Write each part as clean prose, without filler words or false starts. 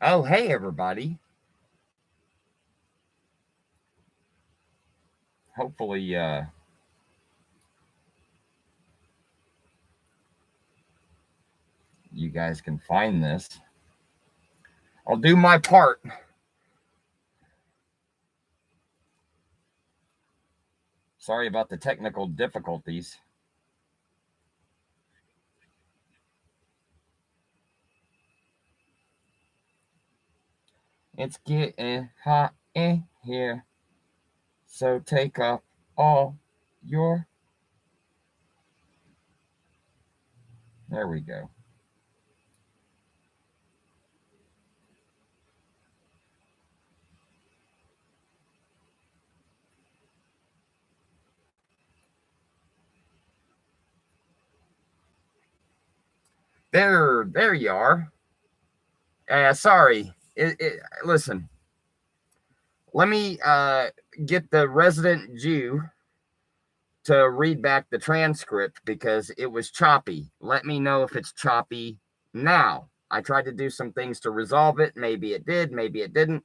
Oh, hey, everybody. Hopefully, you guys can find this. I'll do my part. Sorry about the technical difficulties. It's getting hot in here. So take off all your. There we go. There you are. Sorry. Listen, let me get the resident Jew to read back the transcript because it was choppy. Let me know if it's choppy now. I tried to do some things to resolve it. Maybe it did, maybe it didn't.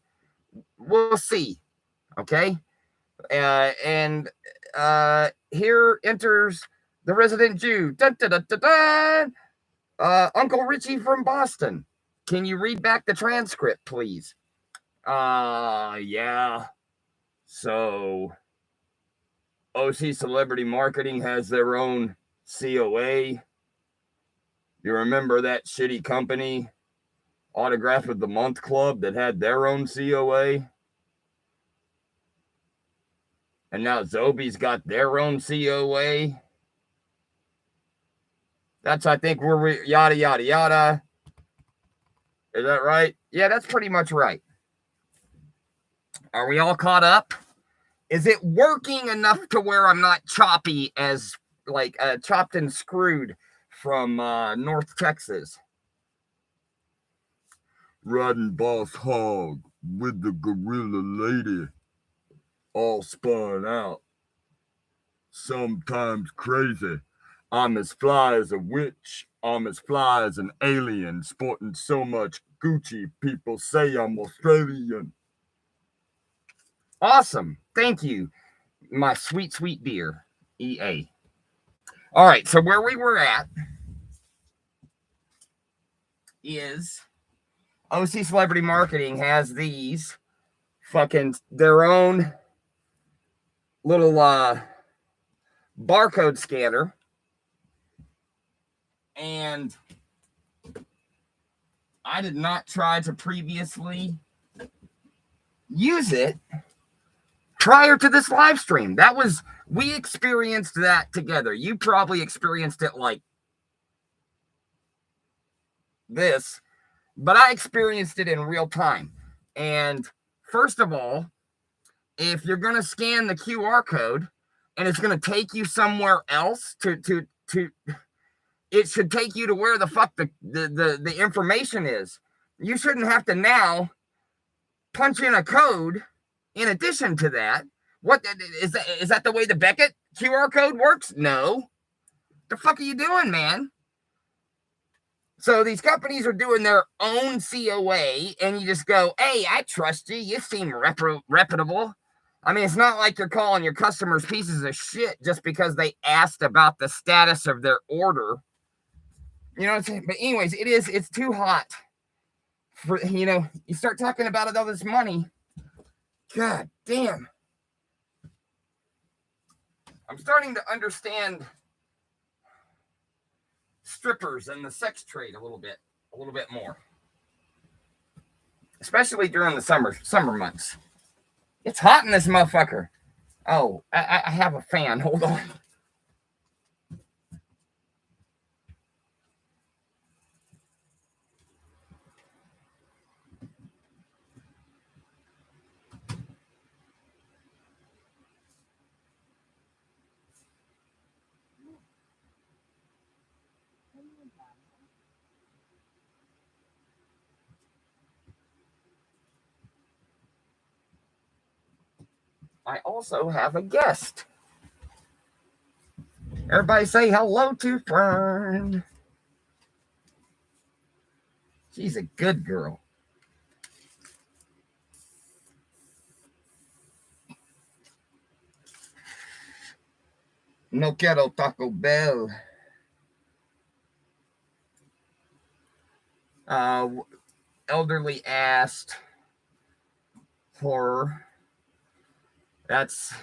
We'll see. Okay. And here enters the resident Jew. Dun, dun, dun, dun, dun. Uncle Richie from Boston. Can you read back the transcript, please? Yeah. So, OC Celebrity Marketing has their own COA. You remember that shitty company, Autograph of the Month Club, that had their own COA? And now Zobi's got their own COA. That's, I think, where we yada, yada, yada. Is that right? Yeah, that's pretty much right. Are we all caught up? Is it working enough to where I'm not choppy as like chopped and screwed from North Texas? Riding Boss Hog with the gorilla lady, all spun out. Sometimes crazy. I'm as fly as a witch. I'm as fly as an alien, sporting so much Gucci, people say I'm Australian. Awesome. Thank you, my sweet, sweet dear, EA. All right, so where we were at is OC Celebrity Marketing has these fucking their own little barcode scanner, and I did not try to previously use it prior to this live stream. We experienced that together. You probably experienced it like this, but I experienced it in real time. And first of all, if you're going to scan the QR code and it's going to take you somewhere else it should take you to where the fuck the information is. You shouldn't have to now punch in a code in addition to that. What is that the way the Beckett QR code works? No. The fuck are you doing, man? So these companies are doing their own COA, and you just go, hey, I trust you. You seem reputable. I mean, it's not like you're calling your customers pieces of shit just because they asked about the status of their order. You know what I'm saying? But anyways, it's too hot for, you start talking about all this money. God damn. I'm starting to understand strippers and the sex trade a little bit more. Especially during the summer months. It's hot in this motherfucker. Oh, I have a fan. Hold on. I also have a guest. Everybody say hello to Fern. She's a good girl. No quiero Taco Bell. Elderly asked horror. That's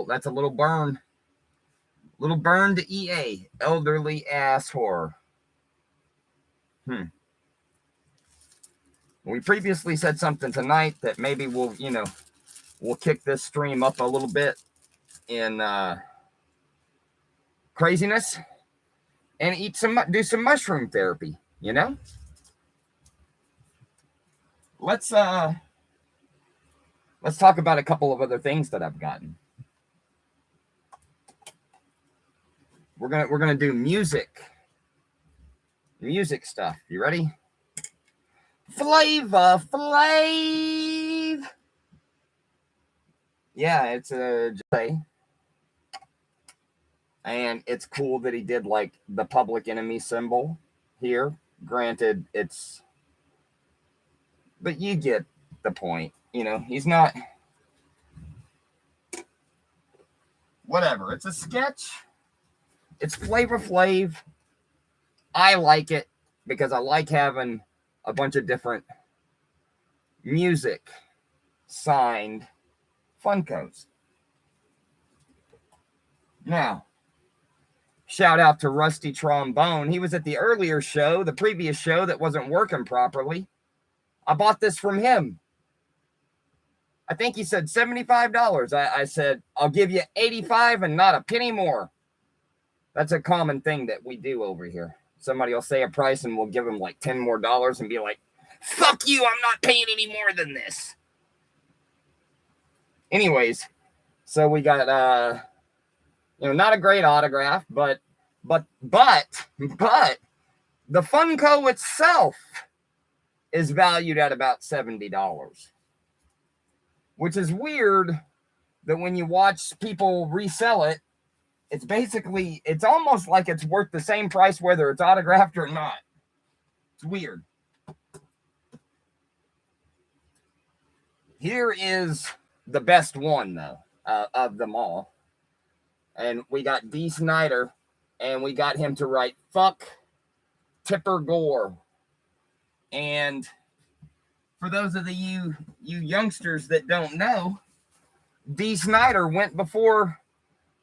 that's a little burn. Little burn to EA. Elderly ass horror. We previously said something tonight that maybe we'll kick this stream up a little bit in craziness and do some mushroom therapy, Let's talk about a couple of other things that I've gotten. We're gonna do music stuff. You ready? Flavor Flav. Yeah, it's a J. And it's cool that he did like the Public Enemy symbol here. Granted, but you get the point. He's not. Whatever. It's a sketch. It's Flavor Flav. I like it because I like having a bunch of different music signed Funkos. Now, shout out to Rusty Trombone. He was at the earlier show, the previous show that wasn't working properly. I bought this from him. I think he said $75. I said, I'll give you $85 and not a penny more. That's a common thing that we do over here. Somebody will say a price and we'll give them like $10 more and be like, fuck you, I'm not paying any more than this. Anyways, so we got not a great autograph, but the Funko itself is valued at about $70. Which is weird that when you watch people resell it, it's almost like it's worth the same price whether it's autographed or not. It's weird. Here is the best one, though, of them all. And we got D. Snyder, and we got him to write, fuck Tipper Gore. And for those of you youngsters that don't know, D. Snyder went before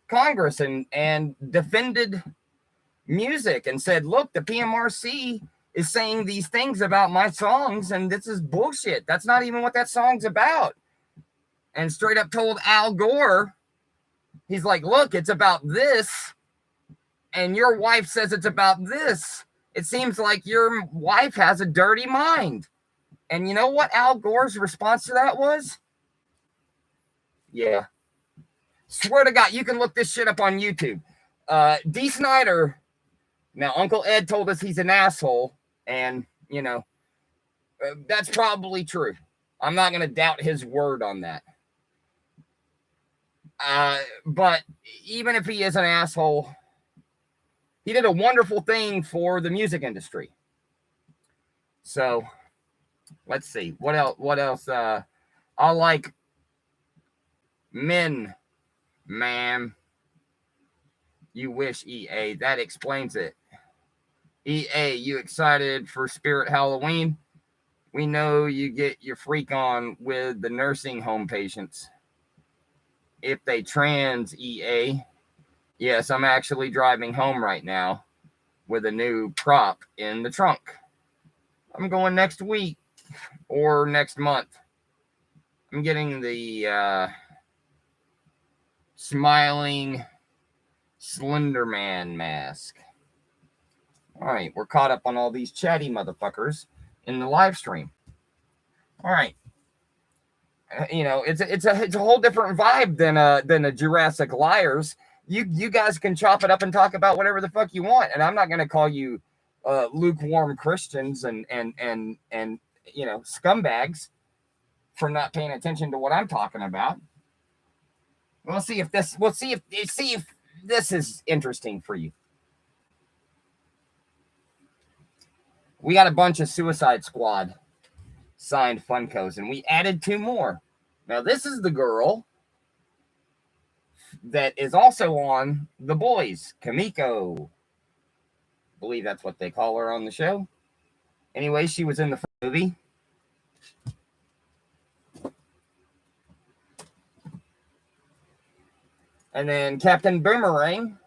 Congress and defended music and said, look, the PMRC is saying these things about my songs, and this is bullshit. That's not even what that song's about. And straight up told Al Gore, he's like, look, it's about this, and your wife says it's about this. It seems like your wife has a dirty mind. And you know what Al Gore's response to that was? Yeah. Swear to God, you can look this shit up on YouTube. D. Snyder, now Uncle Ed told us he's an asshole, and, that's probably true. I'm not going to doubt his word on that. But even if he is an asshole, he did a wonderful thing for the music industry. So let's see. What else? I like Men, ma'am. You wish, EA. That explains it. EA, you excited for Spirit Halloween? We know you get your freak on with the nursing home patients. If they trans, EA. Yes, I'm actually driving home right now with a new prop in the trunk. I'm going next week or next month. I'm getting the smiling Slender Man mask. All right, we're caught up on all these chatty motherfuckers in the live stream. All right. It's a whole different vibe than a Jurassic Liars. You guys can chop it up and talk about whatever the fuck you want, and I'm not going to call you lukewarm Christians and scumbags for not paying attention to what I'm talking about. We'll see if this is interesting for you. We got a bunch of Suicide Squad signed Funkos, and we added 2 more. Now, this is the girl that is also on The Boys, Kamiko. I believe that's what they call her on the show. Anyway, she was in the movie. And then Captain Boomerang.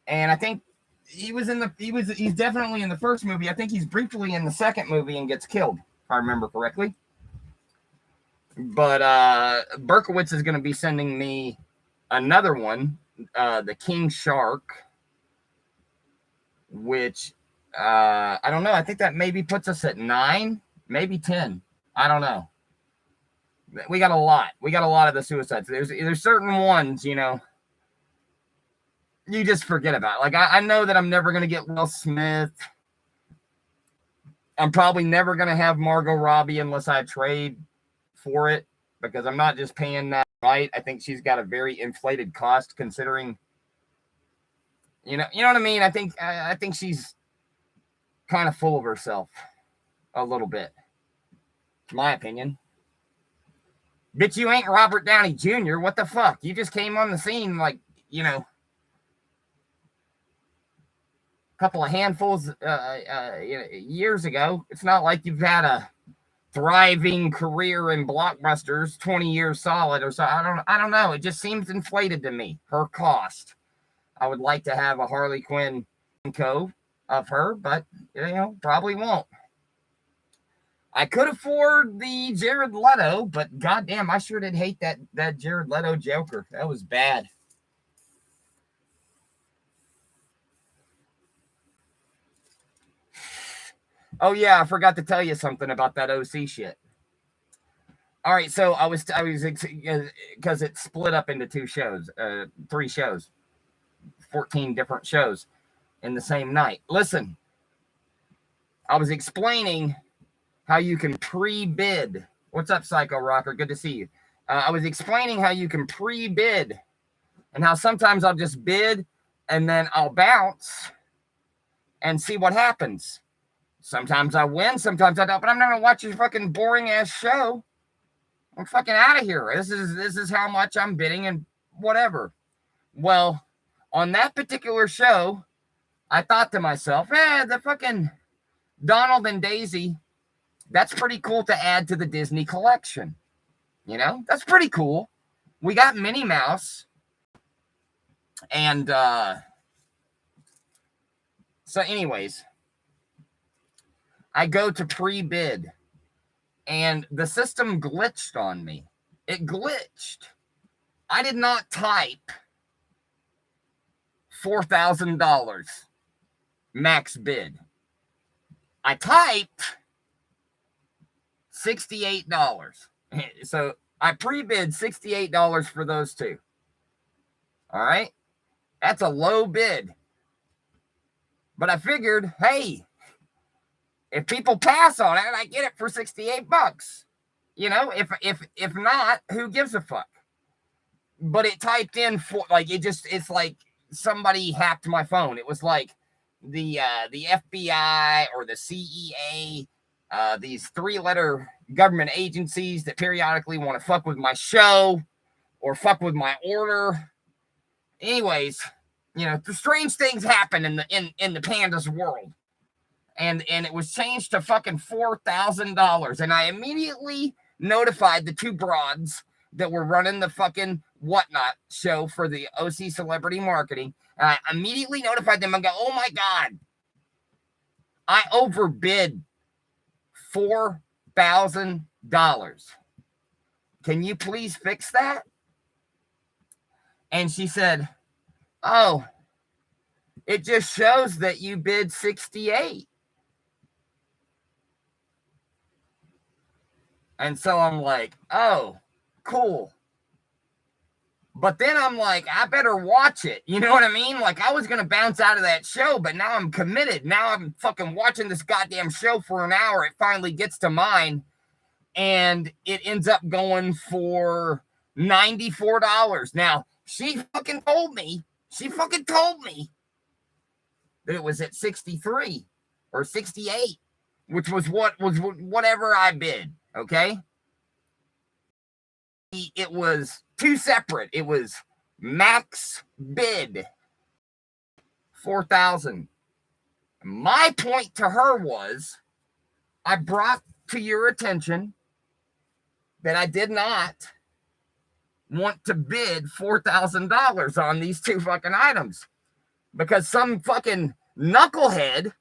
And I think he's definitely in the first movie. I think he's briefly in the second movie and gets killed, if I remember correctly. But Berkowitz is going to be sending me another one, the King Shark, which I don't know. I think that maybe puts us at 9, maybe 10. I don't know. We got a lot. We got a lot of the suicides. There's certain ones, you know, you just forget about. Like, I know that I'm never going to get Will Smith. I'm probably never going to have Margot Robbie unless I trade for it, because I'm not just paying that right. I think she's got a very inflated cost considering, you know what I mean? I think she's kind of full of herself a little bit, my opinion. Bitch, you ain't Robert Downey Jr. What the fuck? You just came on the scene like, you know, a couple of handfuls years ago. It's not like you've had a thriving career in blockbusters, 20 years solid or so. I don't know. It just seems inflated to me. Her cost. I would like to have a Harley Quinn co of her, but you know, probably won't. I could afford the Jared Leto, but goddamn, I sure did hate that Jared Leto Joker. That was bad. Oh yeah, I forgot to tell you something about that OC shit. All right, so I was because it split up into 2 shows, 3 shows, 14 different shows in the same night. Listen, I was explaining how you can pre-bid. What's up, Psycho Rocker? Good to see you. I was explaining how you can pre-bid and how sometimes I'll just bid and then I'll bounce and see what happens. Sometimes I win, sometimes I don't, but I'm not going to watch your fucking boring ass show. I'm fucking out of here. This is how much I'm bidding and whatever. Well, on that particular show, I thought to myself, the fucking Donald and Daisy, that's pretty cool to add to the Disney collection. You know, that's pretty cool. We got Minnie Mouse. And so anyways, I go to pre-bid. And the system glitched on me. It glitched. I did not type $4,000 max bid. I typed $68. So I pre-bid $68 for those 2. All right. That's a low bid. But I figured, hey, if people pass on it, I get it for $68. You know, if not, who gives a fuck? But it typed in for like it's like somebody hacked my phone. It was like the FBI or the CEA, these 3-letter government agencies that periodically want to fuck with my show or fuck with my order. Anyways, you know, the strange things happen in the pandas world. And it was changed to fucking $4,000. And I immediately notified the 2 broads that were running the fucking whatnot show for the OC Celebrity Marketing. And I immediately notified them and go, oh my God, I overbid $4,000. Can you please fix that? And she said, oh, it just shows that you bid 68. And so I'm like, oh, cool. But then I'm like, I better watch it. You know what I mean? Like, I was going to bounce out of that show, but now I'm committed. Now I'm fucking watching this goddamn show for an hour. It finally gets to mine. And it ends up going for $94. Now, she fucking told me that it was at 63 or 68. which was whatever I bid. Okay. It was two separate. It was max bid 4,000. My point to her was, I brought to your attention that I did not want to bid $4,000 on these two fucking items because some fucking knucklehead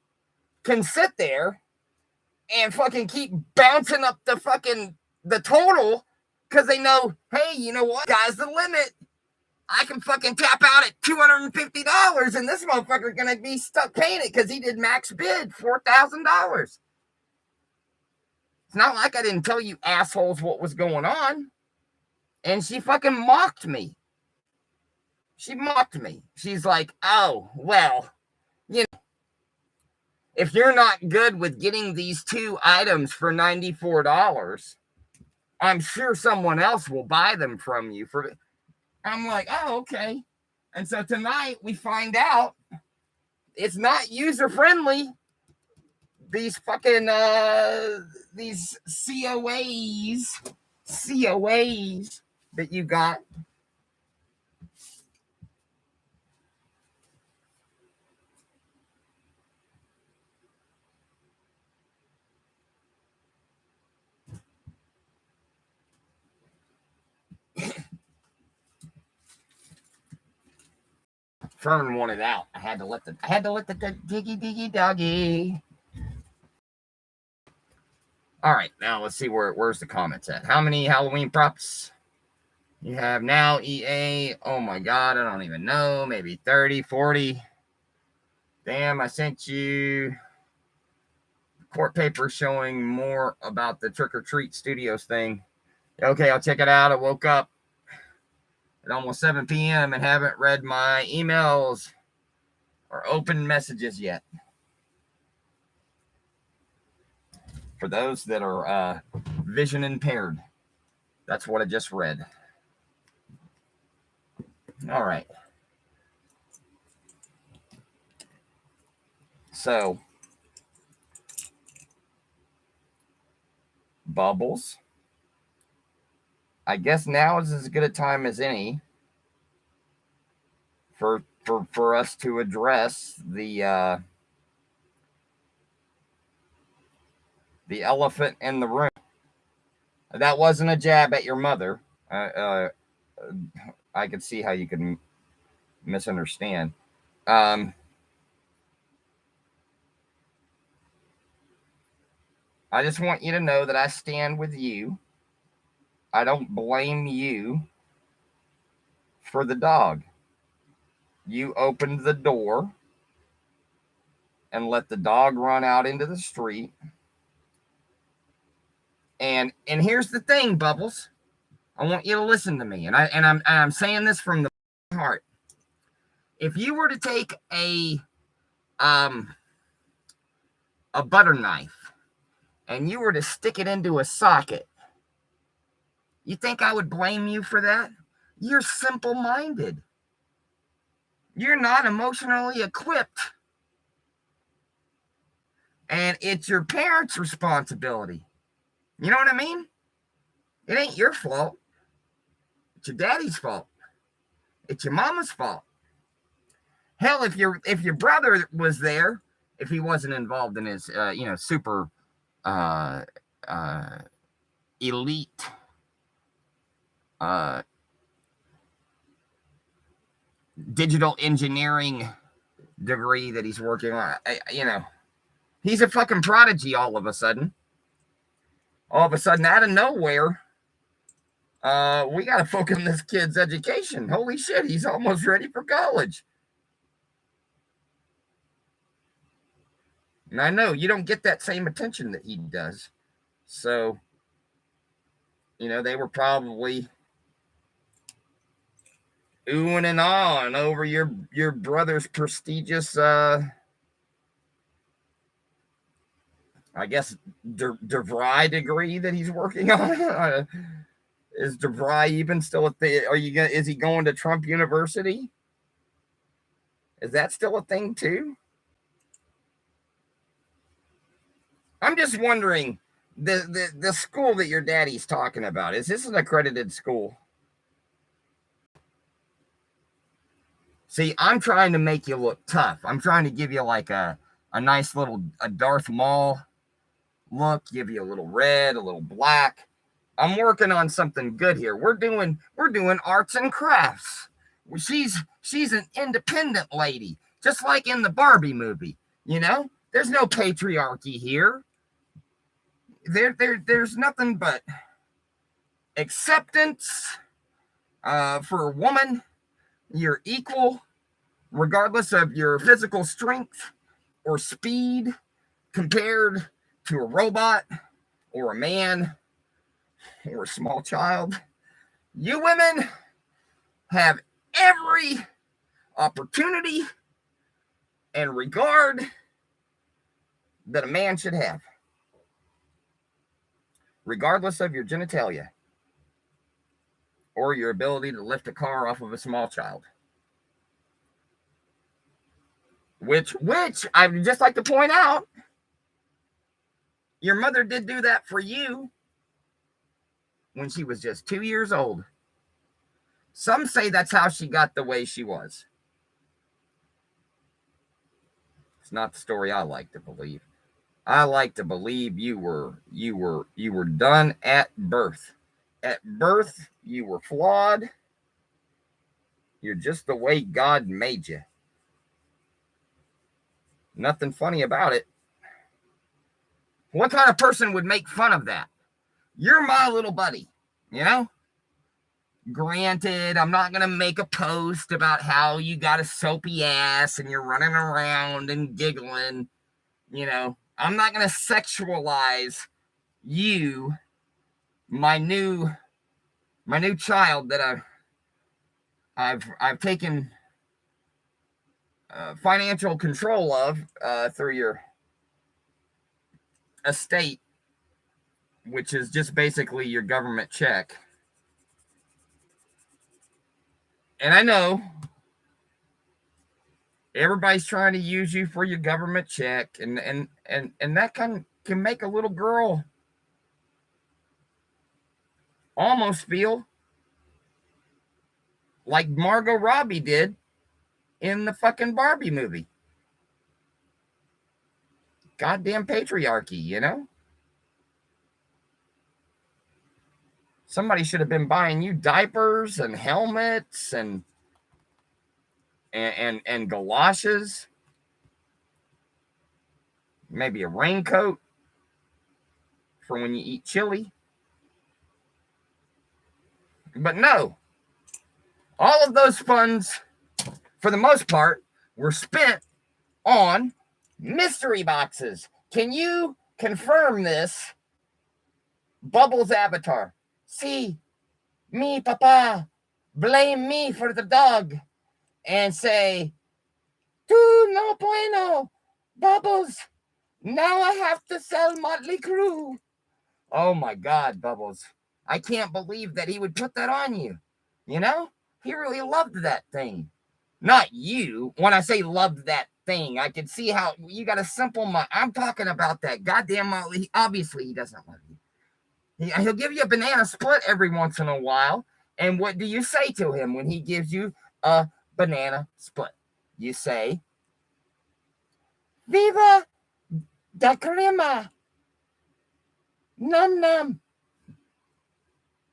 can sit there and fucking keep bouncing up the total because they know, hey, you know what? Sky's the limit. I can fucking tap out at $250 and this motherfucker gonna be stuck paying it because he did max bid $4,000. It's not like I didn't tell you assholes what was going on. And she fucking mocked me. She mocked me. She's like, oh, well, you know, if you're not good with getting these two items for $94, I'm sure someone else will buy them from you for. I'm like, oh, okay. And so tonight we find out it's not user friendly. These fucking these COAs that you got. Fern wanted out. I had to let the diggy doggy. All right, now let's see where's the comments at. How many Halloween props you have now, EA? Oh my god, I don't even know. Maybe 30, 40. Damn, I sent you court paper showing more about the Trick or Treat Studios thing. Okay, I'll check it out. I woke up at almost 7 p.m. and haven't read my emails or open messages yet. For those that are vision impaired, that's what I just read. All right. So, Bubbles. I guess now is as good a time as any for us to address the elephant in the room. That wasn't a jab at your mother. I could see how you could misunderstand. I just want you to know that I stand with you. I don't blame you for the dog. You opened the door and let the dog run out into the street. And here's the thing, Bubbles. I want you to listen to me. And I'm saying this from the heart. If you were to take a butter knife and you were to stick it into a socket, you think I would blame you for that? You're simple-minded. You're not emotionally equipped. And it's your parents' responsibility. You know what I mean? It ain't your fault. It's your daddy's fault. It's your mama's fault. Hell, if your brother was there, if he wasn't involved in his super elite digital engineering degree that he's working on, he's a fucking prodigy all of a sudden. All of a sudden, out of nowhere, we got to focus on this kid's education. Holy shit, he's almost ready for college. And I know you don't get that same attention that he does. So, they were probably oohing and ahhing over your brother's prestigious, I guess, DeVry degree that he's working on. Is DeVry even still a thing? Is he going to Trump University? Is that still a thing too? I'm just wondering, the school that your daddy's talking about, is this an accredited school? See, I'm trying to make you look tough. I'm trying to give you like a nice little Darth Maul look, give you a little red, a little black. I'm working on something good here. We're doing arts and crafts. She's an independent lady, just like in the Barbie movie. You know, there's no patriarchy here. There's nothing but acceptance for a woman. You're equal, regardless of your physical strength or speed, compared to a robot or a man or a small child. You women have every opportunity and regard that a man should have, regardless of your genitalia or your ability to lift a car off of a small child. Which I would just like to point out, your mother did do that for you when she was just 2 years old. Some say that's how she got the way she was. It's not the story I like to believe. I like to believe you were done at birth. At birth, you were flawed. You're just the way God made you. Nothing funny about it. What kind of person would make fun of that? You're my little buddy, you know? Granted, I'm not going to make a post about how you got a soapy ass and you're running around and giggling. You know, I'm not going to sexualize you, my new child that I've taken financial control of through your estate, which is just basically your government check. And I know everybody's trying to use you for your government check, and that can make a little girl almost feel like Margot Robbie did in the fucking Barbie movie. Goddamn patriarchy, you know? Somebody should have been buying you diapers and helmets and galoshes. Maybe a raincoat for when you eat chili. But no. All of those funds, for the most part, were spent on mystery boxes. Can you confirm this? Bubbles avatar. See, me, papa, blame me for the dog and say, "Tu no bueno, Bubbles. Now I have to sell Motley Crue." Oh my God, Bubbles. I can't believe that he would put that on you. You know, he really loved that thing. Not you. When I say loved that thing, I can see how you got a simple mind. I'm talking about that goddamn Motley. Obviously, he doesn't love you. He'll give you a banana split every once in a while. And what do you say to him when he gives you a banana split? You say, "Viva da crema. Num num."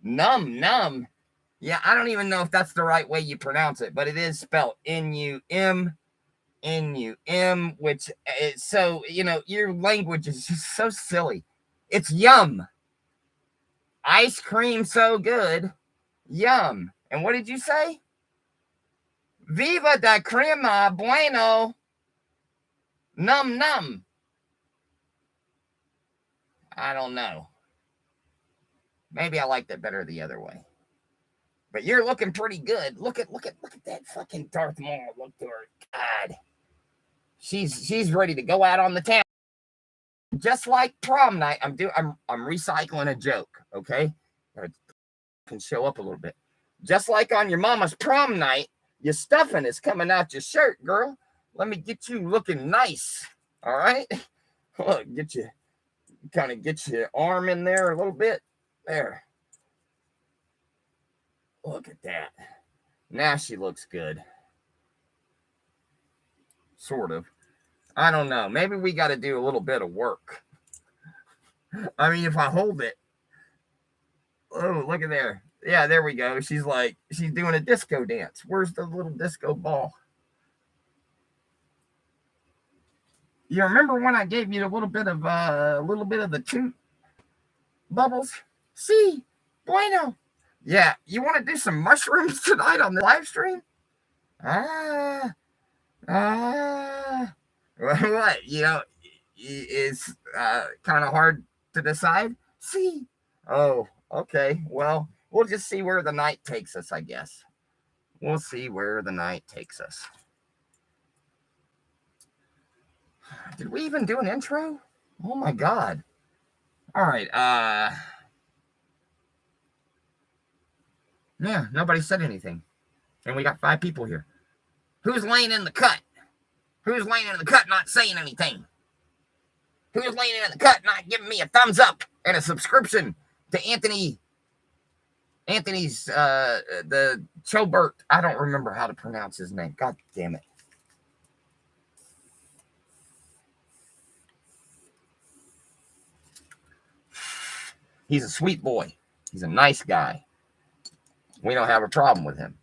Num num. Yeah, I don't even know if that's the right way you pronounce it, but it is spelled N-U-M, N-U-M, which is so, you know, your language is just so silly. It's yum. Ice cream so good. Yum. And what did you say? Viva da crema bueno. Num num. I don't know. Maybe I liked it better the other way. But you're looking pretty good. Look at that fucking Darth Maul. Look to her. God. She's ready to go out on the town. Just like prom night. I'm recycling a joke, okay? I can show up a little bit. Just like on your mama's prom night, your stuffing is coming out your shirt, girl. Let me get you looking nice. All right? Look, get Kind of get your arm in there a little bit. There. Look at that. Now she looks good. Sort of. I don't know. Maybe we got to do a little bit of work. I mean, if I hold it. Oh, look at there. Yeah, there we go. She's doing a disco dance. Where's the little disco ball? You remember when I gave you a little bit of the toot, Bubbles? See, bueno. Yeah, you want to do some mushrooms tonight on the live stream? What? It's kind of hard to decide. See. Oh, okay. Well, we'll just see where the night takes us, I guess. We'll see where the night takes us. Did we even do an intro? Oh my God. All right. Yeah, nobody said anything. And we got 5 people here. Who's laying in the cut? Who's laying in the cut not saying anything? Who's laying in the cut not giving me a thumbs up and a subscription to Anthony's the Chobert. I don't remember how to pronounce his name. God damn it. He's a sweet boy. He's a nice guy. We don't have a problem with him.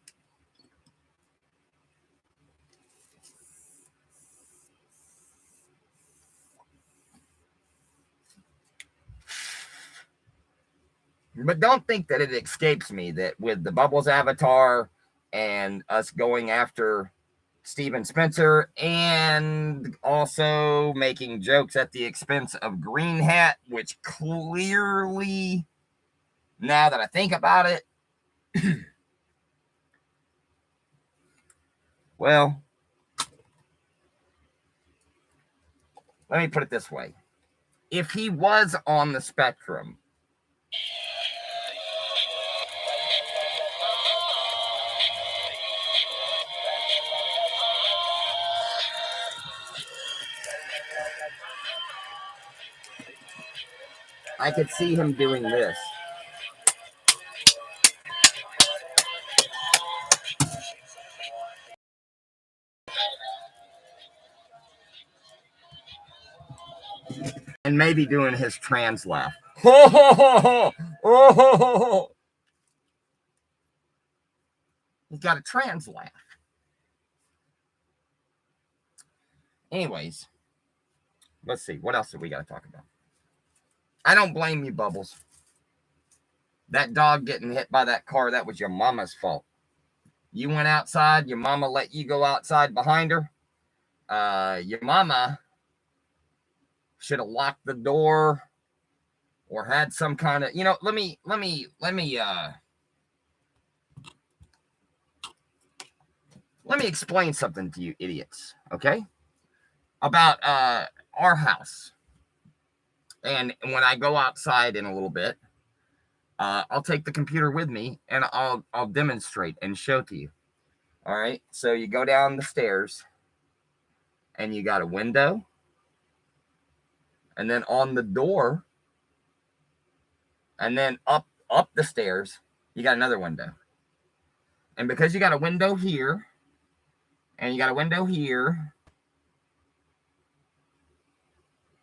But don't think that it escapes me that with the Bubbles avatar and us going after Steven Spencer and also making jokes at the expense of Green Hat, which clearly, now that I think about it, well, let me put it this way. If he was on the spectrum, I could see him doing this. And maybe doing his trans laugh. He's got a trans laugh. Anyways, let's see. What else do we got to talk about? I don't blame you, Bubbles. That dog getting hit by that car, that was your mama's fault. You went outside. Your mama let you go outside behind her. Your mama should have locked the door or had some kind of, let me explain something to you idiots, okay? About our house. And when I go outside in a little bit, I'll take the computer with me and I'll demonstrate and show to you. All right. So you go down the stairs and you got a window. And then on the door, and then up the stairs, you got another window. And because you got a window here, and you got a window here,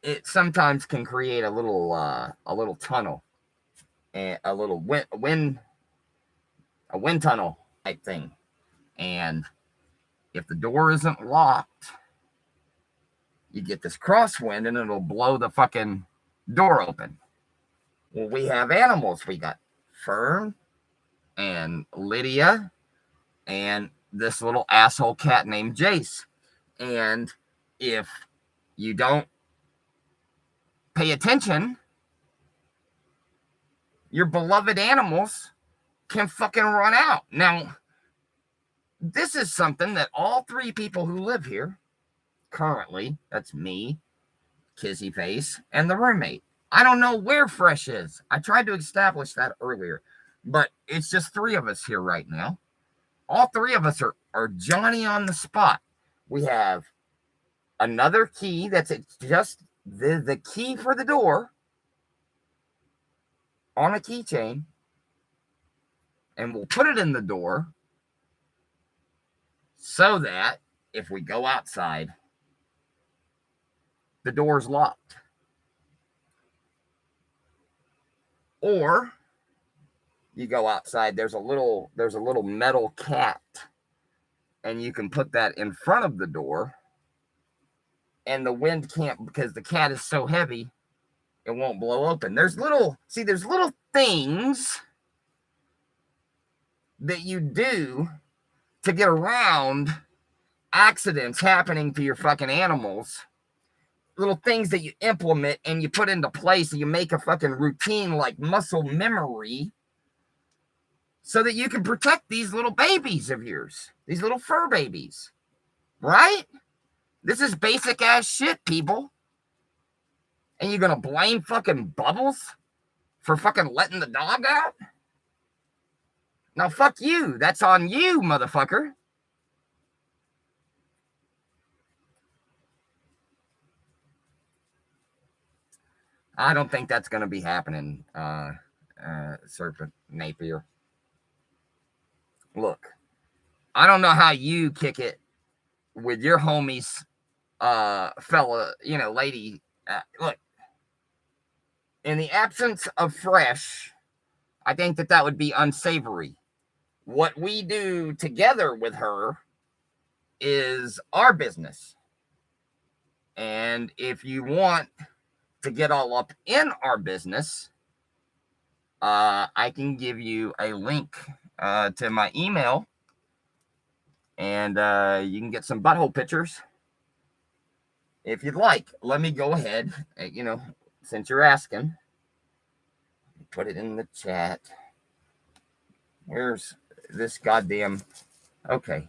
it sometimes can create a little tunnel, and a little wind tunnel type thing. And if the door isn't locked, you get this crosswind and it'll blow the fucking door open. Well, we have animals. We got Fern and Lydia and this little asshole cat named Jace. And if you don't pay attention, your beloved animals can fucking run out. Now, this is something that all 3 people who live here currently, that's me, Kizzy Face, and the roommate. I don't know where Fresh is. I tried to establish that earlier, but it's just 3 of us here right now. All 3 of us are Johnny on the spot. We have another key that's just the key for the door, on a keychain, and we'll put it in the door so that if we go outside, the door's locked. Or you go outside, there's a little metal cat, and you can put that in front of the door, and the wind can't, because the cat is so heavy, it won't blow open. There's little things that you do to get around accidents happening to your fucking animals. Little things that you implement and you put into place, and you make a fucking routine like muscle memory, so that you can protect these little babies of yours, these little fur babies, right? This is basic ass shit, people. And you're gonna blame fucking Bubbles for fucking letting the dog out? Now fuck you. That's on you, motherfucker. I don't think that's gonna be happening, Serpent Napier. Look, I don't know how you kick it with your homies, fella, lady. Look, in the absence of Fresh, I think that would be unsavory. What we do together with her is our business. And if you want to get all up in our business, I can give you a link to my email, and you can get some butthole pictures if you'd like. Let me go ahead, since you're asking, put it in the chat. Where's this goddamn? Okay,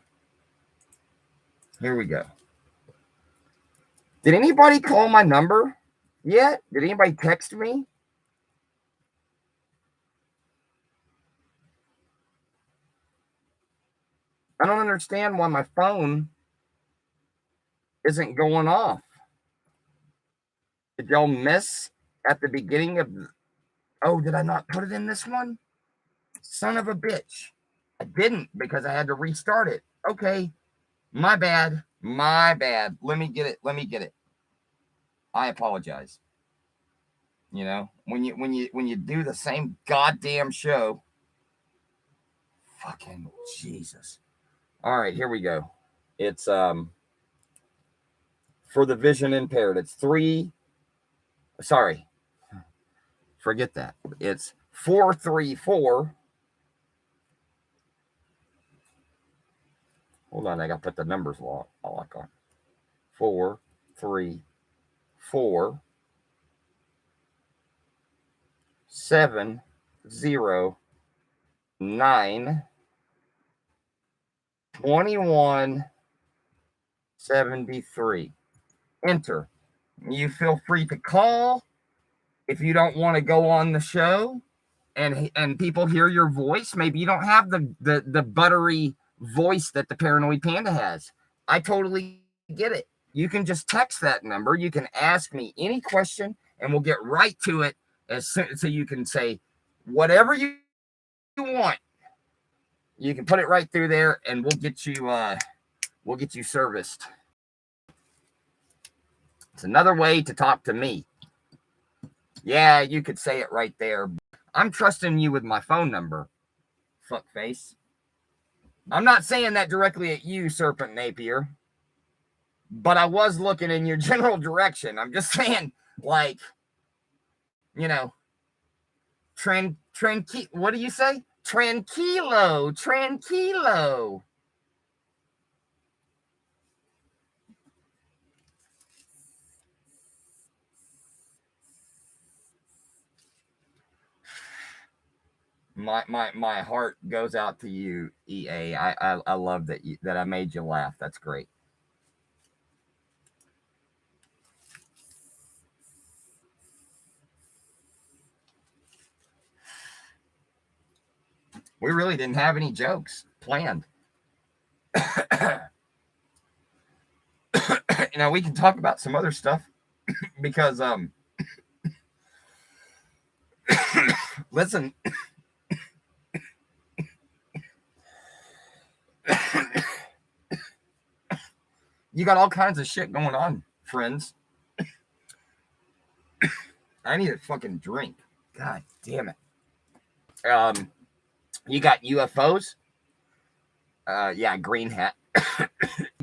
here we go. Did anybody call my number yet? Did anybody text me? I don't understand why my phone isn't going off. Did y'all miss at the beginning of oh, did I not put it in this one? Son of a bitch. I didn't, because I had to restart it. Okay. My bad. Let me get it. I apologize. When you do the same goddamn show. Fucking Jesus. All right, here we go. It's for the vision impaired. It's 3. Sorry. Forget that. It's 434. Hold on, I gotta put the numbers lock on. 434 709 2173. Enter. You feel free to call if you don't want to go on the show and people hear your voice. Maybe you don't have the buttery voice that the Paranoid Panda has. I totally get it. You can just text that number. You can ask me any question, and we'll get right to it as soon. So you can say whatever you want. You can put it right through there, and we'll get you serviced. It's another way to talk to me. Yeah, you could say it right there. I'm trusting you with my phone number, fuckface. I'm not saying that directly at you, Serpent Napier, but I was looking in your general direction. I'm just saying, like, what do you say? Tranquilo. My heart goes out to you, EA. I love that I made you laugh. That's great. We really didn't have any jokes planned. We can talk about some other stuff because Listen. You got all kinds of shit going on, friends. I need a fucking drink. God damn it. You got UFOs. Yeah, green hat. You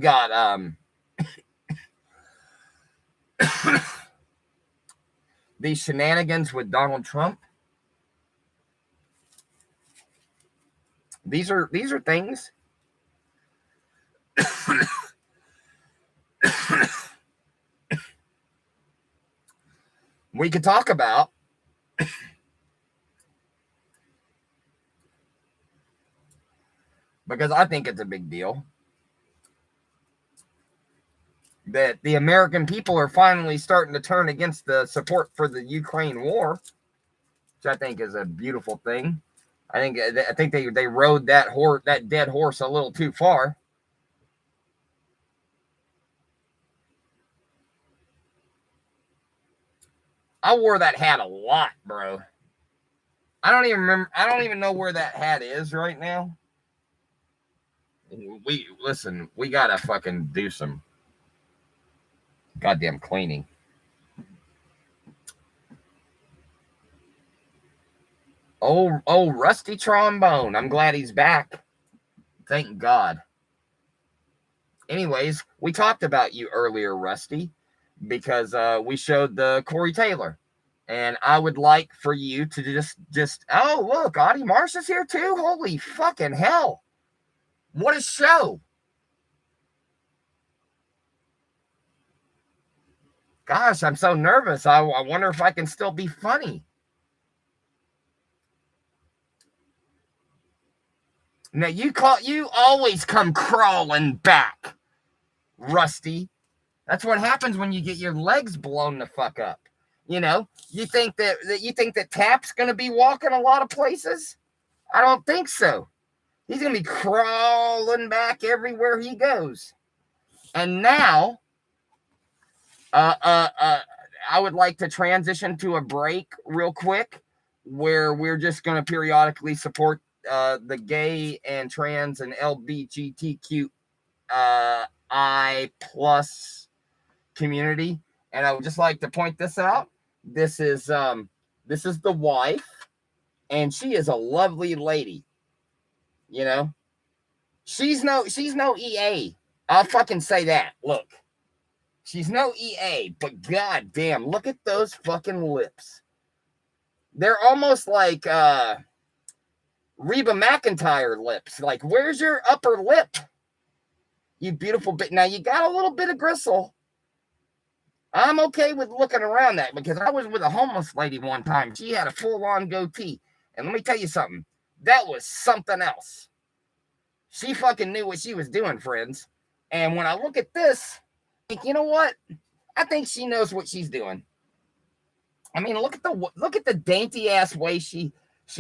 got these shenanigans with Donald Trump. These are things we could talk about. Because I think it's a big deal that the American people are finally starting to turn against the support for the Ukraine war, which I think is a beautiful thing. I think they rode that dead horse a little too far. I wore that hat a lot, bro. I don't even remember. I don't even know where that hat is right now. We gotta fucking do some goddamn cleaning. Oh, Rusty Trombone. I'm glad he's back. Thank God. Anyways, we talked about you earlier, Rusty, because we showed the Corey Taylor. And I would like for you to just oh, look, Audie Marsh is here too. Holy fucking hell. What a show. Gosh, I'm so nervous. I wonder if I can still be funny. Now, you always come crawling back, Rusty. That's what happens when you get your legs blown the fuck up. You know, you think that Tap's going to be walking a lot of places? I don't think so. He's going to be crawling back everywhere he goes. And now, I would like to transition to a break real quick where we're just going to periodically support the gay and trans and LGBTQ I plus community. And I would just like to point this out. This is the wife, and she is a lovely lady. You know, she's no EA. I'll fucking say that. Look, she's no EA, but goddamn, look at those fucking lips. They're almost like Reba McEntire lips. Like, where's your upper lip? You beautiful bit. Now you got a little bit of gristle. I'm okay with looking around that because I was with a homeless lady one time. She had a full-on goatee. And let me tell you something. That was something else. She fucking knew what she was doing, friends. And when I look at this, I think, you know what? I think she knows what she's doing. I mean, look at the dainty-ass way she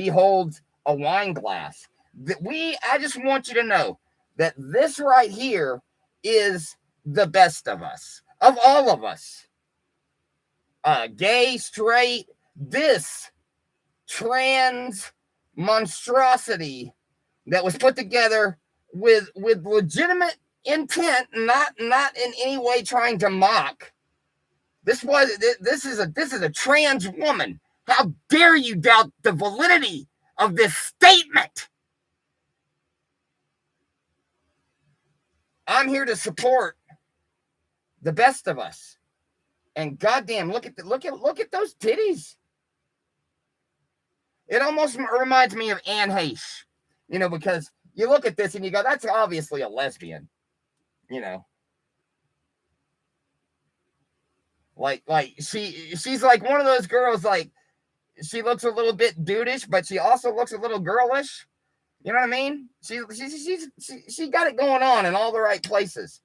holds a wine glass. I just want you to know that this right here is the best of us. Of all of us, gay, straight, this trans monstrosity that was put together with legitimate intent, not in any way trying to mock. This is a trans woman. How dare you doubt the validity of this statement? I'm here to support the best of us. And goddamn, look at those titties. It almost reminds me of Anne Heche, you know, because you look at this and you go, that's obviously a lesbian, you know. Like she's like one of those girls, like she looks a little bit dudeish, but she also looks a little girlish. You know what I mean? She got it going on in all the right places.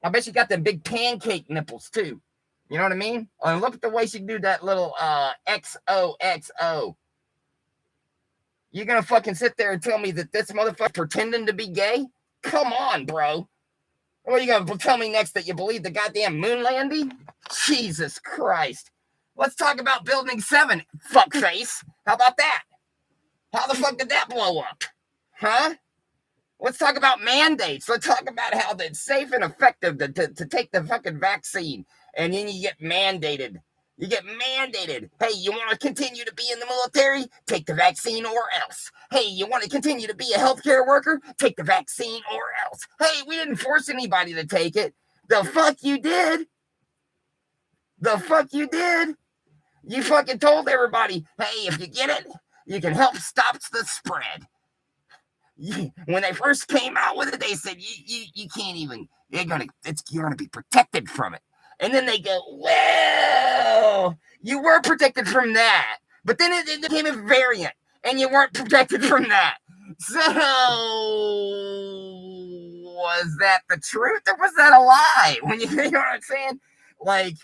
I bet she got them big pancake nipples too. You know what I mean? And look at the way she do that little XOXO. You gonna fucking sit there and tell me that this motherfucker pretending to be gay? Come on, bro. What are you gonna tell me next, that you believe the goddamn moon landing? Jesus Christ. Let's talk about Building 7, fuckface. How about that? How the fuck did that blow up? Huh? Let's talk about mandates. Let's talk about how it's safe and effective to take the fucking vaccine. And then you get mandated. You get mandated. Hey, you want to continue to be in the military? Take the vaccine or else. Hey, you want to continue to be a healthcare worker? Take the vaccine or else. Hey, we didn't force anybody to take it. The fuck you did. The fuck you did. You fucking told everybody, hey, if you get it, you can help stop the spread. When they first came out with it, they said you can't even. You're gonna be protected from it. And then they go, well, you were protected from that, but then it became a variant, and you weren't protected from that. So was that the truth, or was that a lie? When you know what I'm saying? Like,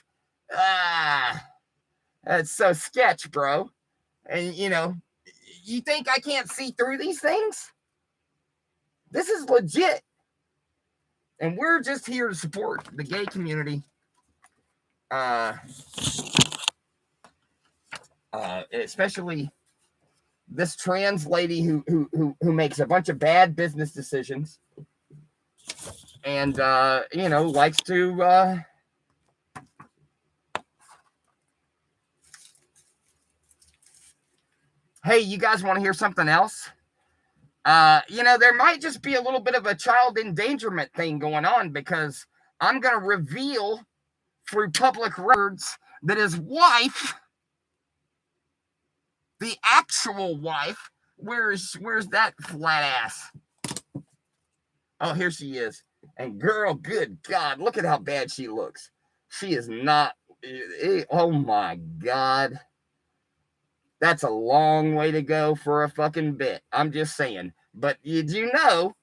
that's so sketch, bro. And you think I can't see through these things? This is legit. And we're just here to support the gay community. Especially this trans lady who makes a bunch of bad business decisions and likes to hey, you guys want to hear something else? There might just be a little bit of a child endangerment thing going on, because I'm going to reveal through public records that his wife, the actual wife, where's that flat ass? Oh, here she is. And girl, good God, look at how bad she looks. She is not, oh my God. That's a long way to go for a fucking bit. I'm just saying. But did you know,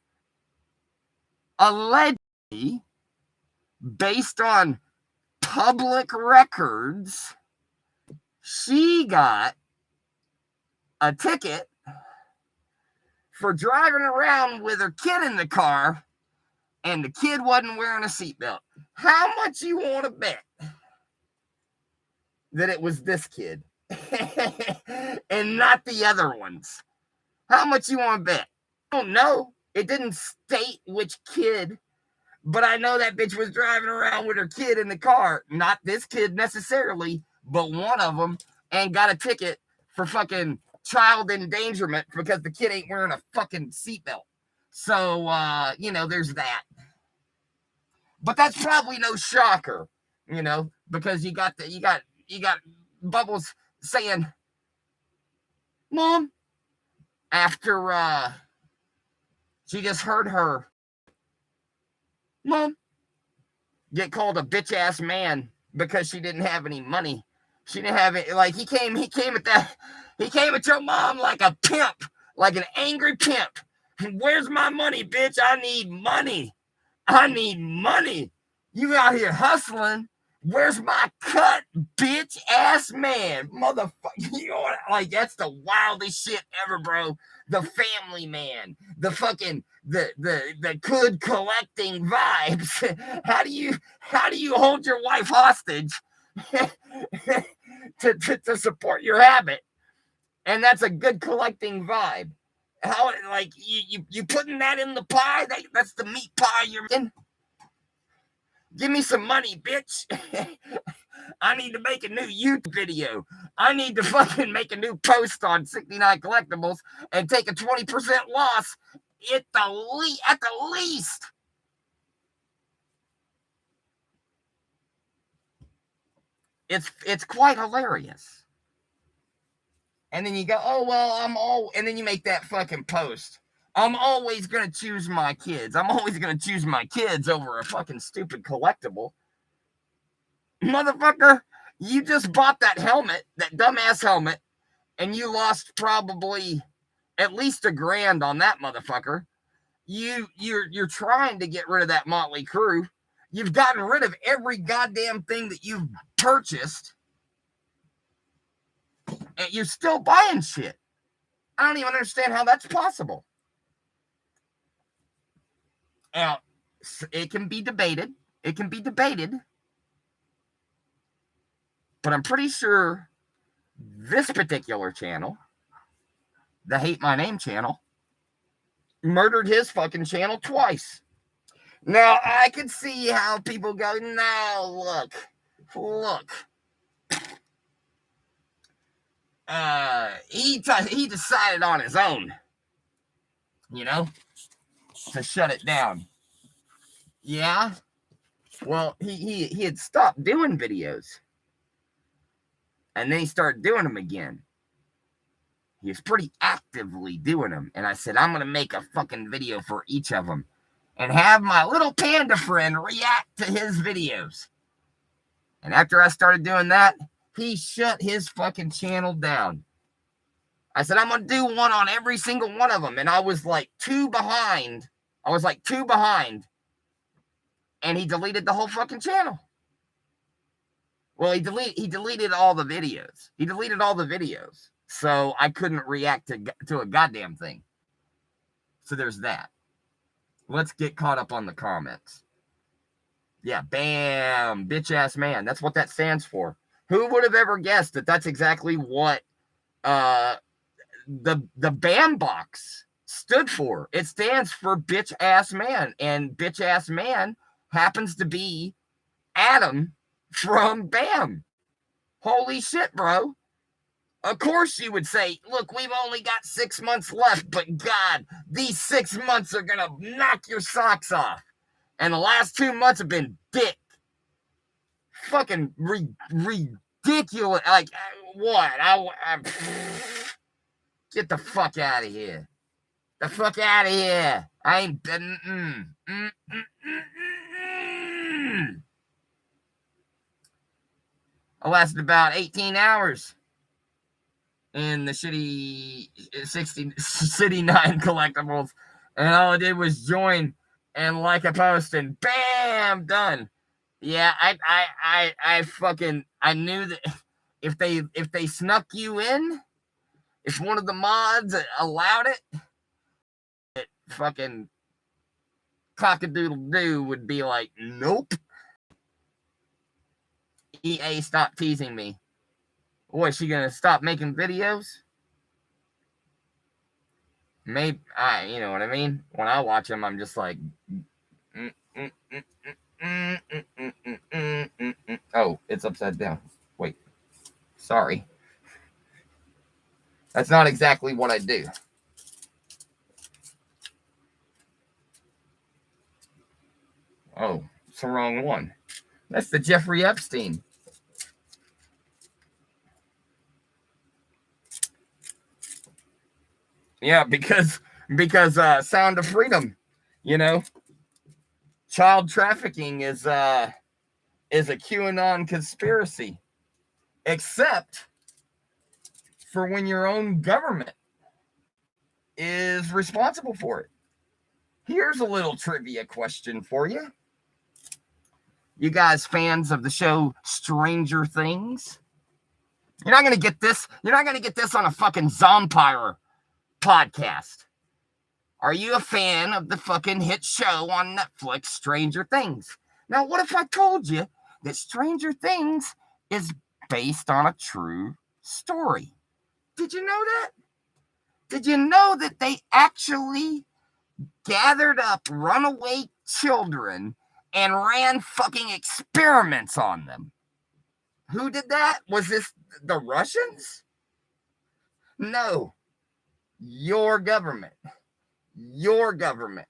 allegedly, based on public records, she got a ticket for driving around with her kid in the car, and the kid wasn't wearing a seatbelt. How much you want to bet that it was this kid and not the other ones? How much you want to bet? I don't know. It didn't state which kid, but I know that bitch was driving around with her kid in the car. Not this kid necessarily, but one of them, and got a ticket for fucking child endangerment because the kid ain't wearing a fucking seatbelt. So, there's that. But that's probably no shocker, because you got Bubbles saying, Mom, after she just heard her mom get called a bitch ass man because she didn't have any money. She didn't have it. Like he came at your mom like a pimp, like an angry pimp. Where's my money, bitch? I need money. I need money. You out here hustling. Where's my cut, bitch ass man? Motherfucker. That's the wildest shit ever, bro. The family man. The fucking the good collecting vibes. How do you hold your wife hostage to support your habit? And that's a good collecting vibe. How you putting that in the pie? That's the meat pie you're in. Give me some money, bitch. I need to make a new YouTube video. I need to fucking make a new post on 69 Collectibles and take a 20% loss at the least. It's quite hilarious. And then you go, oh, well, and then you make that fucking post. I'm always going to choose my kids. I'm always going to choose my kids over a fucking stupid collectible. Motherfucker, you just bought that helmet, that dumbass helmet, and you lost probably at least $1,000 on that motherfucker. You're trying to get rid of that motley crew. You've gotten rid of every goddamn thing that you've purchased, and you're still buying shit. I don't even understand how that's possible. Now, it can be debated. But I'm pretty sure this particular channel, the Hate My Name channel, murdered his fucking channel twice. Now, I could see how people go, no, look. He decided on his own, to shut it down. Yeah. Well, he had stopped doing videos. And then he started doing them again. He was pretty actively doing them. And I said, I'm going to make a fucking video for each of them. And have my little panda friend react to his videos. And after I started doing that, he shut his fucking channel down. I said, I'm going to do one on every single one of them. And I was like 2 behind. And he deleted the whole fucking channel. Well, he deleted all the videos. So I couldn't react to a goddamn thing. So there's that. Let's get caught up on the comments. Yeah, bam, bitch ass man. That's what that stands for. Who would have ever guessed that that's exactly what the BAM box stood for? It stands for bitch ass man, and bitch ass man happens to be Adam from BAM. Holy shit, bro. Of course you would say, look, we've only got 6 months left, but God, these 6 months are gonna knock your socks off. And the last 2 months have been dick. Fucking ridiculous. Like, what? Get the fuck out of here. The fuck out of here. I ain't been. I lasted about 18 hours in the shitty 69 collectibles. And all I did was join and like a post and bam, done. Yeah, I knew that if they snuck you in, if one of the mods allowed it fucking cock-a-doodle-doo would be like, nope. EA, stop teasing me. What, is she gonna stop making videos? Maybe, you know what I mean? When I watch them, I'm just like, oh, it's upside down. Wait, sorry. That's not exactly what I do. Oh, it's the wrong one. That's the Jeffrey Epstein. Yeah, because Sound of Freedom, child trafficking is a QAnon conspiracy, except for when your own government is responsible for it. Here's a little trivia question for you. You guys fans of the show Stranger Things? You're not going to get this. You're not going to get this on a fucking Zompire podcast. Are you a fan of the fucking hit show on Netflix, Stranger Things? Now, what if I told you that Stranger Things is based on a true story? Did you know that? Did you know that they actually gathered up runaway children and ran fucking experiments on them? Who did that? Was this the Russians? No. Your government. Your government.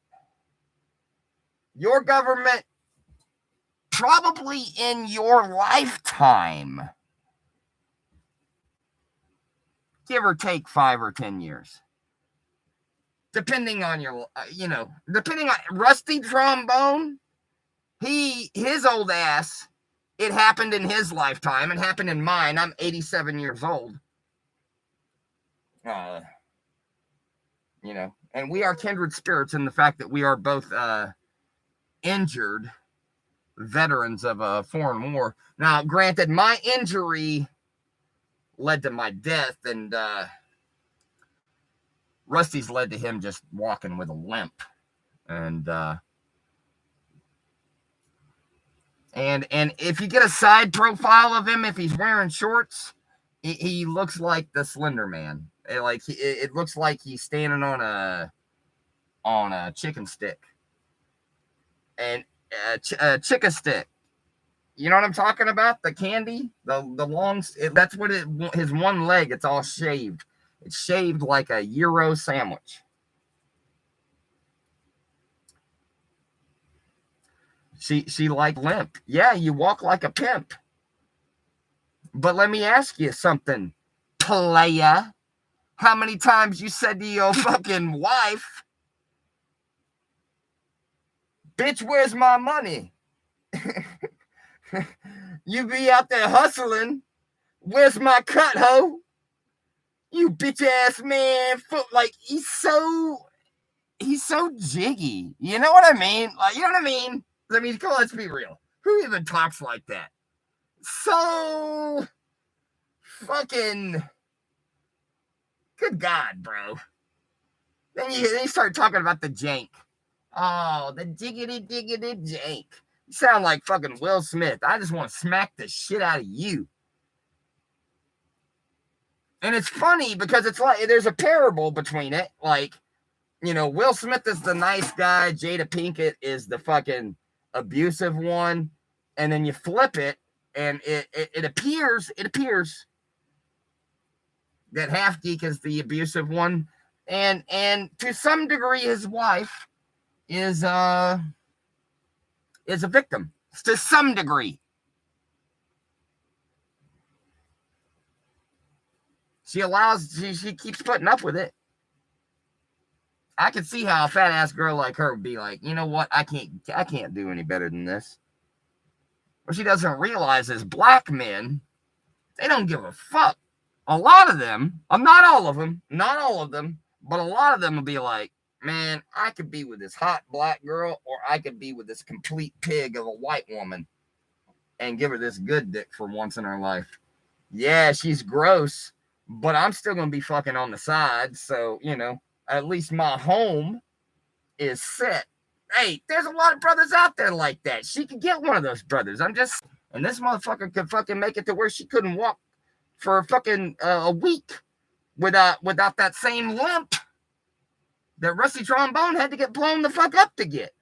Your government, probably in your lifetime, give or take 5 or 10 years. Depending on your, depending on Rusty Trombone, his old ass, it happened in his lifetime. It happened in mine. I'm 87 years old. And we are kindred spirits in the fact that we are both injured veterans of a foreign war. Now, granted, my injury led to my death, and Rusty's led to him just walking with a limp. And And if you get a side profile of him, if he's wearing shorts, he looks like the Slender Man. It looks like he's standing on a chicken stick. And chicken stick. You know what I'm talking about? The candy, the long. That's what it. His one leg. It's all shaved. It's shaved like a Euro sandwich. She like limp. Yeah, you walk like a pimp. But let me ask you something, playa. How many times you said to your fucking wife, bitch, where's my money? You be out there hustling. Where's my cut, ho? You bitch ass man. Like, he's so jiggy. You know what I mean? Like, you know what I mean? Let's be real. Who even talks like that? So fucking good God, bro. Then you start talking about the jank. Oh, the jiggity jank. You sound like fucking Will Smith. I just want to smack the shit out of you. And it's funny because it's like there's a parable between it. Like, you know, Will Smith is the nice guy. Jada Pinkett is the fucking abusive one. And then you flip it, and it appears that Half Geek is the abusive one. And to some degree, his wife is a victim. To some degree. She keeps putting up with it. I can see how a fat ass girl like her would be like, you know what? I can't do any better than this. What she doesn't realize is black men, they don't give a fuck. A lot of them, not all of them, but a lot of them will be like, man, I could be with this hot black girl, or I could be with this complete pig of a white woman and give her this good dick for once in her life. Yeah, she's gross, but I'm still going to be fucking on the side. So, you know, at least my home is set. Hey, there's a lot of brothers out there like that. She could get one of those brothers. And this motherfucker could fucking make it to where she couldn't walk for a fucking a week without that same limp that Rusty Trombone had to get blown the fuck up to get.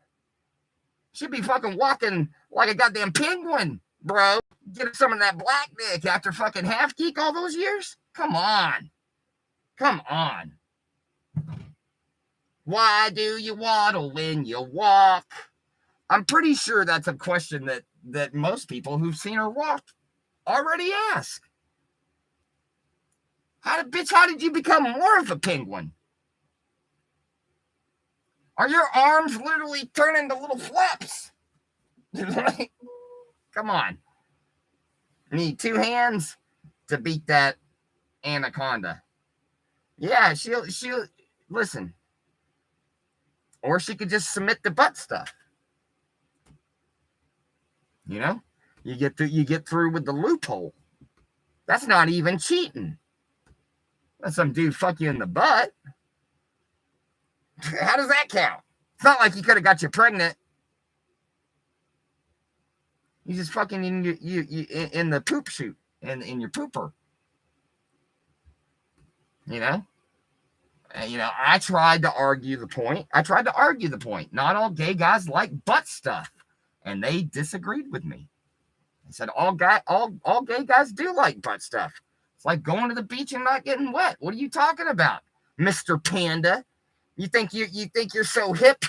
She'd be fucking walking like a goddamn penguin, bro. Get some of that black dick after fucking Half Geek all those years? Come on. Why do you waddle when you walk? I'm pretty sure that's a question that most people who've seen her walk already ask. How did you become more of a penguin? Are your arms literally turning to little flaps? Come on. Need 2 hands to beat that anaconda. Yeah, she'll listen. Or she could just submit the butt stuff. You know? You get through with the loophole. That's not even cheating. Let some dude fuck you in the butt. How does that count? It's not like he could have got you pregnant. You just fucking in the poop chute, in your pooper. You know? I tried to argue the point. Not all gay guys like butt stuff. And they disagreed with me. They said all gay guys do like butt stuff. It's like going to the beach and not getting wet. What are you talking about, Mr. Panda? You think you're so hip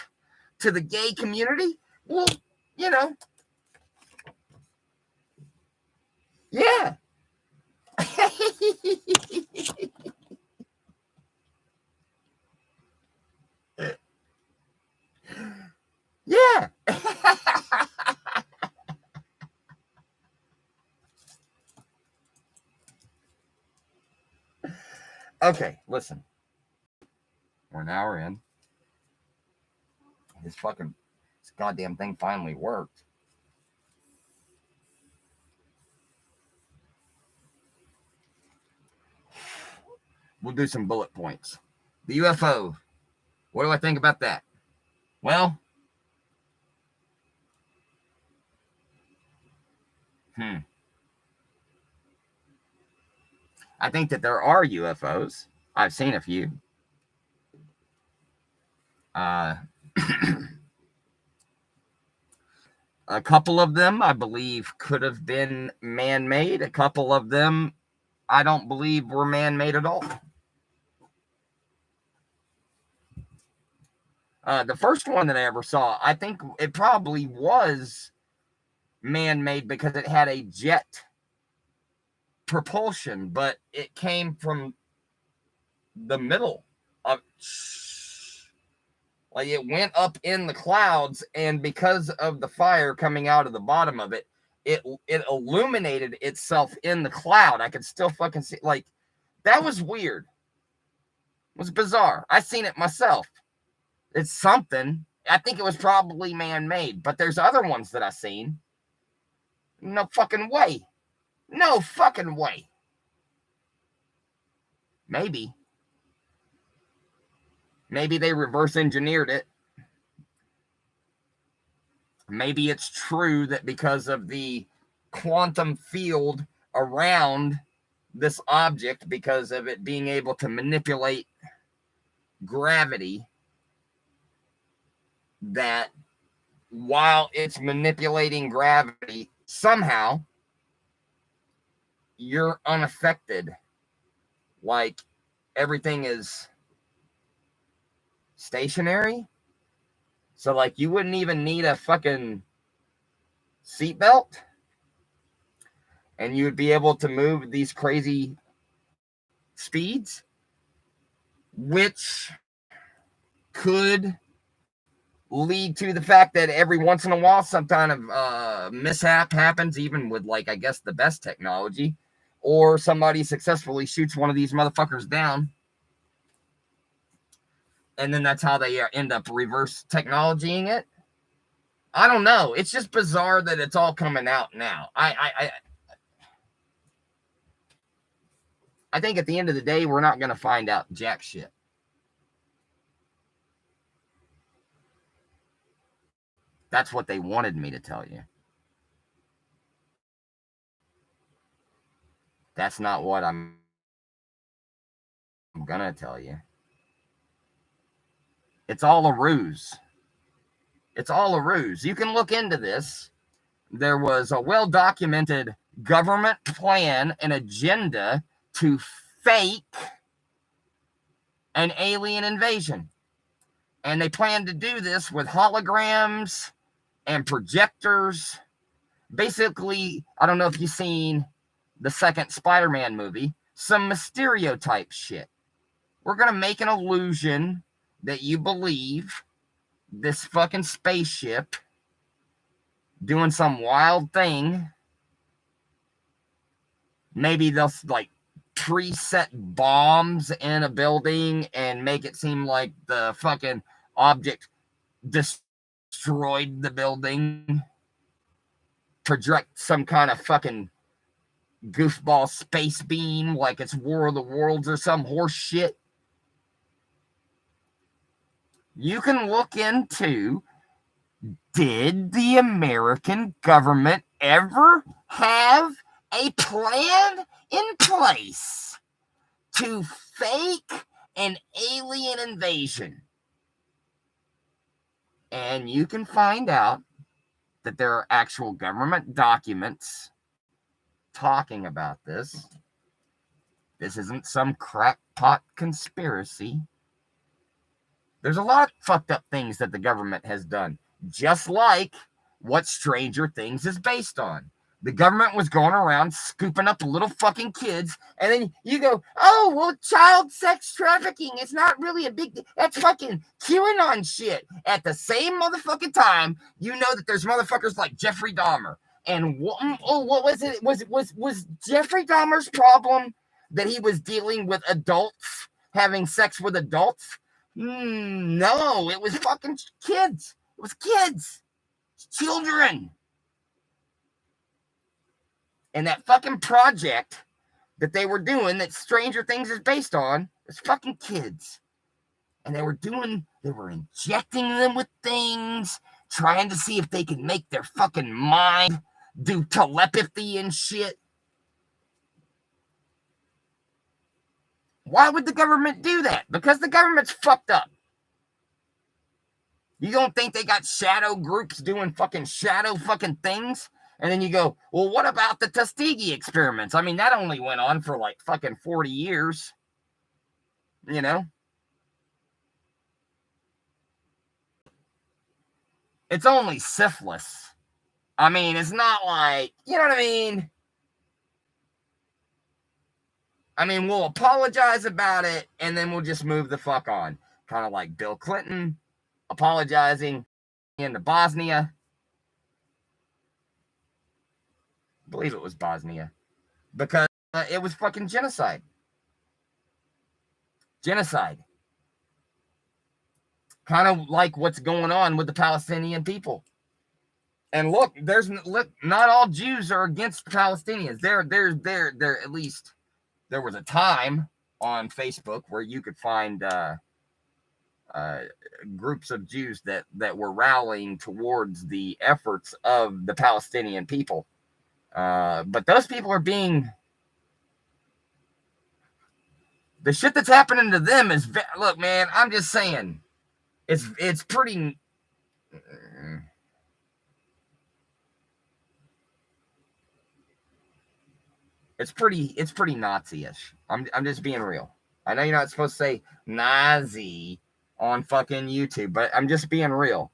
to the gay community? Well, you know. Yeah. Yeah. Okay, listen. We're an hour in. This goddamn thing finally worked. We'll do some bullet points. The UFO. What do I think about that? Well, I think that there are UFOs. I've seen a few. A couple of them, I believe, could have been man-made. A couple of them, I don't believe were man-made at all. The first one that I ever saw, I think it probably was man-made because it had a jet propulsion, but it came from the middle of, like, it went up in the clouds, and because of the fire coming out of the bottom of it, it illuminated itself in the cloud. I could still fucking see, like, that was weird. It was bizarre. I seen it myself. It's something. I think it was probably man-made, but there's other ones that I seen. No fucking way. No fucking way. Maybe they reverse engineered it. Maybe it's true that because of the quantum field around this object, because of it being able to manipulate gravity, that while it's manipulating gravity, somehow you're unaffected. Like everything is stationary. So like you wouldn't even need a fucking seatbelt, and you'd be able to move these crazy speeds, which could lead to the fact that every once in a while some kind of mishap happens, even with, like, I guess the best technology, or somebody successfully shoots one of these motherfuckers down, and then that's how they end up reverse technologying it. I don't know. It's just bizarre that it's all coming out now. I think at the end of the day, we're not going to find out jack shit. That's what they wanted me to tell you. That's not what I'm going to tell you. It's all a ruse. It's all a ruse. You can look into this. There was a well-documented government plan and agenda to fake an alien invasion. And they planned to do this with holograms and projectors. Basically, I don't know if you've seen the second Spider-Man movie, some Mysterio type shit. We're going to make an illusion that you believe this fucking spaceship doing some wild thing. Maybe they'll like preset bombs in a building and make it seem like the fucking object destroyed the building. Project some kind of fucking goofball space beam like it's War of the Worlds or some horse shit. You can look into, did the American government ever have a plan in place to fake an alien invasion? And you can find out that there are actual government documents talking about this. This isn't some crackpot conspiracy. There's a lot of fucked up things that the government has done, just like what Stranger Things is based on. The government was going around scooping up little fucking kids, and then you go, oh, well, child sex trafficking is not really a big deal. That's fucking QAnon shit. At the same motherfucking time, you know that there's motherfuckers like Jeffrey Dahmer. And what was it? Was Jeffrey Dahmer's problem that he was dealing with adults, having sex with adults? No, it was fucking kids. It was kids. Children. And that fucking project that they were doing that Stranger Things is based on was fucking kids. And they were injecting them with things, trying to see if they could make their fucking mind do telepathy and shit. Why would the government do that? Because the government's fucked up. You don't think they got shadow groups doing fucking shadow fucking things? And then you go, well, what about the Tuskegee experiments? I mean, that only went on for like fucking 40 years. You know? It's only syphilis. I mean, it's not like, you know what I mean? I mean, we'll apologize about it, and then we'll just move the fuck on. Kind of like Bill Clinton apologizing in the Bosnia. I believe it was Bosnia. Because it was fucking genocide. Genocide. Kind of like what's going on with the Palestinian people. And look, not all Jews are against Palestinians. They're at least there was a time on Facebook where you could find groups of Jews that were rallying towards the efforts of the Palestinian people. But those people are being, the shit that's happening to them is, look, man, I'm just saying, it's pretty, it's pretty Nazi-ish. I'm just being real. I know you're not supposed to say Nazi on fucking YouTube, but I'm just being real.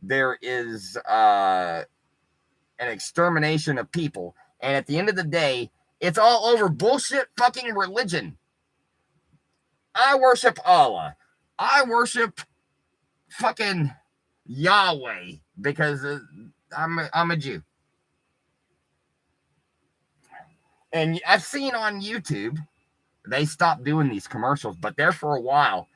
There is an extermination of people, and at the end of the day, it's all over bullshit fucking religion. I worship Allah. I worship fucking Yahweh because I'm a Jew. And I've seen on YouTube, they stopped doing these commercials, but there for a while,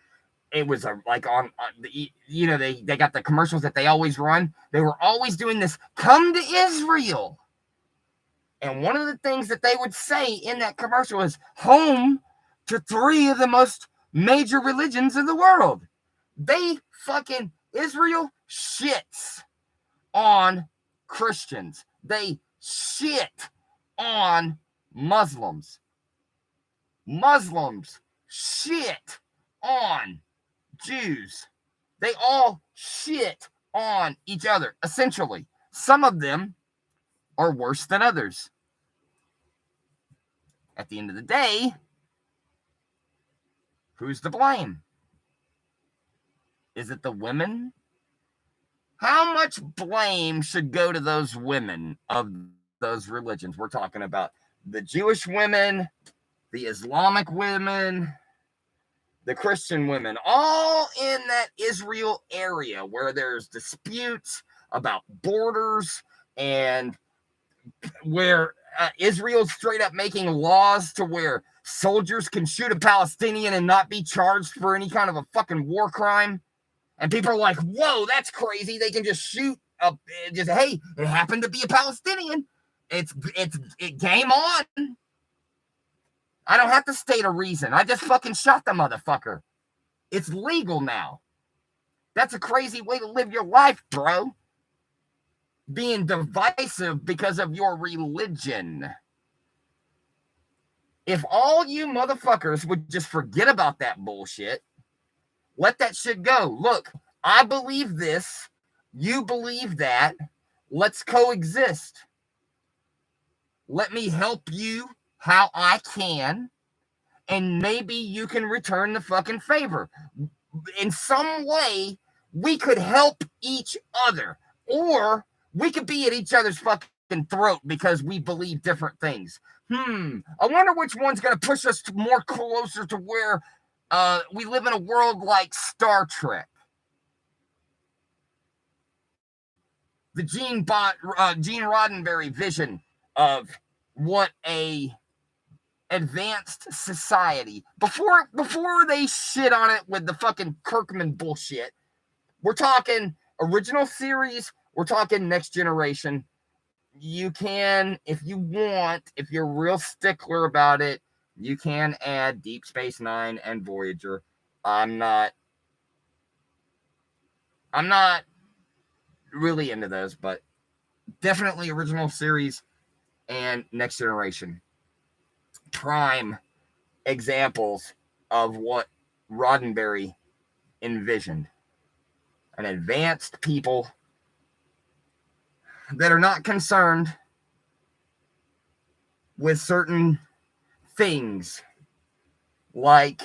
it was like on the, you know, they got the commercials that they always run. They were always doing this, come to Israel. And one of the things that they would say in that commercial is home to 3 of the most major religions in the world. They fucking, Israel shits on Christians. They shit on Muslims. Muslims shit on Jews. They all shit on each other, essentially. Some of them are worse than others. At the end of the day, who's to blame? Is it the women? How much blame should go to those women of those religions? We're talking about the Jewish women, the Islamic women, the Christian women, all in that Israel area where there's disputes about borders and where Israel's straight up making laws to where soldiers can shoot a Palestinian and not be charged for any kind of a fucking war crime. And people are like, whoa, that's crazy. They can just shoot up, just, hey, it happened to be a Palestinian. It's game on. I don't have to state a reason. I just fucking shot the motherfucker. It's legal now. That's a crazy way to live your life, bro. Being divisive because of your religion. If all you motherfuckers would just forget about that bullshit, let that shit go. Look, I believe this. You believe that. Let's coexist. Let me help you how I can, and maybe you can return the fucking favor. In some way, we could help each other, or we could be at each other's fucking throat because we believe different things. I wonder which one's going to push us more closer to where we live in a world like Star Trek. The Gene Roddenberry vision of what a advanced society, before they shit on it with the fucking Kirkman bullshit. We're talking original series, we're talking Next Generation. You can, if you want, if you're real stickler about it, you can add Deep Space Nine and Voyager. I'm not really into those, but Definitely original series and Next Generation. Prime examples of what Roddenberry envisioned. An advanced people that are not concerned with certain things. Like,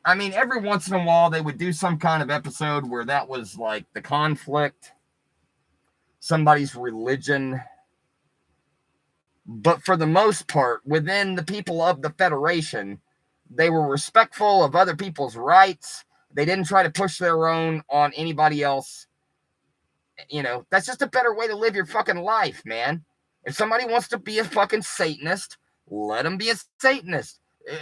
I mean, every once in a while they would do some kind of episode where that was like the conflict, somebody's religion. But for the most part, within the people of the Federation, they were respectful of other people's rights. They didn't try to push their own on anybody else. You know, that's just a better way to live your fucking life, man. If somebody wants to be a fucking Satanist, let them be a Satanist.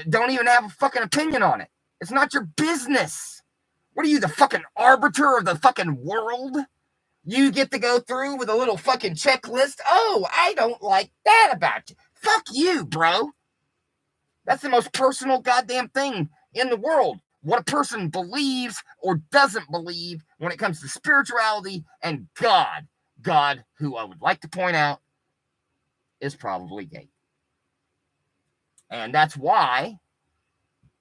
Don't even have a fucking opinion on it. It's not your business. What are you, the fucking arbiter of the fucking world? You get to go through with a little fucking checklist. Oh, I don't like that about you. Fuck you, bro. That's the most personal goddamn thing in the world. What a person believes or doesn't believe when it comes to spirituality and God. God, who I would like to point out, is probably gay. And that's why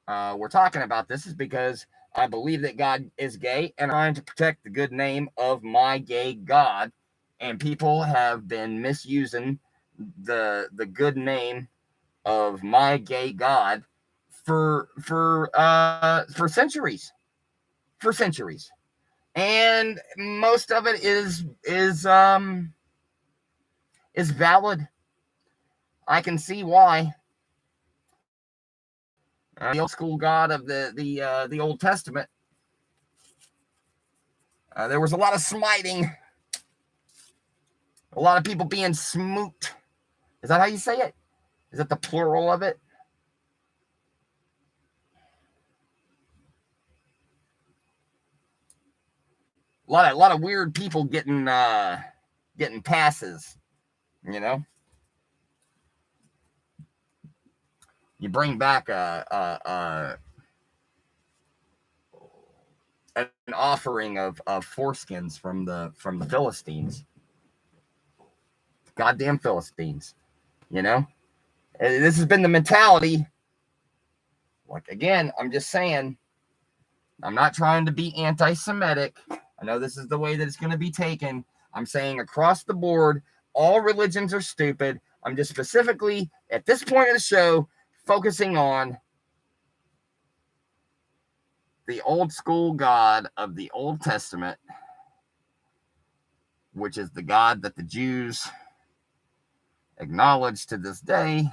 we're talking about this, is because I believe that God is gay, and I'm trying to protect the good name of my gay God. And people have been misusing the good name of my gay God for centuries. For centuries. And most of it is valid. I can see why. The old school God of the Old Testament. There was a lot of smiting. A lot of people being smoot. Is that how you say it? Is that the plural of it? A lot of weird people getting passes, you know. You bring back an offering of foreskins from the Philistines. Goddamn Philistines, you know. This has been the mentality. Like, again, I'm just saying, I'm not trying to be anti-Semitic. I know this is the way that it's going to be taken. I'm saying across the board, all religions are stupid. I'm just specifically, at this point of the show, focusing on the old school God of the Old Testament, which is the God that the Jews acknowledge to this day.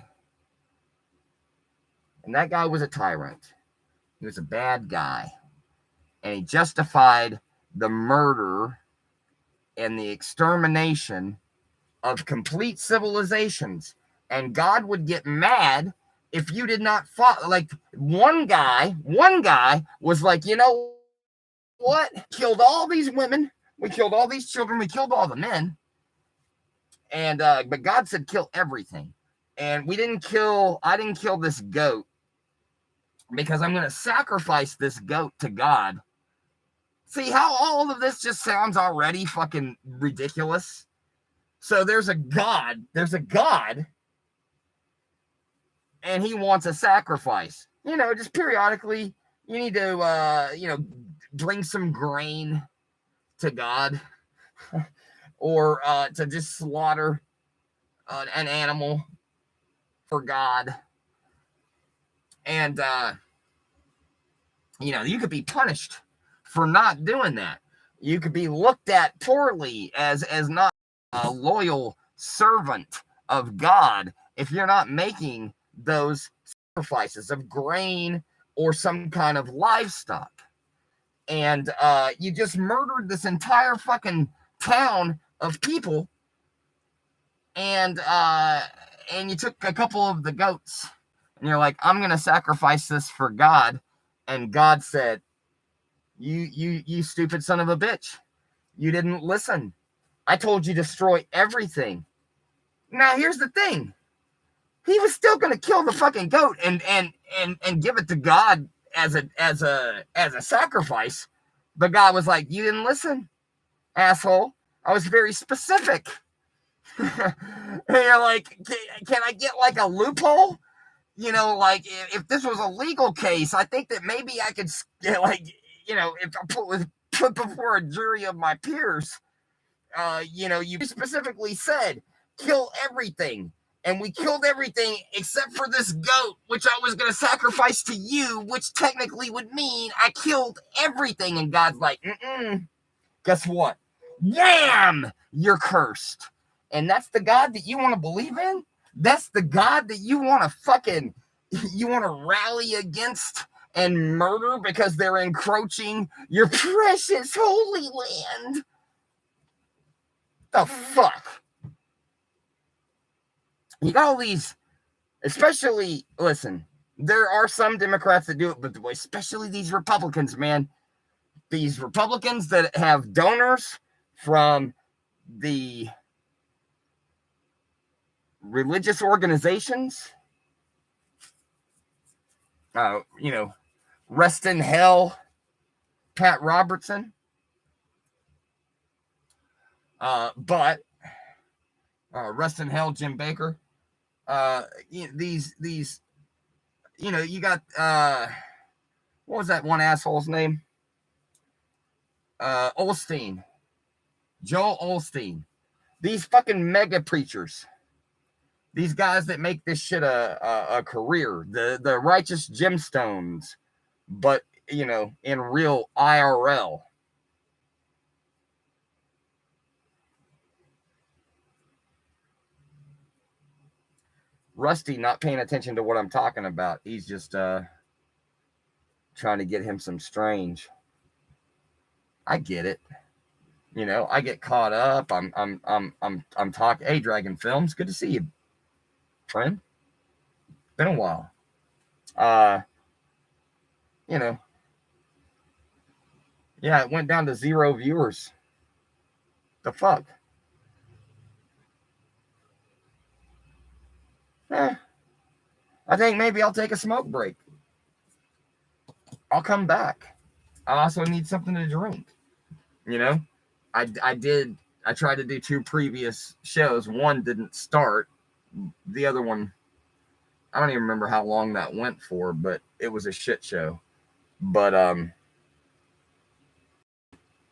And that guy was a tyrant. He was a bad guy. And he justified the murder and the extermination of complete civilizations. And God would get mad if you did not follow. Like, one guy was like, you know what? Killed all these women. We killed all these children. We killed all the men. And but God said kill everything. And I didn't kill this goat because I'm going to sacrifice this goat to God. See how all of this just sounds already fucking ridiculous? So there's a God, and he wants a sacrifice. You know, just periodically, you need to, bring some grain to God, or to just slaughter an animal for God. And, you could be punished for not doing that. You could be looked at poorly as not a loyal servant of God if you're not making those sacrifices of grain or some kind of livestock. And you just murdered this entire fucking town of people, and you took a couple of the goats, and you're like, I'm gonna sacrifice this for God. And God said, you stupid son of a bitch, you didn't listen. I told you to destroy everything. Now here's the thing. He was still gonna kill the fucking goat and give it to God as a sacrifice. But God was like, you didn't listen, asshole. I was very specific. And you're like, can I get like a loophole? You know, like if this was a legal case, I think that maybe I could, like, you know, if I put before a jury of my peers, you know, you specifically said kill everything. And we killed everything except for this goat, which I was going to sacrifice to you, which technically would mean I killed everything. And God's like, guess what? Wham! You're cursed. And that's the God that you want to believe in? That's the God that you want to you want to rally against and murder because they're encroaching your precious holy land? The fuck? You got all these, especially, listen, there are some Democrats that do it, but especially these Republicans, man. These Republicans that have donors from the religious organizations, you know, rest in hell, Pat Robertson. But rest in hell, Jim Baker. These, you know, you got, what was that one asshole's name? Osteen. Joel Osteen. These fucking mega preachers. These guys that make this shit a career. The righteous gemstones. But, you know, in real IRL. Rusty not paying attention to what I'm talking about. He's just trying to get him some strange. I get it. You know, I get caught up. I'm talking. Hey, Dragon Films, good to see you, friend. Been a while. You know. Yeah, it went down to 0 viewers. The fuck? I think maybe I'll take a smoke break. I'll come back. I also need something to drink. You know, I tried to do 2 previous shows. One didn't start. The other one, I don't even remember how long that went for, but it was a shit show. But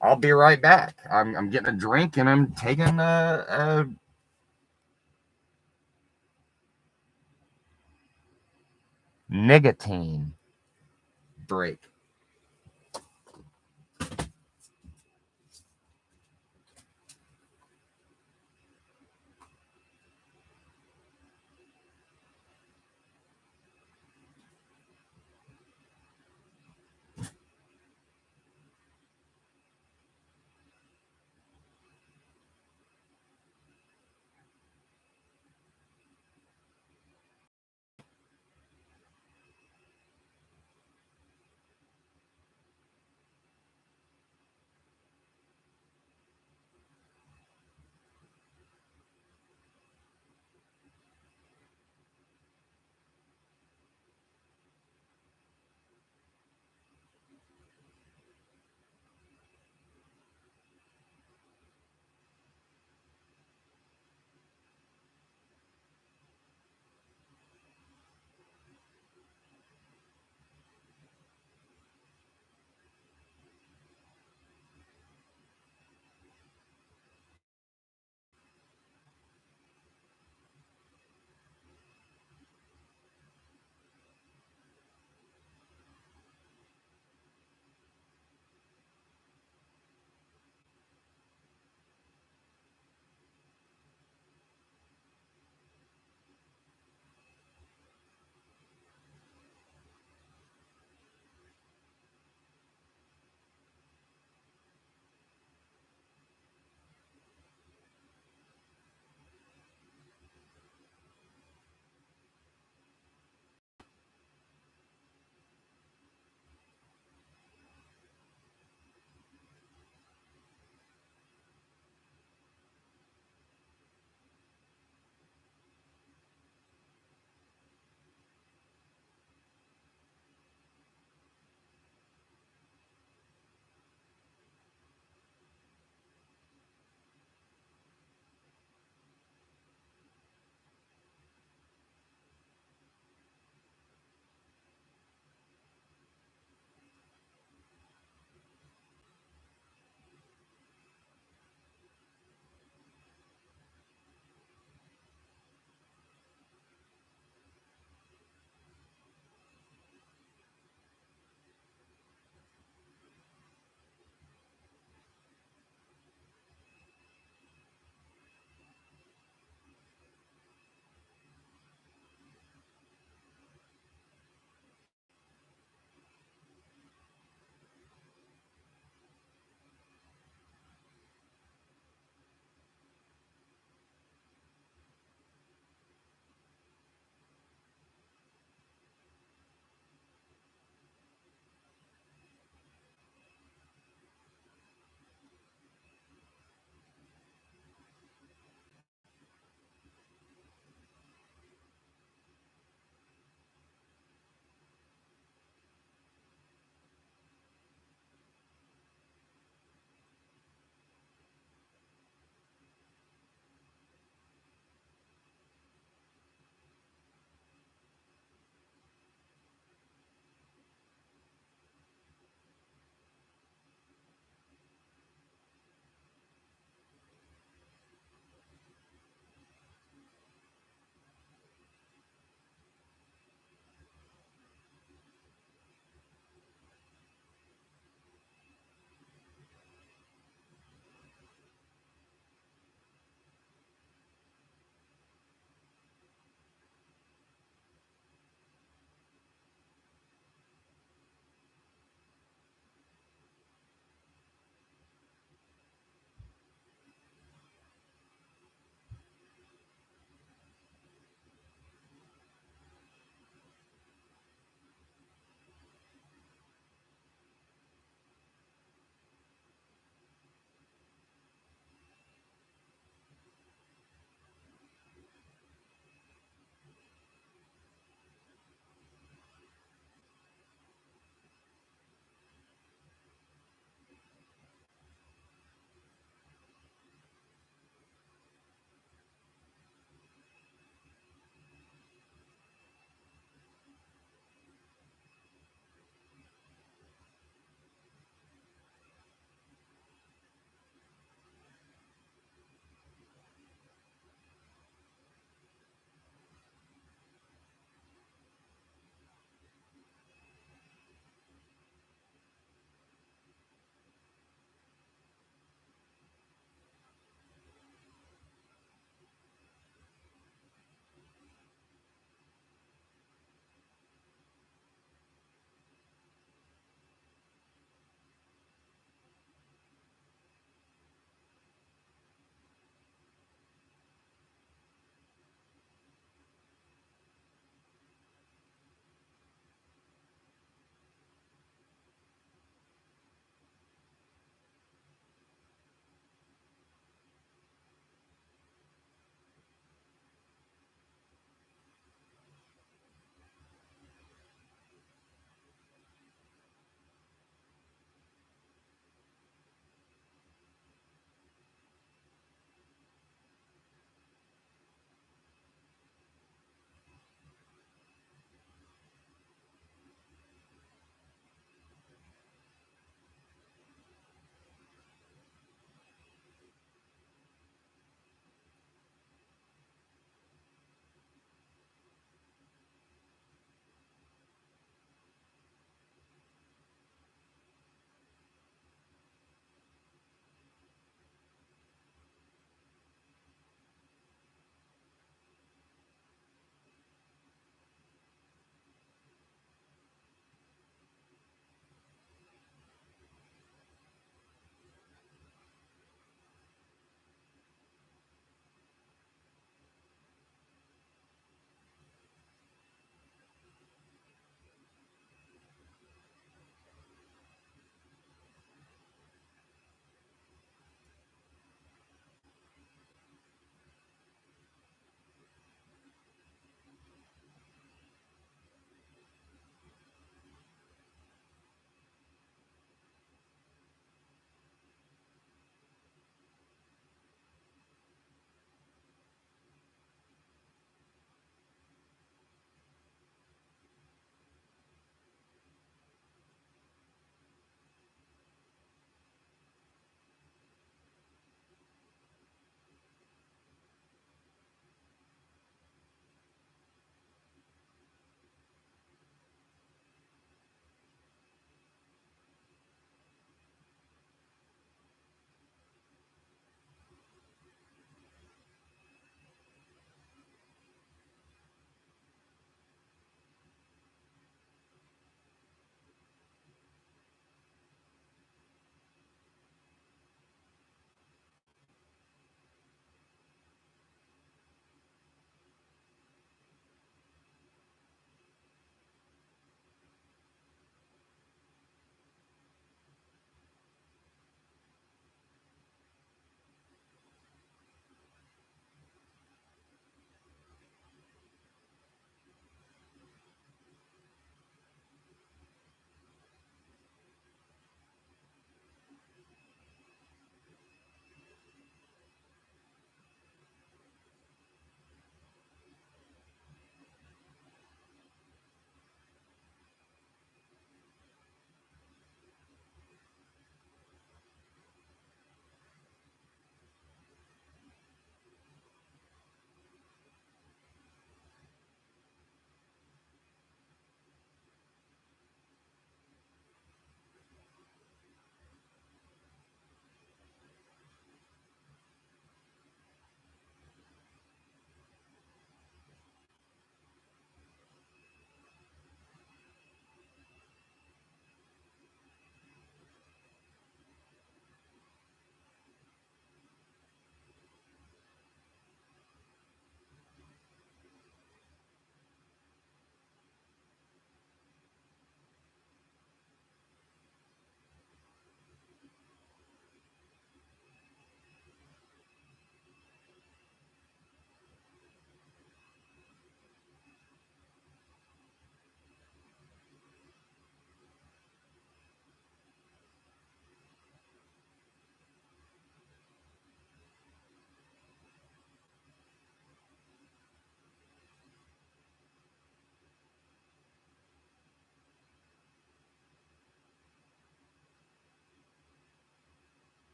I'll be right back. I'm getting a drink and I'm taking a nicotine break.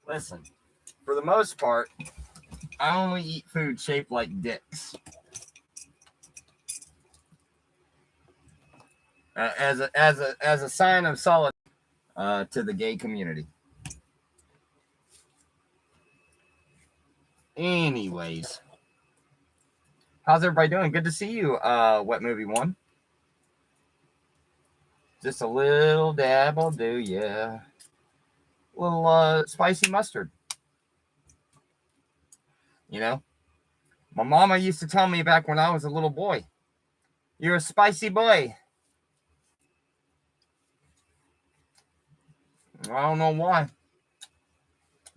Listen, for the most part, I only eat food shaped like dicks. As a sign of solidarity to the gay community. Anyways, how's everybody doing? Good to see you, Wet Movie One. Just a little dab will do, yeah. A little spicy mustard. You know, my mama used to tell me back when I was a little boy, "You're a spicy boy." I don't know why,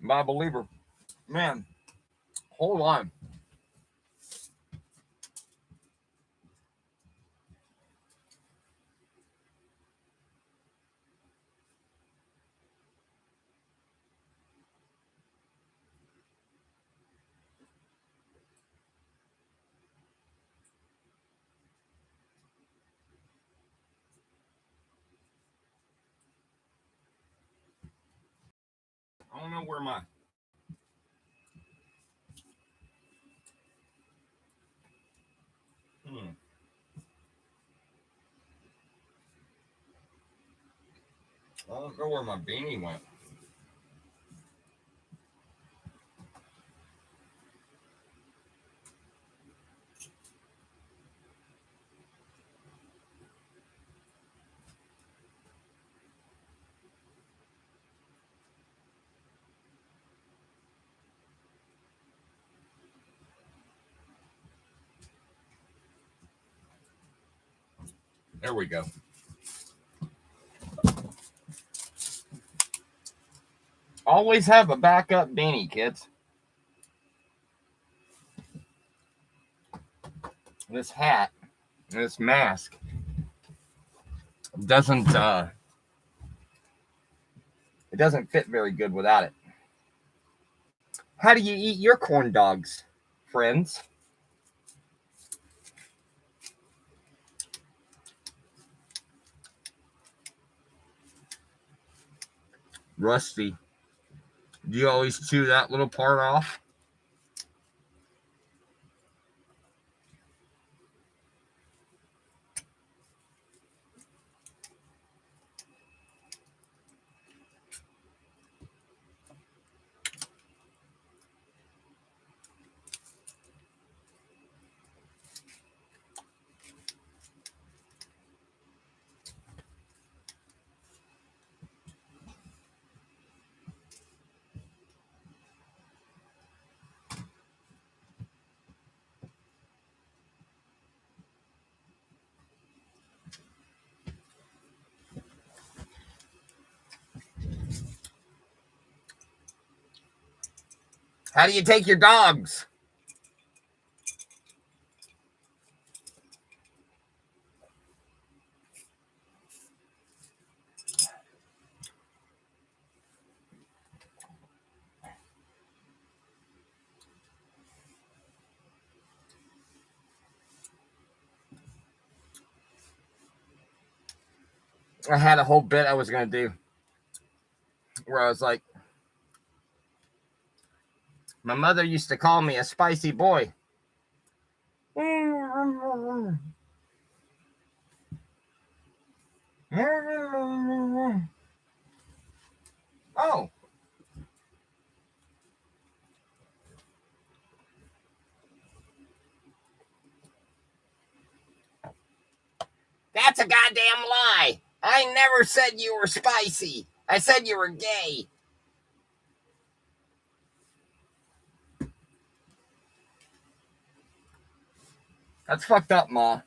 but I believe her. Man, hold on. I don't know where my I don't know where my beanie went. There we go. Always have a backup beanie, kids. This hat, this mask doesn't it doesn't fit very good without it. How do you eat your corn dogs, friends? Rusty, do you always chew that little part off? How do you take your dogs? I had a whole bit I was going to do where I was like, my mother used to call me a spicy boy. Oh. That's a goddamn lie. I never said you were spicy. I said you were gay. That's fucked up, Ma.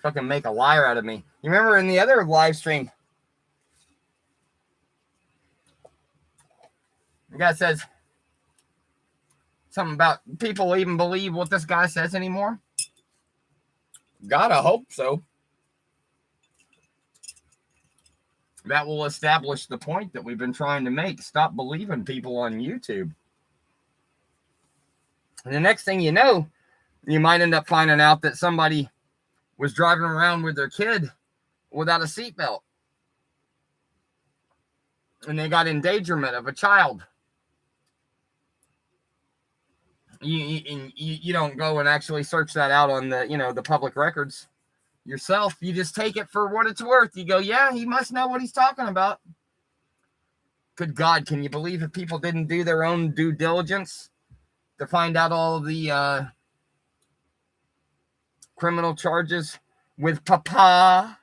Fucking make a liar out of me. You remember in the other live stream, the guy says something about people even believe what this guy says anymore? Gotta hope so. That will establish the point that we've been trying to make. Stop believing people on YouTube. And the next thing you know, you might end up finding out that somebody was driving around with their kid without a seatbelt. and they got endangerment of a child. You don't go and actually search that out on the the public records yourself. You just take it for what it's worth. You go, yeah, he must know what he's talking about. Good God, can you believe if people didn't do their own due diligence to find out all of the criminal charges with Papa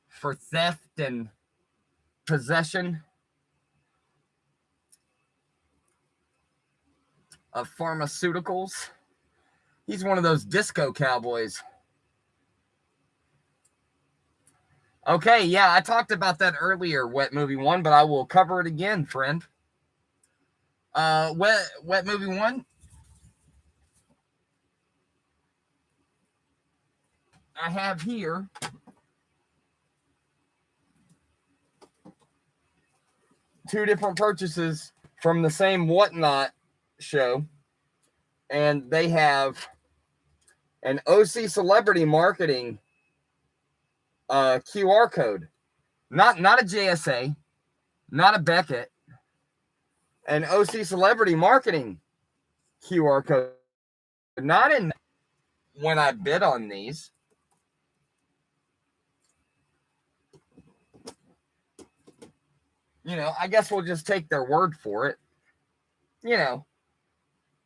for theft and possession of pharmaceuticals? He's one of those disco cowboys. Okay, yeah, I talked about that earlier, Wet Movie 1, but I will cover it again, friend. Wet Movie 1. I have here two different purchases from the same Whatnot show, and they have an OC Celebrity Marketing QR code, not a JSA, not a Beckett, an OC Celebrity Marketing QR code. Not in when I bid on these. I guess we'll just take their word for it.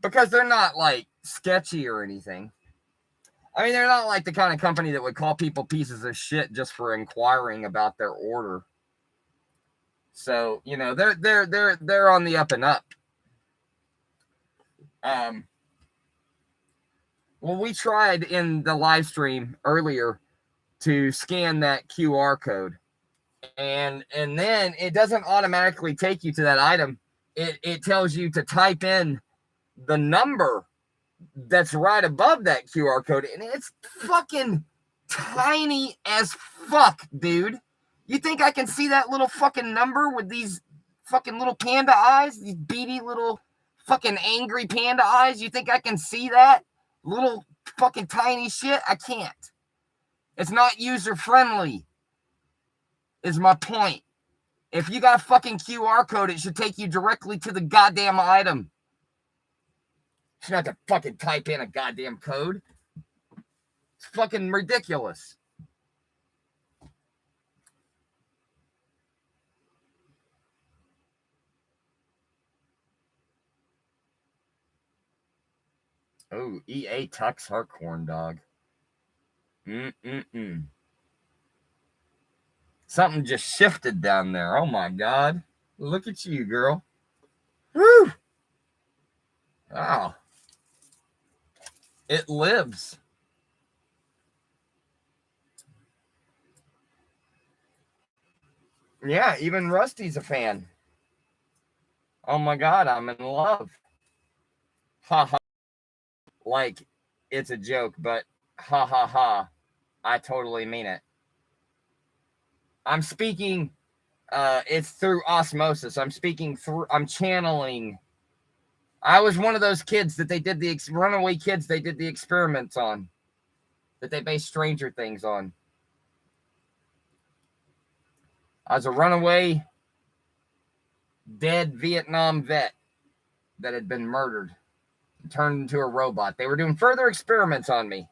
Because they're not like sketchy or anything. I mean, they're not like the kind of company that would call people pieces of shit just for inquiring about their order. So, they're on the up and up. Well, we tried in the live stream earlier to scan that QR code, and then it doesn't automatically take you to that item. It tells you to type in the number that's right above that QR code, and it's fucking tiny as fuck, dude. You think I can see that little fucking number with these fucking little panda eyes, these beady little fucking angry panda eyes? You think I can see that little fucking tiny shit? I can't. It's not user friendly, is my point. If you got a fucking QR code, it should take you directly to the goddamn item. You shouldn't have to fucking type in a goddamn code. It's fucking ridiculous. Oh, EA tucks her corn dog. Something just shifted down there. Oh my God. Look at you, girl. Woo! Wow. It lives. Yeah, even Rusty's a fan. Oh my God, I'm in love. Ha ha. Like, it's a joke, but ha ha ha. I totally mean it. I'm speaking, it's through osmosis. I'm channeling. I was one of those kids that they did runaway kids they did the experiments on, that they based Stranger Things on. I was a runaway dead Vietnam vet that had been murdered and turned into a robot. They were doing further experiments on me.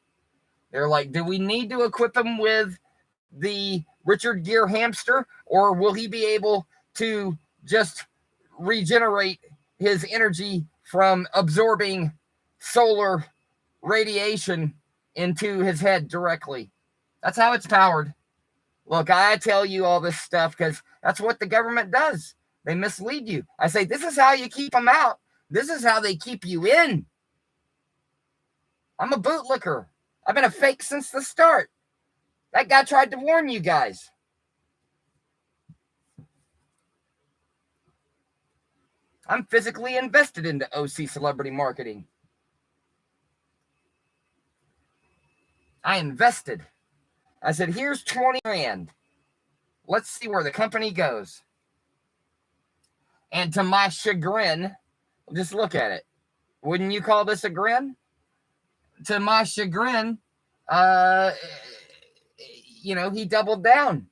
They're like, do we need to equip him with the Richard Gere hamster, or will he be able to just regenerate his energy from absorbing solar radiation into his head directly? That's how it's powered. Look, I tell you all this stuff because that's what the government does. They mislead you. I say, this is how you keep them out. This is how they keep you in. I'm a bootlicker. I've been a fake since the start. That guy tried to warn you guys. I'm physically invested into OC Celebrity Marketing. I invested. I said, here's 20 grand. Let's see where the company goes. And to my chagrin, just look at it. Wouldn't you call this a grin? To my chagrin, he doubled down.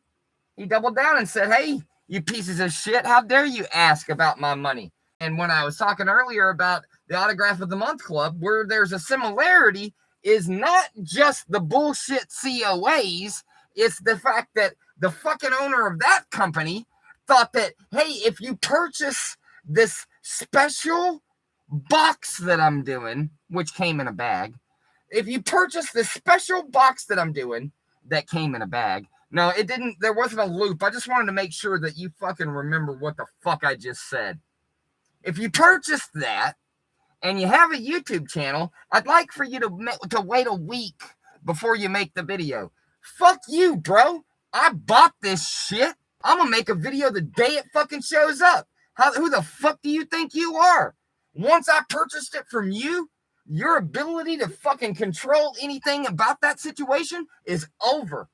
He doubled down and said, hey, You pieces of shit. How dare you ask about my money? And when I was talking earlier about the Autograph of the Month Club, where there's a similarity is not just the bullshit COAs, it's the fact that the fucking owner of that company thought that, hey, if you purchase this special box that I'm doing, which came in a bag, if you purchase this special box that I'm doing that came in a bag, no, it didn't, there wasn't a loop. I just wanted to make sure that you fucking remember what the fuck I just said. If you purchase that and you have a YouTube channel, I'd like for you to wait a week before you make the video. Fuck you, bro. I bought this shit. I'm gonna make a video the day it fucking shows up. Who the fuck do you think you are? Once I purchased it from you, your ability to fucking control anything about that situation is over.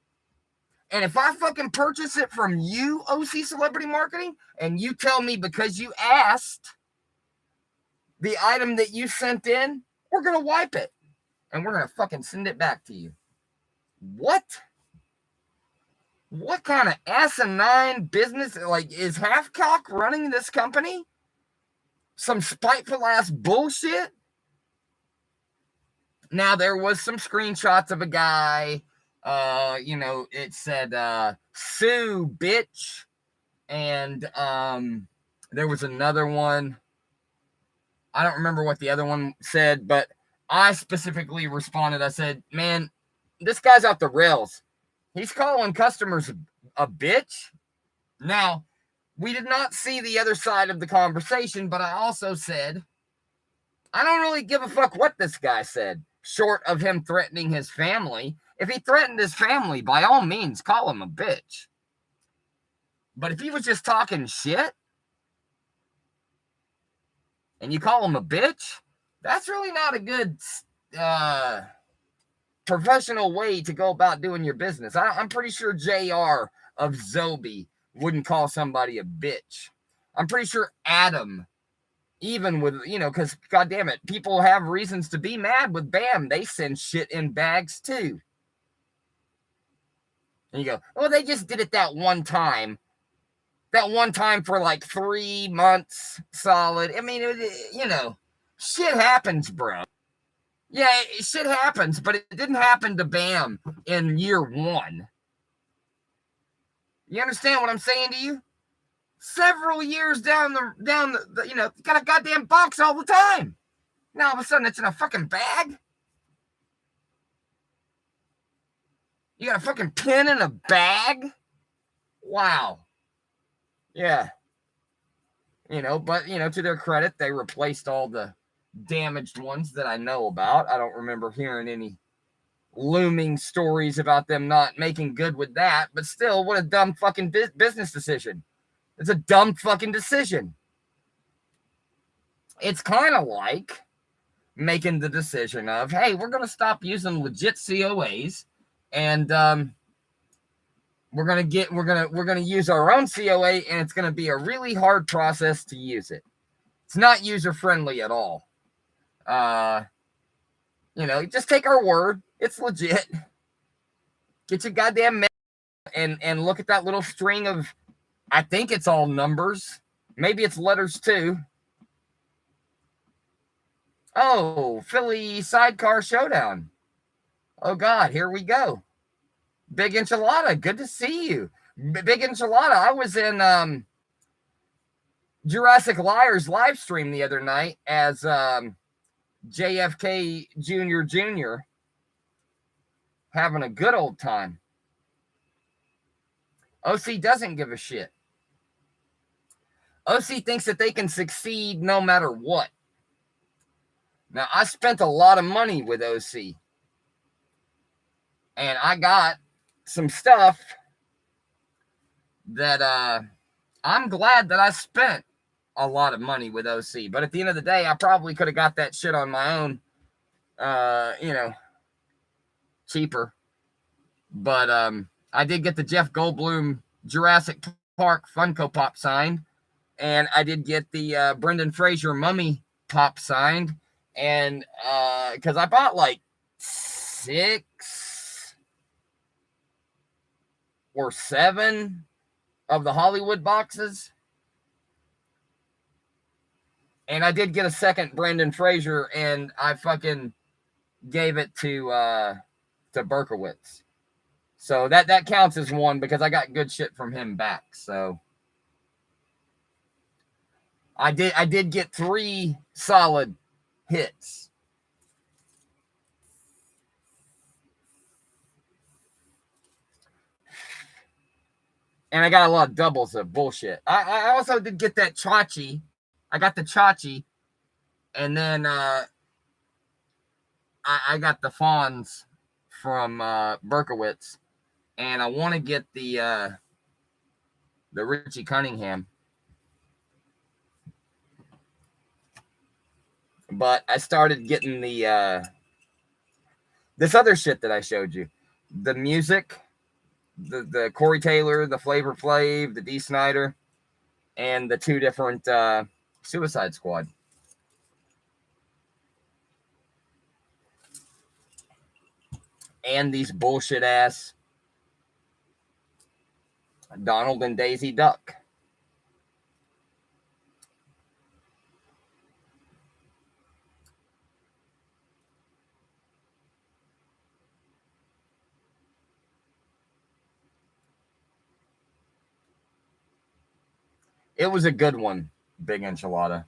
And if I fucking purchase it from you, OC Celebrity Marketing, and you tell me because you asked the item that you sent in, we're going to wipe it. And we're going to fucking send it back to you. What? What kind of asinine business? Like, is Halfcock running this company? Some spiteful ass bullshit? Now, there was some screenshots of a guy, it said, sue, bitch. And there was another one. I don't remember what the other one said, but I specifically responded. I said, man, this guy's off the rails. He's calling customers a bitch. Now, we did not see the other side of the conversation, but I also said, I don't really give a fuck what this guy said, short of him threatening his family. If he threatened his family, by all means, call him a bitch. But if he was just talking shit, and you call him a bitch, that's really not a good professional way to go about doing your business. I'm pretty sure JR of Zobi wouldn't call somebody a bitch. I'm pretty sure Adam, even with, because goddamn it, people have reasons to be mad with BAM. They send shit in bags too. And you go, oh, they just did it that one time. That one time for like 3 months solid. I mean, shit happens, bro. Yeah, shit happens, but it didn't happen to BAM in year 1. You understand what I'm saying to you? Several years down the got a goddamn box all the time. Now all of a sudden it's in a fucking bag. You got a fucking pin in a bag? Wow. Yeah. But, to their credit, they replaced all the damaged ones that I know about. I don't remember hearing any looming stories about them not making good with that. But still, what a dumb fucking business decision. It's a dumb fucking decision. It's kind of like making the decision of, hey, we're going to stop using legit COAs and, we're gonna use our own COA, and it's gonna be a really hard process to use it. It's not user friendly at all. Just take our word. It's legit. Get your goddamn mail and look at that little string of, I think it's all numbers. Maybe it's letters too. Oh, Philly Sidecar Showdown. Oh God, here we go. Big Enchilada, good to see you. Big Enchilada, I was in Jurassic Liars live stream the other night as JFK Jr. having a good old time. OC doesn't give a shit. OC thinks that they can succeed no matter what. Now, I spent a lot of money with OC. And I got some stuff that I'm glad that I spent a lot of money with OC. But at the end of the day, I probably could have got that shit on my own, cheaper. But I did get the Jeff Goldblum Jurassic Park Funko Pop signed. And I did get the Brendan Fraser Mummy Pop signed. And because I bought like 6 or 7 of the Hollywood boxes. And I did get a second Brendan Fraser, and I fucking gave it to Berkowitz. So that counts as one because I got good shit from him back. So I did get 3 solid hits. And I got a lot of doubles of bullshit. I also did get that Chachi. I got the Chachi. And then I got the Fawns from Berkowitz. And I want to get the Richie Cunningham. But I started getting the this other shit that I showed you. The music, the Corey Taylor, the Flavor Flav, the D. Snyder, and the 2 different Suicide Squad. And these bullshit ass Donald and Daisy Duck. It was a good one, Big Enchilada.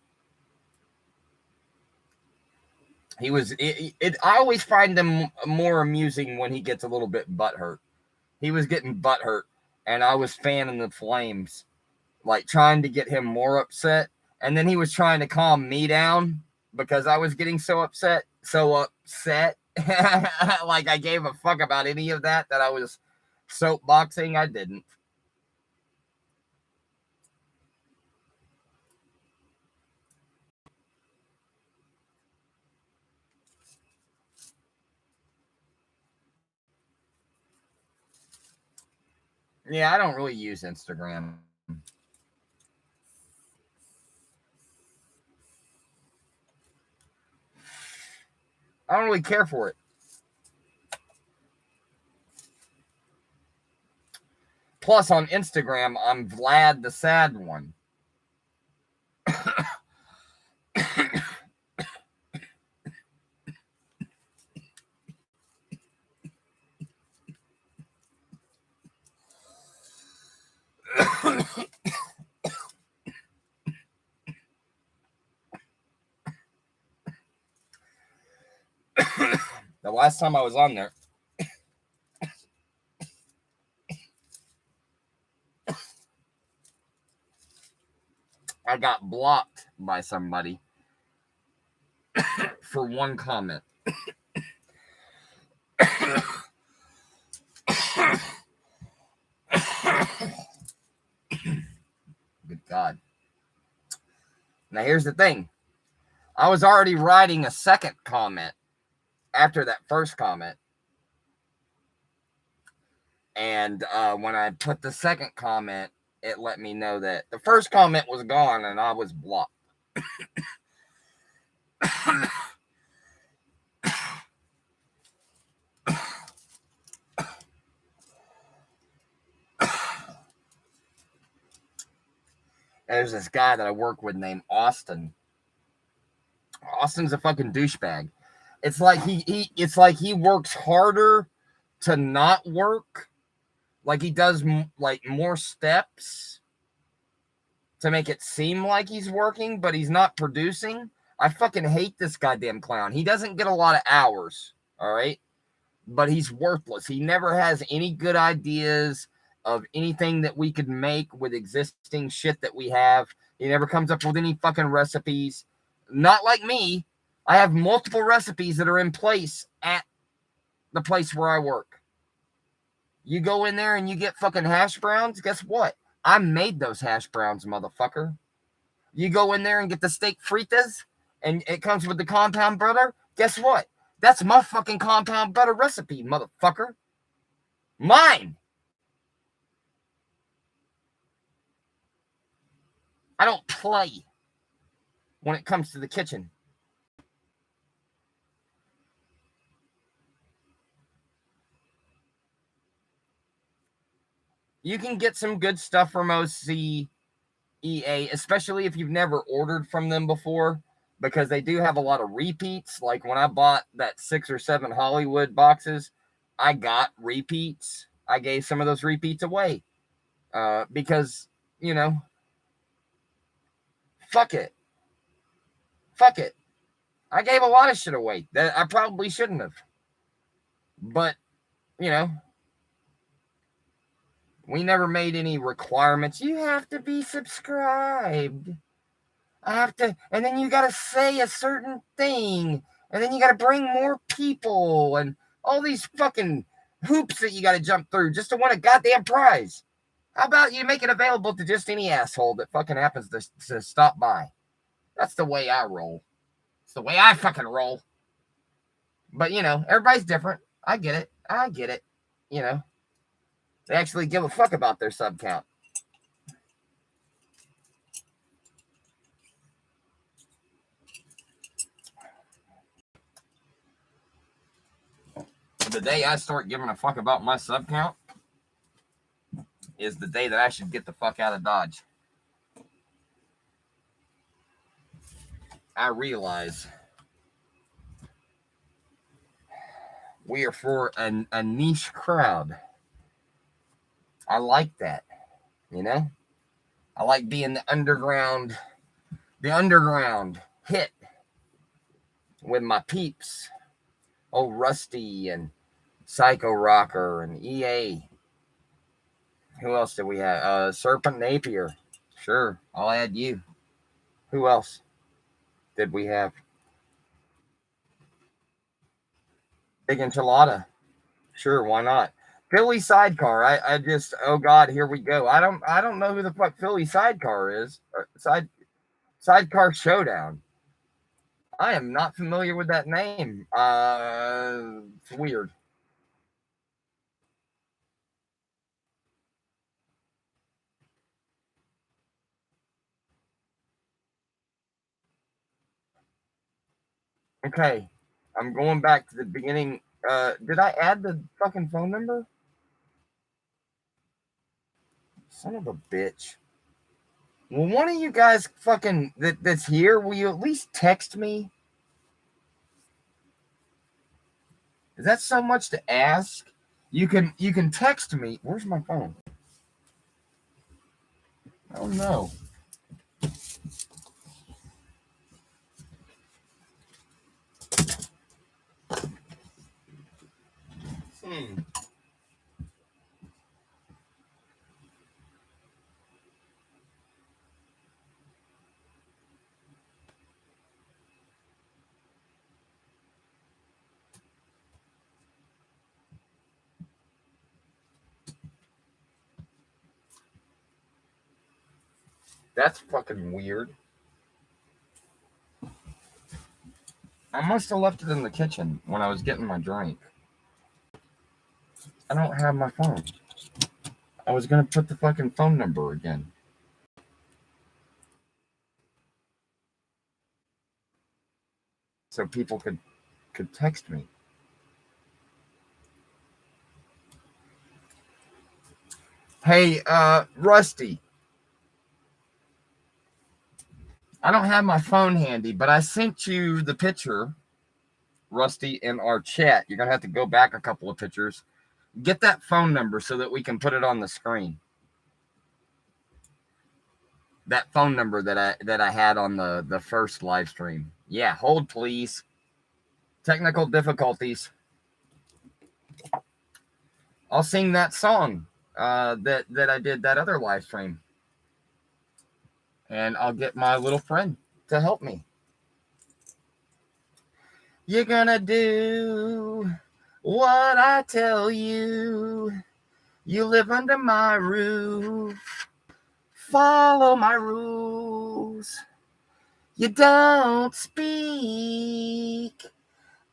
He was. I always find him more amusing when he gets a little bit butthurt. He was getting butthurt, and I was fanning the flames, like trying to get him more upset. And then he was trying to calm me down because I was getting so upset. Like I gave a fuck about any of that I was soapboxing. I didn't. Yeah, I don't really use Instagram. I don't really care for it. Plus, on Instagram, I'm Vlad the Sad One. The last time I was on there, I got blocked by somebody for one comment. Good God. Now, here's the thing. I was already writing a second comment after that first comment. And when I put the second comment, it let me know that the first comment was gone and I was blocked. There's this guy that I work with named Austin. Austin's a fucking douchebag. It's like he works harder to not work. Like he does like more steps to make it seem like he's working, but he's not producing. I fucking hate this goddamn clown. He doesn't get a lot of hours, all right? But he's worthless. He never has any good ideas of anything that we could make with existing shit that we have. He never comes up with any fucking recipes. Not like me. I have multiple recipes that are in place at the place where I work. You go in there and you get fucking hash browns. Guess what? I made those hash browns, motherfucker. You go in there and get the steak fritas and it comes with the compound butter. Guess what? That's my fucking compound butter recipe, motherfucker. Mine. I don't play when it comes to the kitchen. You can get some good stuff from OC EA, especially if you've never ordered from them before, because they do have a lot of repeats. Like when I bought that 6 or 7 Hollywood boxes, I got repeats. I gave some of those repeats away because, you know, fuck it. Fuck it. I gave a lot of shit away that I probably shouldn't have. But, you know, we never made any requirements. You have to be subscribed. I have to, and then you got to say a certain thing, and then you got to bring more people, and all these fucking hoops that you got to jump through just to win a goddamn prize. How about you make it available to just any asshole that fucking happens to stop by? That's the way I roll. It's the way I fucking roll. But, you know, everybody's different. I get it. I get it. You know, they actually give a fuck about their sub count. The day I start giving a fuck about my sub count is the day that I should get the fuck out of Dodge. I realize we are for a niche crowd. I like that, you know? I like being the underground hit with my peeps. Oh, Rusty and Psycho Rocker and EA. Who else did we have? Serpent Napier. Sure, I'll add you. Who else did we have? Big Enchilada. Sure, why not? Philly Sidecar. I just, oh God, here we go. I don't know who the fuck Philly Sidecar is. Sidecar Showdown. I am not familiar with that name. It's weird. Okay, I'm going back to the beginning. Did I add the fucking phone number? Son of a bitch. Well, one of you guys fucking that's here, will you at least text me? Is that so much to ask? You can text me. Where's my phone? Oh no. That's fucking weird. I must have left it in the kitchen when I was getting my drink. I don't have my phone. I was gonna put the fucking phone number again. So people could text me. Hey, Rusty. I don't have my phone handy, but I sent you the picture, Rusty, in our chat. You're gonna have to go back a couple of pictures. Get that phone number so that we can put it on the screen. That phone number that I had on the first live stream. Yeah, hold please. Technical difficulties. I'll sing that song that I did that other live stream. And I'll get my little friend to help me. You're gonna do what I tell you. You live under my roof. Follow my rules. You don't speak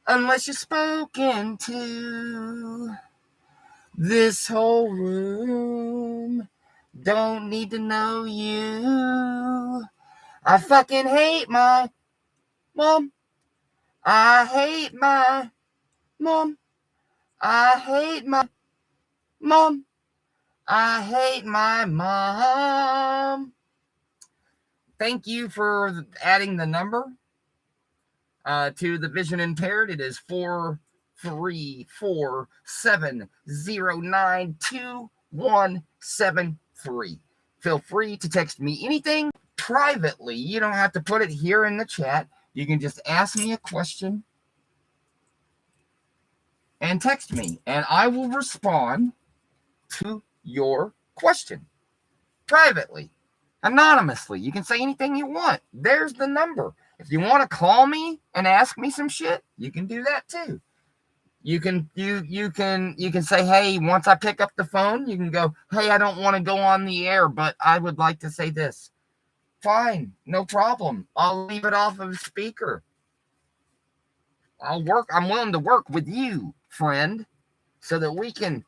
unless you're spoken to. This whole room don't need to know you. I fucking hate my mom. I hate my mom. I hate my mom. I hate my mom. Thank you for adding the number to the vision impaired. It is 434-709-2173. Feel free to text me anything privately. You don't have to put it here in the chat. You can just ask me a question and text me, and I will respond to your question privately, anonymously. You can say anything you want. There's the number. If you want to call me and ask me some shit, you can do that too. You can say, hey, once I pick up the phone, you can go, hey, I don't want to go on the air, but I would like to say this. Fine, no problem. I'll leave it off of speaker. I'm willing to work with you, friend, so that we can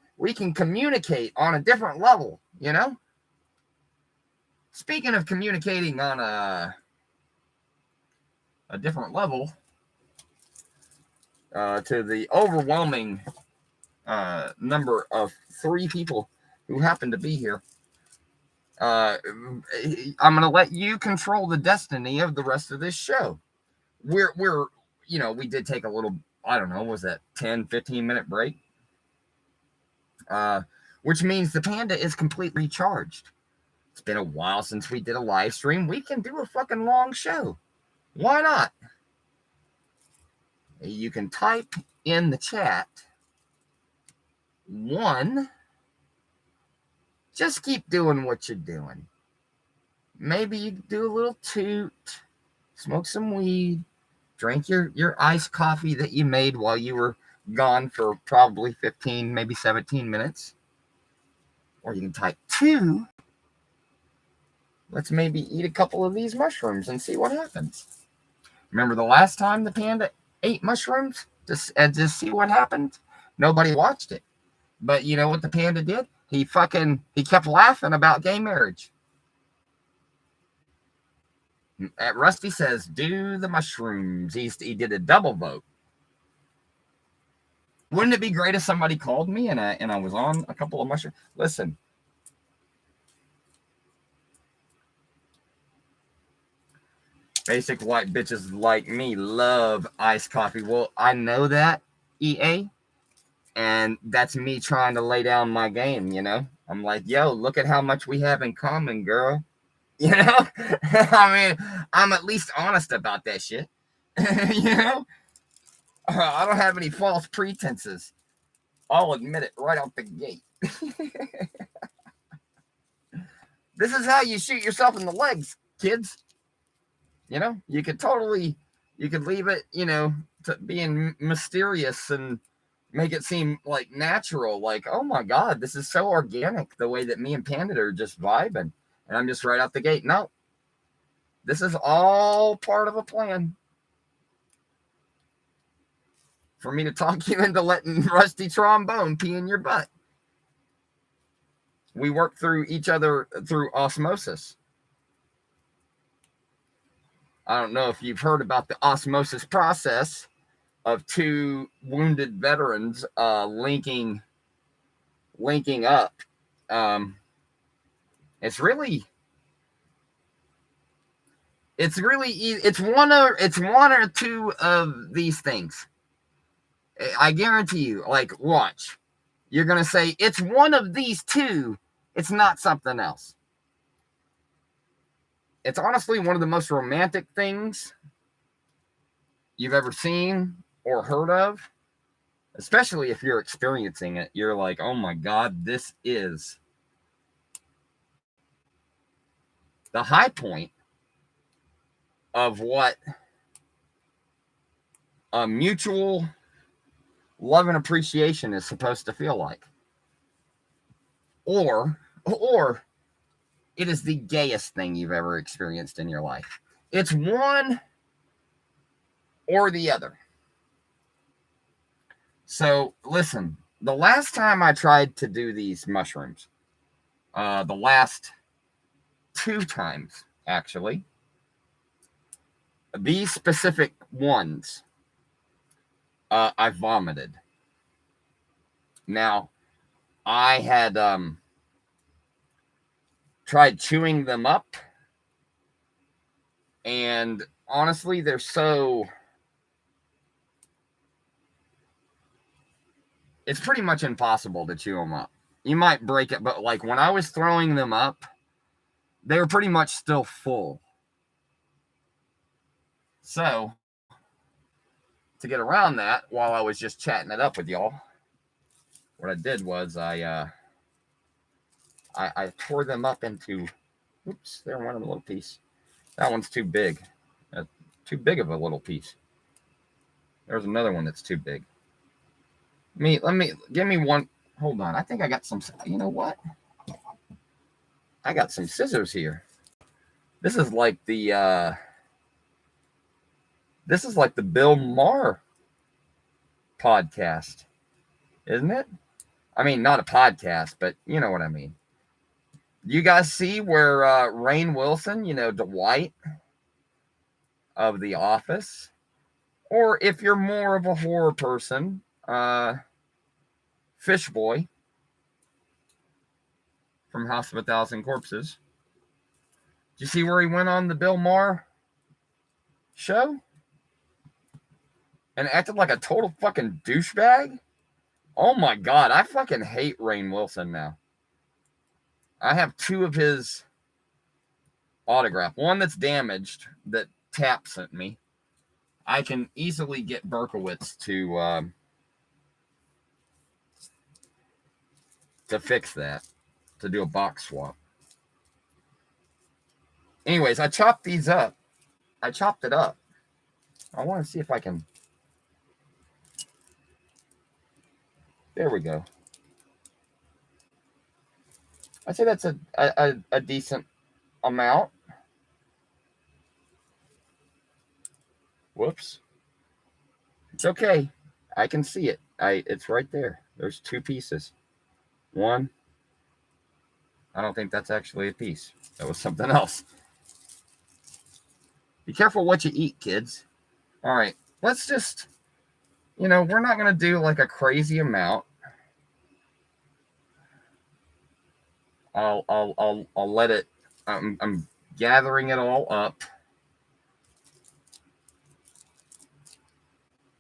communicate on a different level, you know? Speaking of communicating on a different level, to the overwhelming number of 3 people who happen to be here, I'm going to let you control the destiny of the rest of this show. We're we did take a little, I don't know, was that 10, 15-minute break? Which means the Panda is completely recharged. It's been a while since we did a live stream. We can do a fucking long show. Why not? You can type in the chat 1. Just keep doing what you're doing. Maybe you do a little toot, smoke some weed, drink your iced coffee that you made while you were gone for probably 15, maybe 17 minutes. Or you can type 2. Let's maybe eat a couple of these mushrooms and see what happens. Remember the last time the Panda ate mushrooms to see what happened? Nobody watched it. But you know what the Panda did? He kept laughing about gay marriage. Rusty says, do the mushrooms. He did a double vote. Wouldn't it be great if somebody called me and I was on a couple of mushrooms? Listen. Basic white bitches like me love iced coffee. Well, I know that, EA. And that's me trying to lay down my game, you know? I'm like, yo, look at how much we have in common, girl. You know? I mean, I'm at least honest about that shit. You know? I don't have any false pretenses. I'll admit it right out the gate. This is how you shoot yourself in the legs, kids. You know? You could leave it, you know, to being mysterious and make it seem like natural, like, oh my God, this is so organic, the way that me and Panda are just vibing. And I'm just right out the gate. No, this is all part of a plan for me to talk you into letting Rusty Trombone pee in your butt. We work through each other through osmosis. I don't know if you've heard about the osmosis process of 2 wounded veterans linking up. It's one or 2 of these things. I guarantee you, like, watch. You're going to say, it's one of these 2. It's not something else. It's honestly one of the most romantic things you've ever seen or heard of. Especially if you're experiencing it. You're like, oh my God, this is the high point of what a mutual love and appreciation is supposed to feel like. Or it is the gayest thing you've ever experienced in your life. It's one or the other. So listen, the last time I tried to do these mushrooms, the last 2 times, actually, these specific ones, I vomited. Now, I had tried chewing them up. And honestly, they're so... It's pretty much impossible to chew them up. You might break it, but like when I was throwing them up, they were pretty much still full. So, to get around that, while I was just chatting it up with y'all, what I did was I tore them up into... Oops, there went a little piece. That one's too big. Too big of a little piece. There's another one that's too big. Give me one. Hold on. I think I got some. You know what? I got some scissors here. This is like the Bill Maher podcast, isn't it? I mean, not a podcast, but you know what I mean. You guys see where Rainn Wilson, Dwight of The Office, or if you're more of a horror person, Fish Boy from House of a Thousand Corpses. Did you see where he went on the Bill Maher show and acted like a total fucking douchebag? Oh my God, I fucking hate Rainn Wilson now. I have 2 of his autograph. One that's damaged that Tap sent me. I can easily get Berkowitz to fix that, to do a box swap. Anyways, I chopped these up. I chopped it up. I want to see if I can... There we go. I'd say that's a decent amount. Whoops. It's okay. I can see it. It's right there. There's 2 pieces. One. I don't think that's actually a piece. That was something else. Be careful what you eat, kids. All right. Let's just, we're not going to do like a crazy amount. I'll let it, I'm gathering it all up.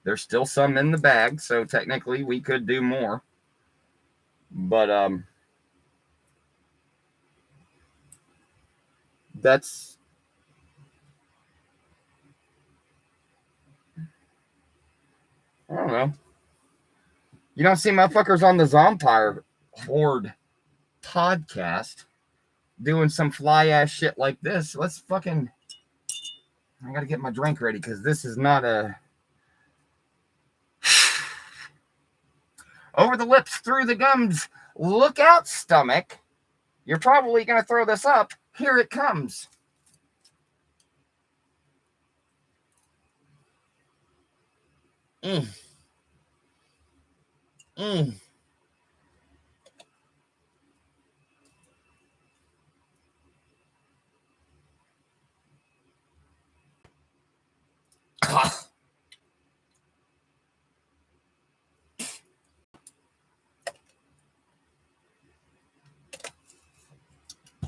There's still some in the bag, so technically we could do more. But that's... I don't know. You don't see motherfuckers on the Zompire Horde podcast doing some fly ass shit like this. Let's fucking... I gotta get my drink ready because this is not a... Over the lips, through the gums. Look out, stomach. You're probably going to throw this up. Here it comes.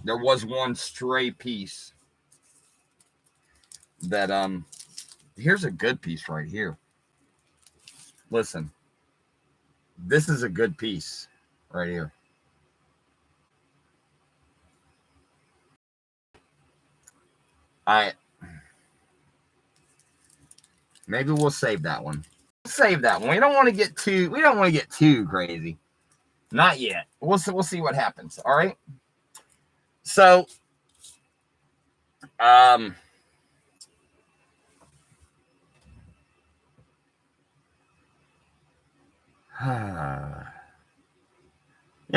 There was one stray piece that here's a good piece right here. Listen, this is a good piece right here. Maybe we'll save that one. Save that one. We don't want to get too crazy. Not yet. We'll see what happens. All right. So, yeah,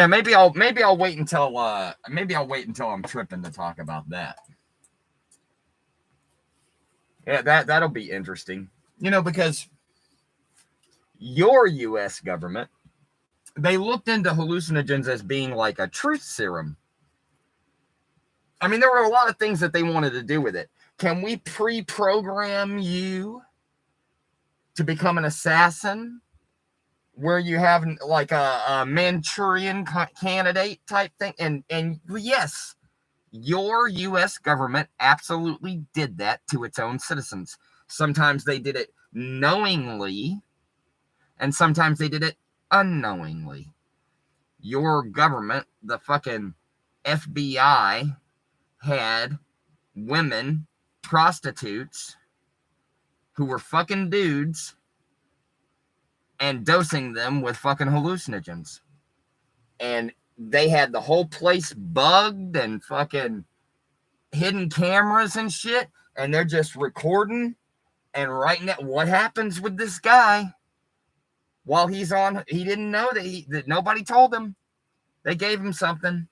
maybe I'll wait until I'm tripping to talk about that. Yeah, that'll be interesting. Because your U.S. government, they looked into hallucinogens as being like a truth serum. I mean, there were a lot of things that they wanted to do with it. Can we pre-program you to become an assassin where you have like a Manchurian candidate type thing? And yes, Your U.S. government absolutely did that to its own citizens. Sometimes they did it knowingly, and sometimes they did it unknowingly. Your government, the fucking FBI, had women prostitutes who were fucking dudes and dosing them with fucking hallucinogens. And they had the whole place bugged and fucking hidden cameras and shit. And they're just recording and writing it. What happens with this guy while he's on? He didn't know that nobody told him. They gave him something.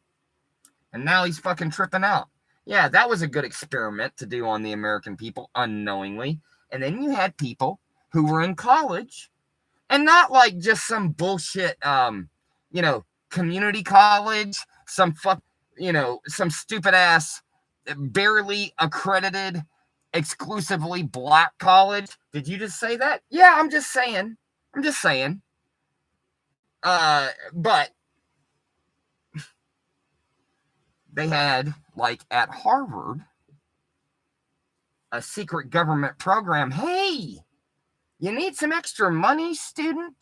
And now he's fucking tripping out. Yeah, that was a good experiment to do on the American people unknowingly. And then you had people who were in college, and not like just some bullshit, community college, some stupid ass, barely accredited, exclusively black college. Did you just say that? Yeah, I'm just saying. But they had, like at Harvard, a secret government program. Hey, you need some extra money, student?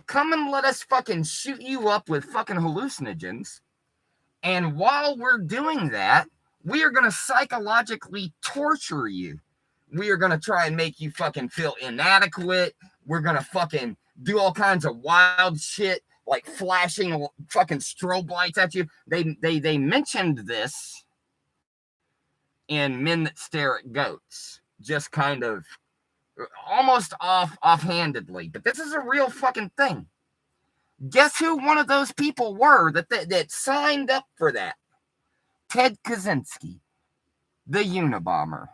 Come and let us fucking shoot you up with fucking hallucinogens. And while we're doing that, we are going to psychologically torture you. We are going to try and make you fucking feel inadequate. We're going to fucking do all kinds of wild shit, like flashing fucking strobe lights at you. They mentioned this in Men That Stare at Goats, just kind of almost offhandedly. But this is a real fucking thing. Guess who one of those people were that signed up for that? Ted Kaczynski, the Unabomber,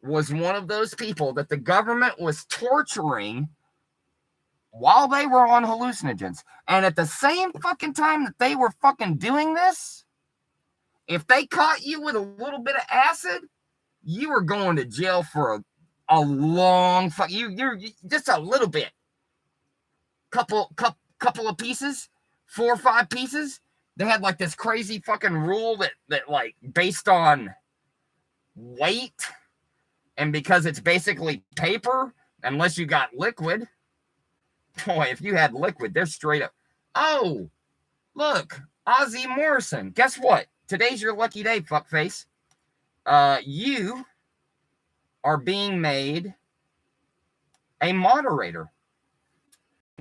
was one of those people that the government was torturing while they were on hallucinogens. And at the same fucking time that they were fucking doing this, if they caught you with a little bit of acid, you were going to jail for a long you're just a little bit. Couple of pieces, 4 or 5 pieces. They had like this crazy fucking rule that like based on weight, and because it's basically paper, unless you got liquid. Boy, if you had liquid, they're straight up. Oh, look, Ozzy Morrison. Guess what? Today's your lucky day, fuckface. You are being made a moderator.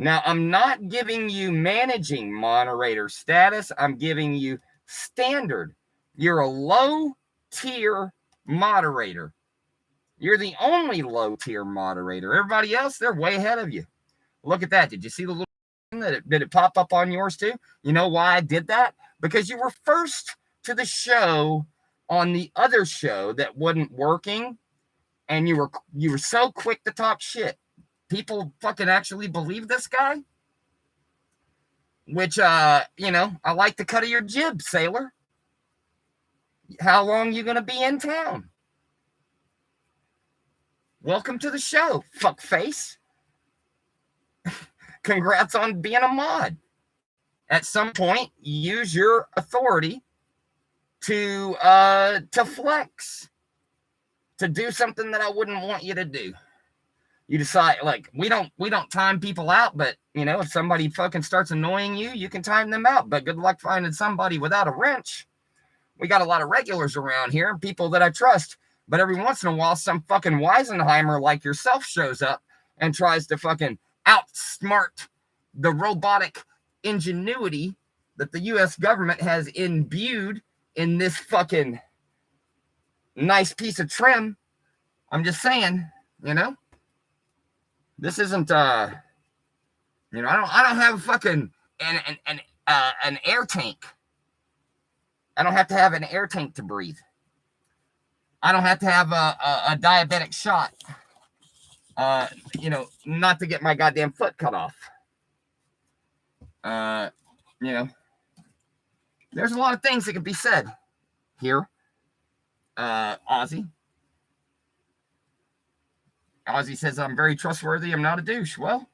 Now, I'm not giving you managing moderator status. I'm giving you standard. You're a low-tier moderator. You're the only low-tier moderator. Everybody else, they're way ahead of you. Look at that. Did you see the little thing did it pop up on yours too? You know why I did that? Because you were first to the show on the other show that wasn't working, and you were so quick to talk shit. People fucking actually believe this guy? Which, I like the cut of your jib, sailor. How long you gonna be in town? Welcome to the show, fuckface. Congrats on being a mod. At some point, use your authority to flex, to do something that I wouldn't want you to do. You decide, like, we don't time people out, but, if somebody fucking starts annoying you, you can time them out. But good luck finding somebody without a wrench. We got a lot of regulars around here, people that I trust. But every once in a while, some fucking Weisenheimer like yourself shows up and tries to fucking outsmart the robotic ingenuity that the U.S. government has imbued in this fucking nice piece of trim. I'm just saying, this isn't, I don't have a fucking an air tank. I don't have to have an air tank to breathe. I don't have to have a diabetic shot. Not to get my goddamn foot cut off. There's a lot of things that can be said here. Ozzy says, I'm very trustworthy. I'm not a douche. Well,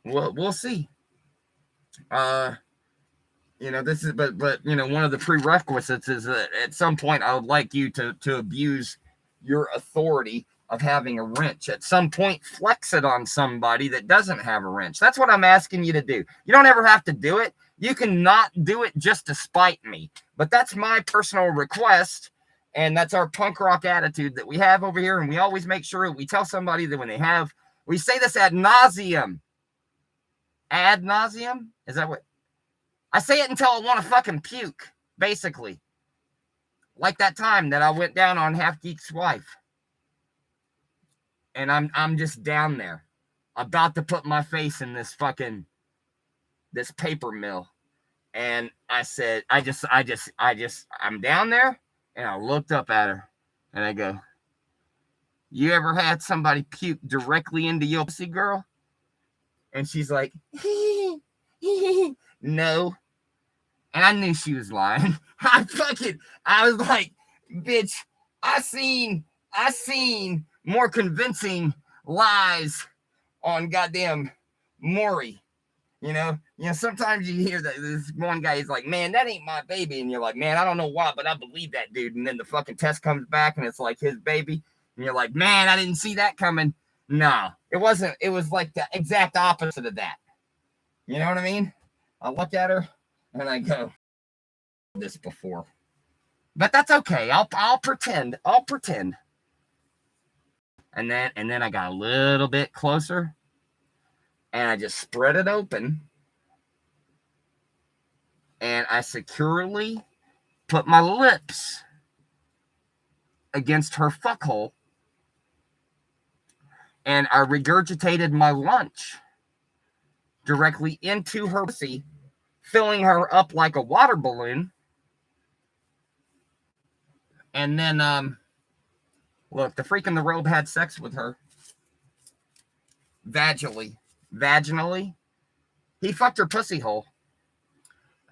we'll see. This is, but one of the prerequisites is that at some point I would like you to abuse your authority of having a wrench. At some point, flex it on somebody that doesn't have a wrench. That's what I'm asking you to do. You don't ever have to do it. You can not do it just to spite me. But that's my personal request. And that's our punk rock attitude that we have over here. And we always make sure we tell somebody that when they have, we say this ad nauseum. Ad nauseum? Is that what? I say it until I want to fucking puke, basically. Like that time that I went down on Half Geek's wife. And I'm just down there, about to put my face in this paper mill. And I said, I'm down there, and I looked up at her, and I go, you ever had somebody puke directly into your pussy, girl? And she's like, no. And I knew she was lying. I was like, bitch, I seen more convincing lies on goddamn Maury. Sometimes you hear that this one guy is like, man, that ain't my baby. And you're like, man, I don't know why, but I believe that dude. And then the fucking test comes back and it's like his baby. And you're like, man, I didn't see that coming. No, it wasn't. It was like the exact opposite of that. You know what I mean? I look at her and I go, this before. But that's okay. I'll pretend. And then I got a little bit closer and I just spread it open and I securely put my lips against her fuckhole and I regurgitated my lunch directly into her pussy, filling her up like a water balloon. And then, look, the freak in the robe had sex with her. Vaginally. He fucked her pussy hole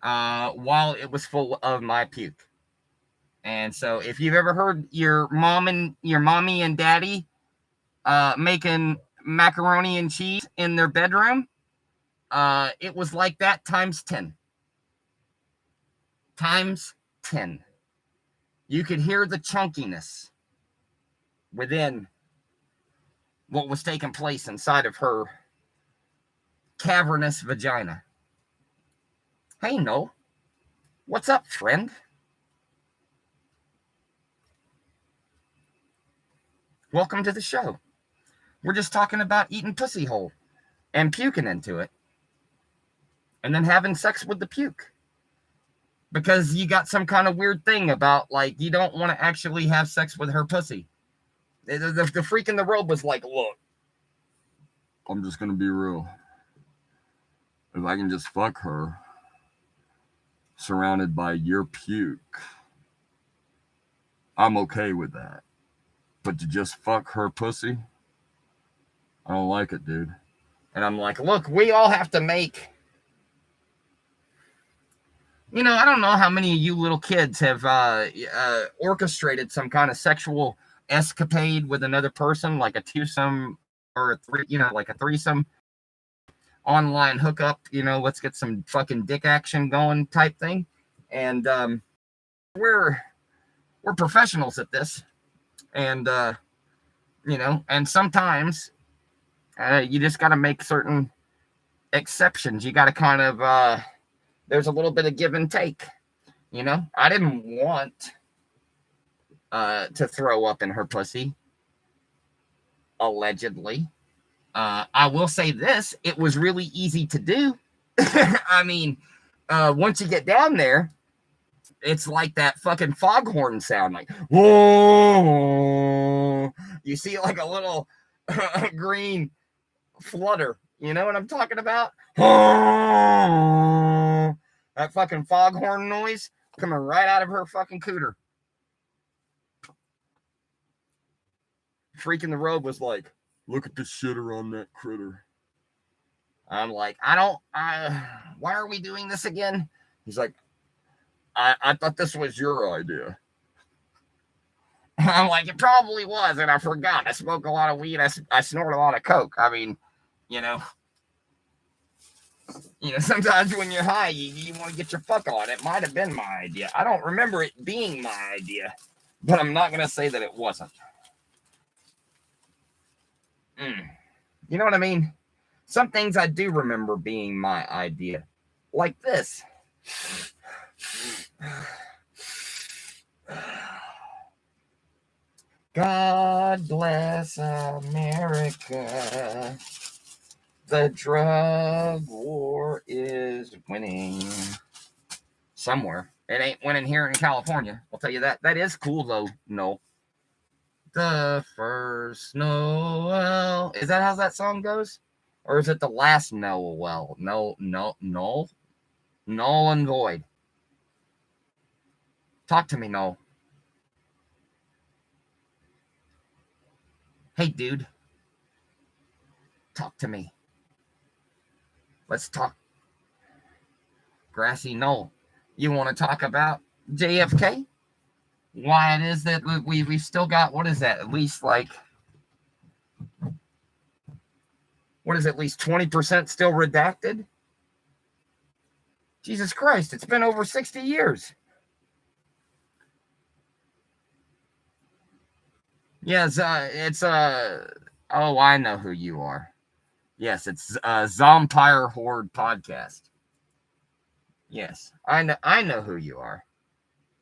while it was full of my puke. And so if you've ever heard your mommy and daddy making macaroni and cheese in their bedroom, it was like that times 10. Times 10. You could hear the chunkiness within what was taking place inside of her cavernous vagina. Hey, no. What's up, friend? Welcome to the show. We're just talking about eating pussy hole and puking into it. And then having sex with the puke. Because you got some kind of weird thing about, like, you don't want to actually have sex with her pussy. The freak in the robe was like, look, I'm just going to be real. If I can just fuck her surrounded by your puke, I'm okay with that. But to just fuck her pussy, I don't like it, dude. And I'm like, look, we all have to make... I don't know how many of you little kids have orchestrated some kind of sexual escapade with another person, like a twosome or a threesome online hookup, let's get some fucking dick action going type thing. And we're professionals at this. And, and sometimes you just got to make certain exceptions. You got to kind of... there's a little bit of give and take, I didn't want to throw up in her pussy, allegedly. I will say this, it was really easy to do. I mean, once you get down there, it's like that fucking foghorn sound, like, whoa, you see like a little green flutter. You know what I'm talking about? That fucking foghorn noise coming right out of her fucking cooter. Freak in the robe was like, look at the shitter on that critter. I'm like, why are we doing this again? He's like, I thought this was your idea. I'm like, it probably was, and I forgot. I smoke a lot of weed. I snort a lot of coke. I mean, You know, sometimes when you're high, you want to get your fuck on. It might have been my idea. I don't remember it being my idea, but I'm not going to say that it wasn't. You know what I mean? Some things I do remember being my idea, like this. God bless America. The drug war is winning. Somewhere. It ain't winning here in California. I'll tell you that. That is cool, though. No. The first Noel. Is that how that song goes? Or is it the last Noel? No. Null and void. Talk to me, Noel. Hey, dude. Talk to me. Let's talk. Grassy Knoll. You want to talk about JFK? Why it is that we've still got, what is that? At least like, what is it, at least 20% still redacted? Jesus Christ, it's been over 60 years. Yes, oh, I know who you are. Yes, it's Zompire Horde Podcast. Yes, I know who you are.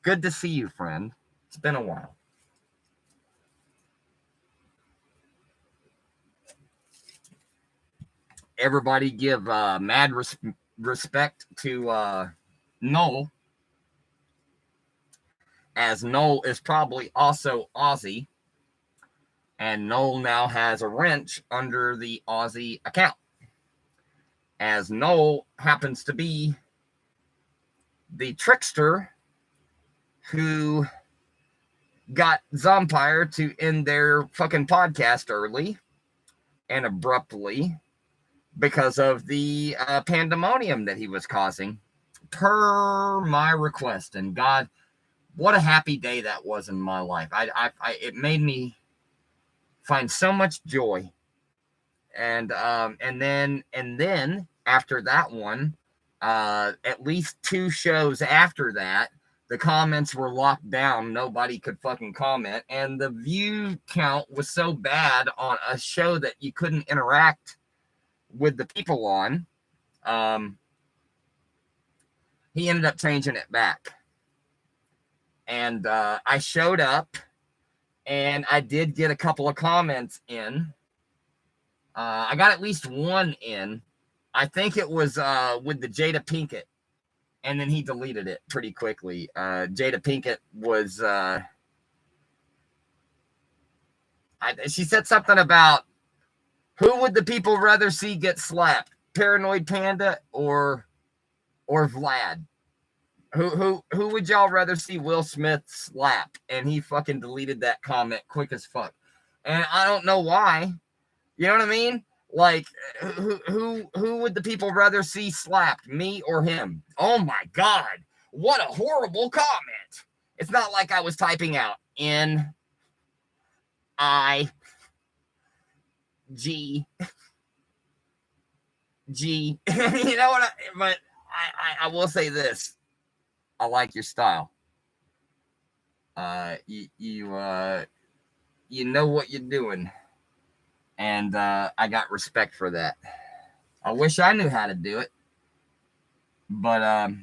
Good to see you, friend. It's been a while. Everybody give mad respect to Noel, as Noel is probably also Aussie, and Noel now has a wrench under the Aussie account, as Noel happens to be the trickster who got Zompire to end their fucking podcast early and abruptly because of the pandemonium that he was causing, per my request. And God, what a happy day that was in my life. It made me find so much joy. And then after that one, at least 2 shows after that, the comments were locked down. Nobody could fucking comment. And the view count was so bad on a show that you couldn't interact with the people on. He ended up changing it back. And I showed up, and I did get a couple of comments in. I got at least one in. I think it was with the Jada Pinkett. And then he deleted it pretty quickly. Jada Pinkett was... she said something about, who would the people rather see get slapped? Paranoid Panda or Vlad? Who would y'all rather see Will Smith slap? And he fucking deleted that comment quick as fuck. And I don't know why. You know what I mean? Like, who would the people rather see slapped, me or him? Oh my God, what a horrible comment. It's not like I was typing out N-I-G. You know what? But I will say this. I like your style. You know what you're doing. And I got respect for that. I wish I knew how to do it. But I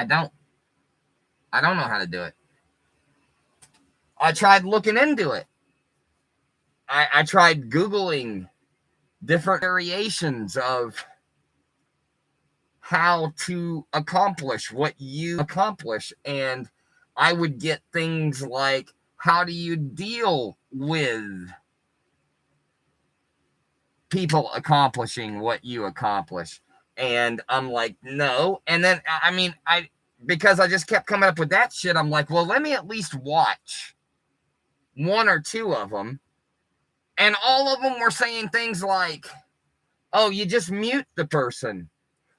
don't. I don't know how to do it. I tried looking into it. I tried Googling different variations of how to accomplish what you accomplish. And I would get things like, how do you deal with people accomplishing what you accomplish? And I'm like, no. And then, because I just kept coming up with that shit, I'm like, well, let me at least watch 1 or 2 of them. And all of them were saying things like, oh, you just mute the person,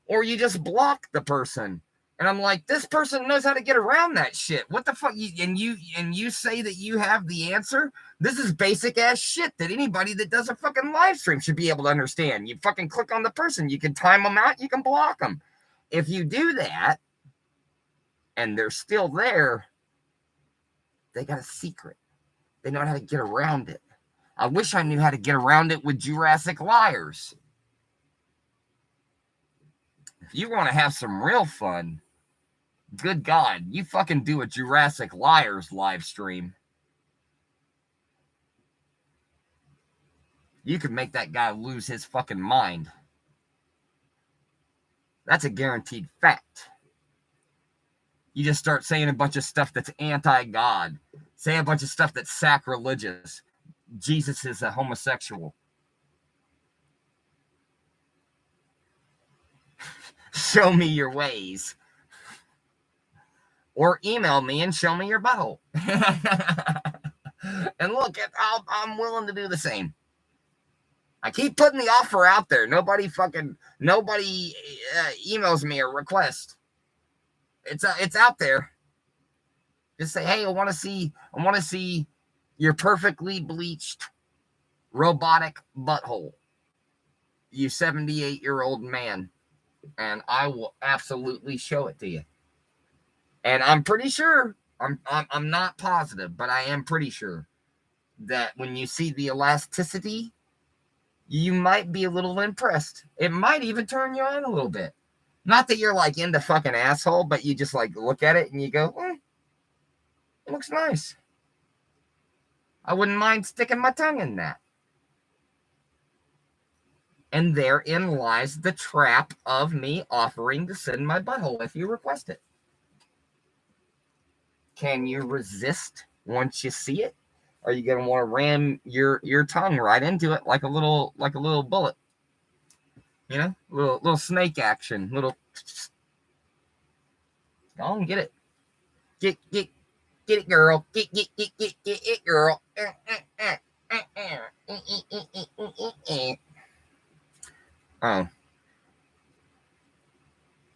or you just block the person, And I'm like, this person knows how to get around that shit. What the fuck? And you say that you have the answer? This is basic ass shit that anybody that does a fucking live stream should be able to understand. You fucking click on the person. You can time them out. You can block them. If you do that and they're still there, they got a secret. They know how to get around it. I wish I knew how to get around it with Jurassic Liars. If you want to have some real fun, good God, you fucking do a Jurassic Liars live stream. You could make that guy lose his fucking mind. That's a guaranteed fact. You just start saying a bunch of stuff that's anti-God. Say a bunch of stuff that's sacrilegious. Jesus is a homosexual. Show me your ways. Or email me and show me your butthole. And look, I'm willing to do the same. I keep putting the offer out there. Nobody emails me a request. It's out there. Just say, hey, I want to see your perfectly bleached robotic butthole. You 78-year-old man. And I will absolutely show it to you. And I'm pretty sure, I'm not positive, but I am pretty sure that when you see the elasticity, you might be a little impressed. It might even turn you on a little bit. Not that you're like into fucking asshole, but you just like look at it and you go, it looks nice. I wouldn't mind sticking my tongue in that. And therein lies the trap of me offering to send my butthole if you request it. Can you resist once you see it? Are you gonna want to ram your tongue right into it like a little bullet? You know, little snake action, little. Go on, get it. Get it, girl. Get it, girl. Oh.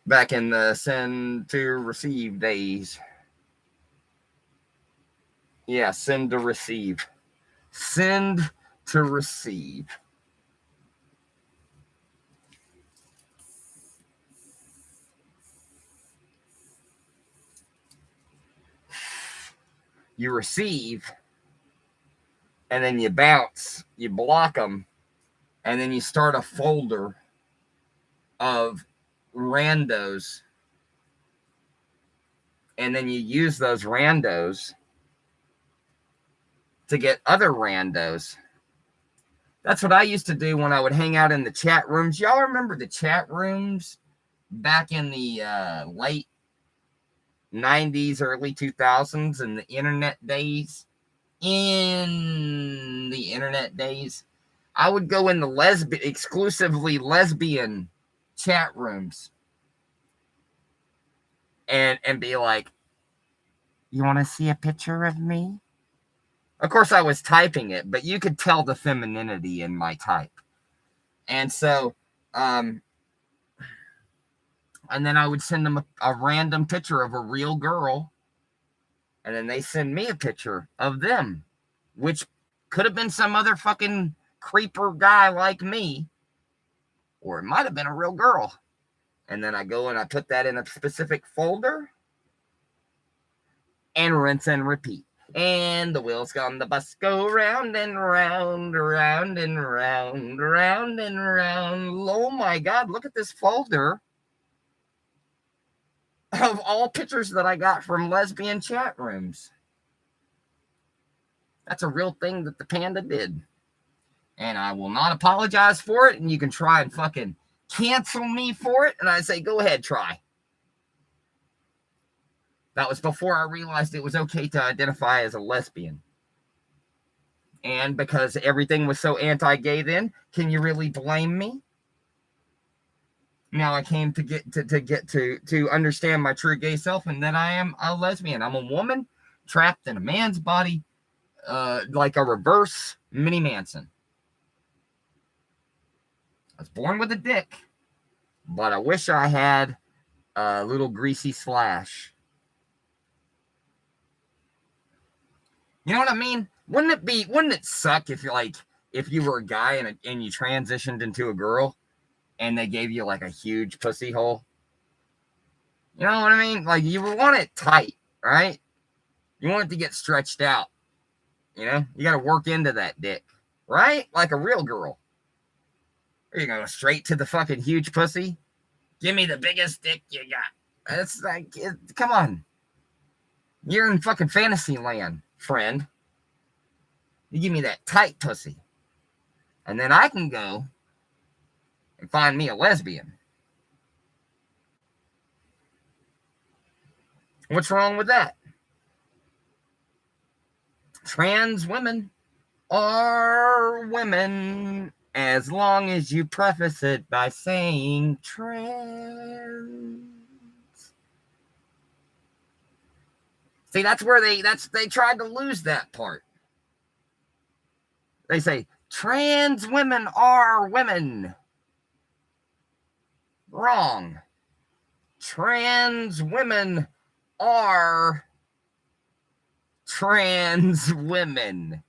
Back in the send to receive days. Yeah, send to receive. Send to receive. You receive, and then you bounce, you block them, and then you start a folder of randos, and then you use those randos to get other randos. That's what I used to do when I would hang out in the chat rooms. Y'all remember the chat rooms back in the late 90s, early 2000s, and the internet days? In the internet days, I would go in the exclusively lesbian chat rooms and be like, you want to see a picture of me? Of course, I was typing it, but you could tell the femininity in my type. And so, and then I would send them a random picture of a real girl. And then they send me a picture of them, which could have been some other fucking creeper guy like me. Or it might have been a real girl. And then I go and I put that in a specific folder. And rinse and repeat. And the wheels on the bus go round and round, round and round, round and round. Oh my God, look at this folder of all pictures that I got from lesbian chat rooms. That's a real thing that the panda did. And I will not apologize for it. And you can try and fucking cancel me for it. And I say, go ahead, try. That was before I realized it was okay to identify as a lesbian. And because everything was so anti-gay then, can you really blame me? Now I came to get to understand my true gay self, and that I am a lesbian. I'm a woman trapped in a man's body, like a reverse Minnie Manson. I was born with a dick, but I wish I had a little greasy slash. You know what I mean? Wouldn't it suck if you were a guy and you transitioned into a girl and they gave you like a huge pussy hole? You know what I mean? Like, you want it tight, right? You want it to get stretched out. You know, you got to work into that dick, right? Like a real girl. Are you going to go straight to the fucking huge pussy? Give me the biggest dick you got. It's like, come on. You're in fucking fantasy land, friend. You give me that tight pussy. And then I can go and find me a lesbian. What's wrong with that? Trans women are women as long as you preface it by saying trans. See, that's where they tried to lose that part. They say trans women are women. Wrong. Trans women are trans women.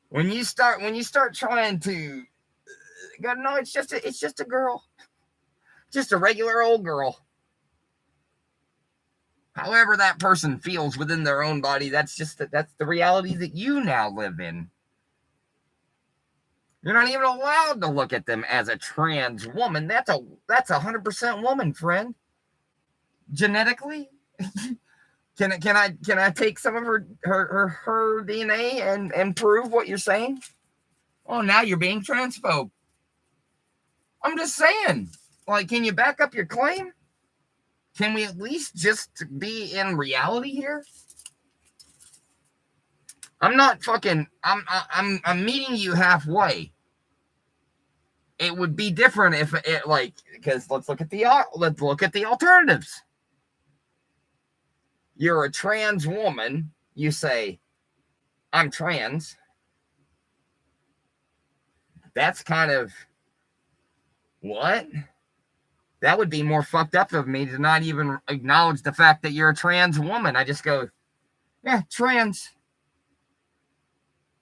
When you start trying to go, no, it's just a girl. Just a regular old girl. However that person feels within their own body, that's the reality that you now live in. You're not even allowed to look at them as a trans woman. That's 100% woman, friend. Genetically, can I take some of her DNA and prove what you're saying? Oh, now you're being transphobe. I'm just saying. Like, can you back up your claim? Can we at least just be in reality here? I'm not fucking. I'm meeting you halfway. It would be different if it because let's look at the alternatives. You're a trans woman. You say, I'm trans. That's kind of what? That would be more fucked up of me to not even acknowledge the fact that you're a trans woman. I just go, yeah, trans.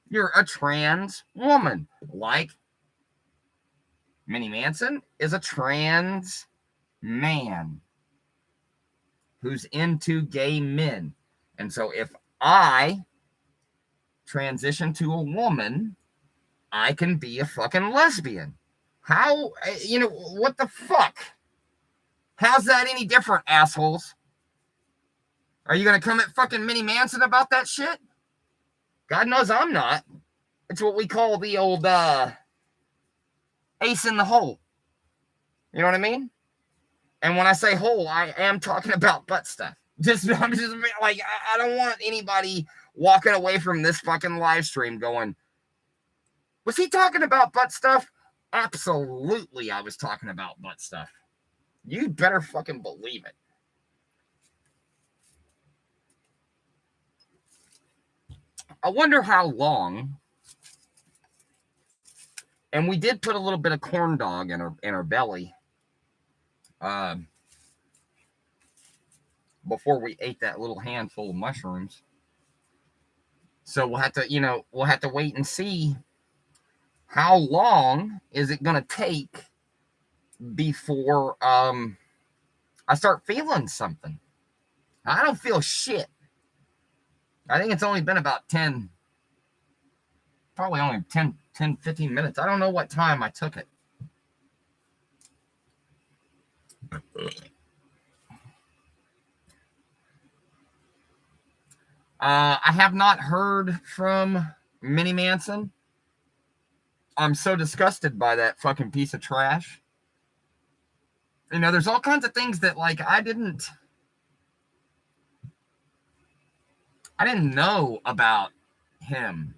You're a trans woman. Like Minnie Manson is a trans man who's into gay men. And so if I transition to a woman, I can be a fucking lesbian. How, what the fuck? How's that any different, assholes? Are you going to come at fucking Minnie Manson about that shit? God knows I'm not. It's what we call the old ace in the hole. You know what I mean? And when I say hole, I am talking about butt stuff. I'm just like, I don't want anybody walking away from this fucking live stream going, was he talking about butt stuff? Absolutely, I was talking about butt stuff. You better fucking believe it. I wonder how long. And we did put a little bit of corn dog in her belly. Before we ate that little handful of mushrooms. So we'll have to wait and see how long is it going to take before I start feeling something. I don't feel shit. I think it's only been about 10, 15 minutes. I don't know what time I took it. I have not heard from Minnie Manson. I'm so disgusted by that fucking piece of trash. There's all kinds of things that I didn't know about him.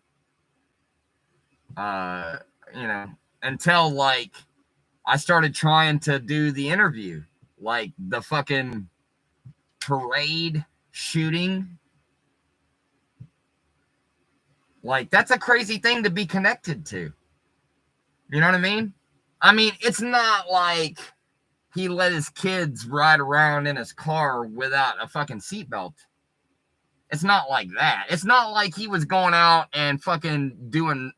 Until I started trying to do the interview, the fucking parade shooting. That's a crazy thing to be connected to. You know what I mean? I mean, it's not like he let his kids ride around in his car without a fucking seatbelt. It's not like that. It's not like he was going out and fucking doing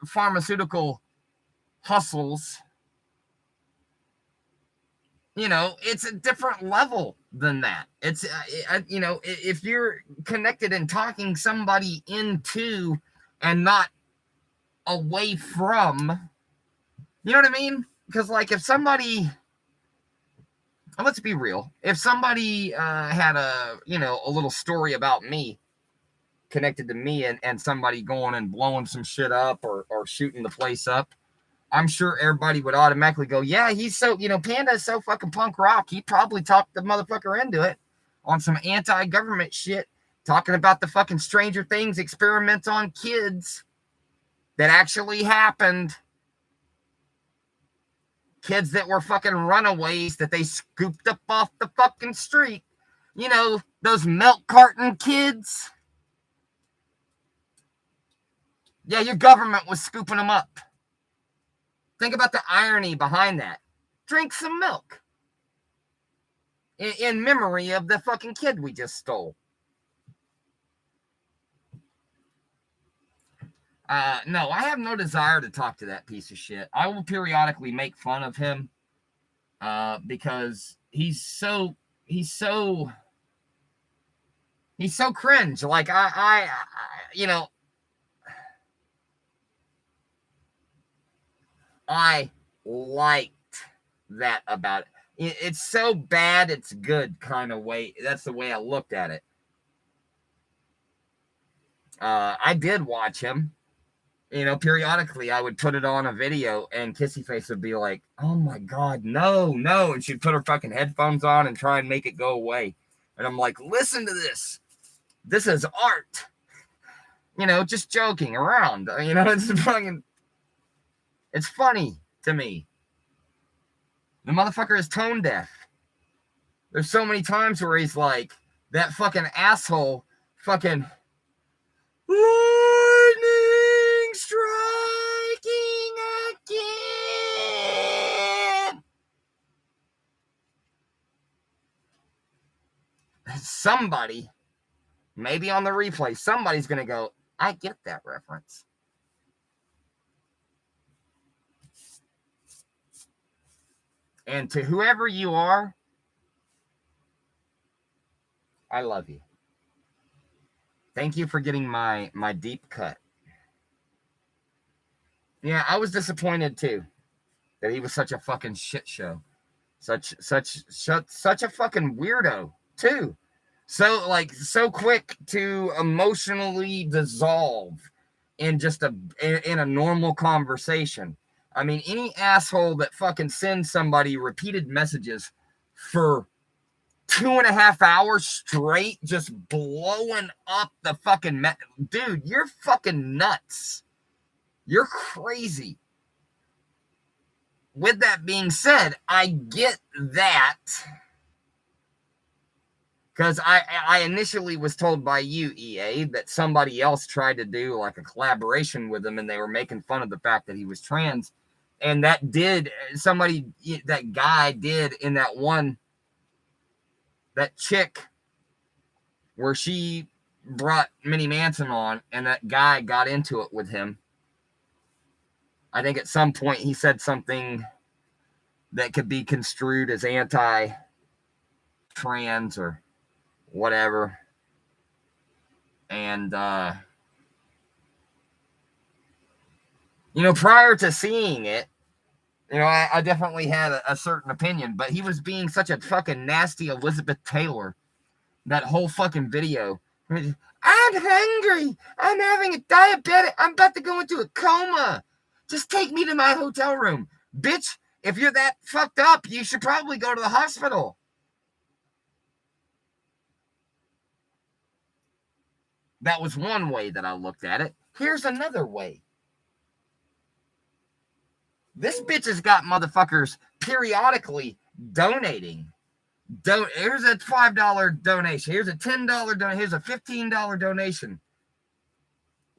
pharmaceutical hustles. You know, it's a different level than that. It's, you know, if you're connected and talking somebody into and not away from, you know what I mean? Because, like, if somebody, let's be real, if somebody had a, you know, a little story about me, connected to me, and somebody going and blowing some shit up or shooting the place up, I'm sure everybody would automatically go, yeah, he's so, you know, Panda is so fucking punk rock. He probably talked the motherfucker into it on some anti-government shit, talking about the fucking Stranger Things experiments on kids that actually happened. Kids that were fucking runaways that they scooped up off the fucking street. You know, those milk carton kids. Yeah, your government was scooping them up. Think about the irony behind that. Drink some milk. In memory of the fucking kid we just stole. No, I have no desire to talk to that piece of shit. I will periodically make fun of him because he's so cringe. Like I you know, I liked that about it. It's so bad it's good kind of way. That's the way I looked at it. I did watch him. You know, periodically I would put it on a video and Kissy Face would be like, oh my God, no. And she'd put her fucking headphones on and try and make it go away. And I'm like, listen to this. This is art. You know, just joking around. You know, it's funny to me. The motherfucker is tone deaf. There's so many times where he's like, that fucking asshole fucking lightning striking again. Somebody, maybe on the replay, somebody's going to go, I get that reference. And to whoever you are, I love you. Thank you for getting my deep cut. Yeah, I was disappointed too that he was such a fucking shit show. Such a fucking weirdo too. So quick to emotionally dissolve in just in a normal conversation. I mean, any asshole that fucking sends somebody repeated messages for 2.5 hours straight, just blowing up the fucking dude, you're fucking nuts. You're crazy. With that being said, I get that. Because I initially was told by you, EA, that somebody else tried to do like a collaboration with him and they were making fun of the fact that he was trans. And that guy did in that chick where she brought Minnie Manson on and that guy got into it with him. I think at some point he said something that could be construed as anti-trans or whatever. And, you know, prior to seeing it, you know, I definitely had a certain opinion, but he was being such a fucking nasty Elizabeth Taylor. That whole fucking video. I'm hungry. I'm having a diabetic. I'm about to go into a coma. Just take me to my hotel room. Bitch, if you're that fucked up, you should probably go to the hospital. That was one way that I looked at it. Here's another way. This bitch has got motherfuckers periodically donating. Here's a $5 donation. Here's a $10 donation. Here's a $15 donation.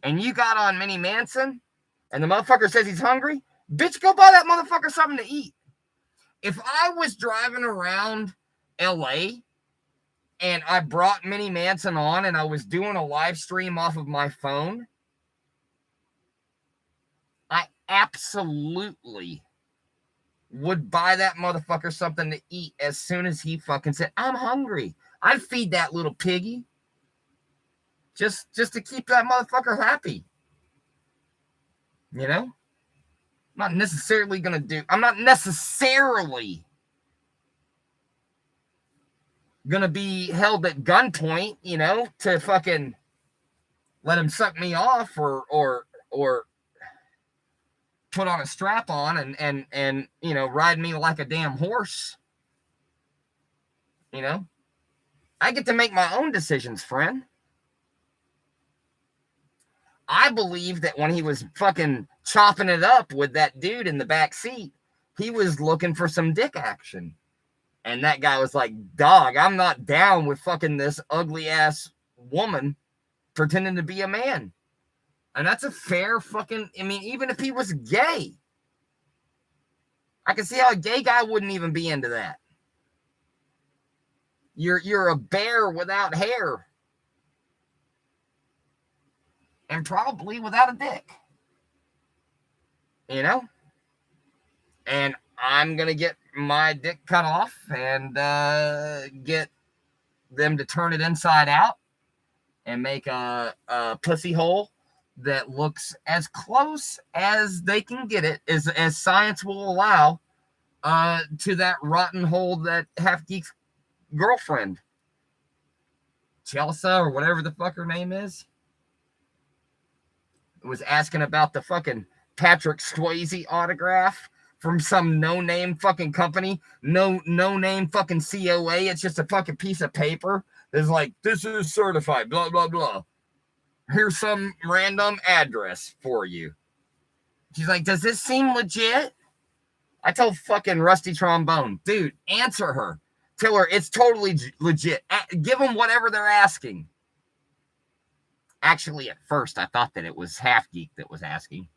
And you got on Minnie Manson, and the motherfucker says he's hungry? Bitch, go buy that motherfucker something to eat. If I was driving around LA and I brought Minnie Manson on and I was doing a live stream off of my phone, I absolutely would buy that motherfucker something to eat as soon as he fucking said, I'm hungry. I'd feed that little piggy just to keep that motherfucker happy. You know? I'm not necessarily going to do be held at gunpoint, you know, to fucking let him suck me off or put on a strap on and you know, ride me like a damn horse. You know? I get to make my own decisions, friend. I believe that when he was fucking chopping it up with that dude in the back seat, he was looking for some dick action. And that guy was like, dog, I'm not down with fucking this ugly ass woman pretending to be a man. And that's a fair fucking, I mean, even if he was gay, I can see how a gay guy wouldn't even be into that. You're a bear without hair. And probably without a dick. You know? And I'm going to get my dick cut off and get them to turn it inside out and make a pussy hole that looks as close as they can get it, as science will allow, to that rotten hole that Half Geek's girlfriend, Chelsea or whatever the fuck her name is, was asking about the fucking Patrick Swayze autograph from some no-name fucking company, no-name fucking COA. It's just a fucking piece of paper that's like, this is certified, blah, blah, blah. Here's some random address for you. She's like, does this seem legit? I told fucking Rusty Trombone, dude, answer her. Tell her it's totally legit. Give them whatever they're asking. Actually, at first, I thought that it was Half Geek that was asking.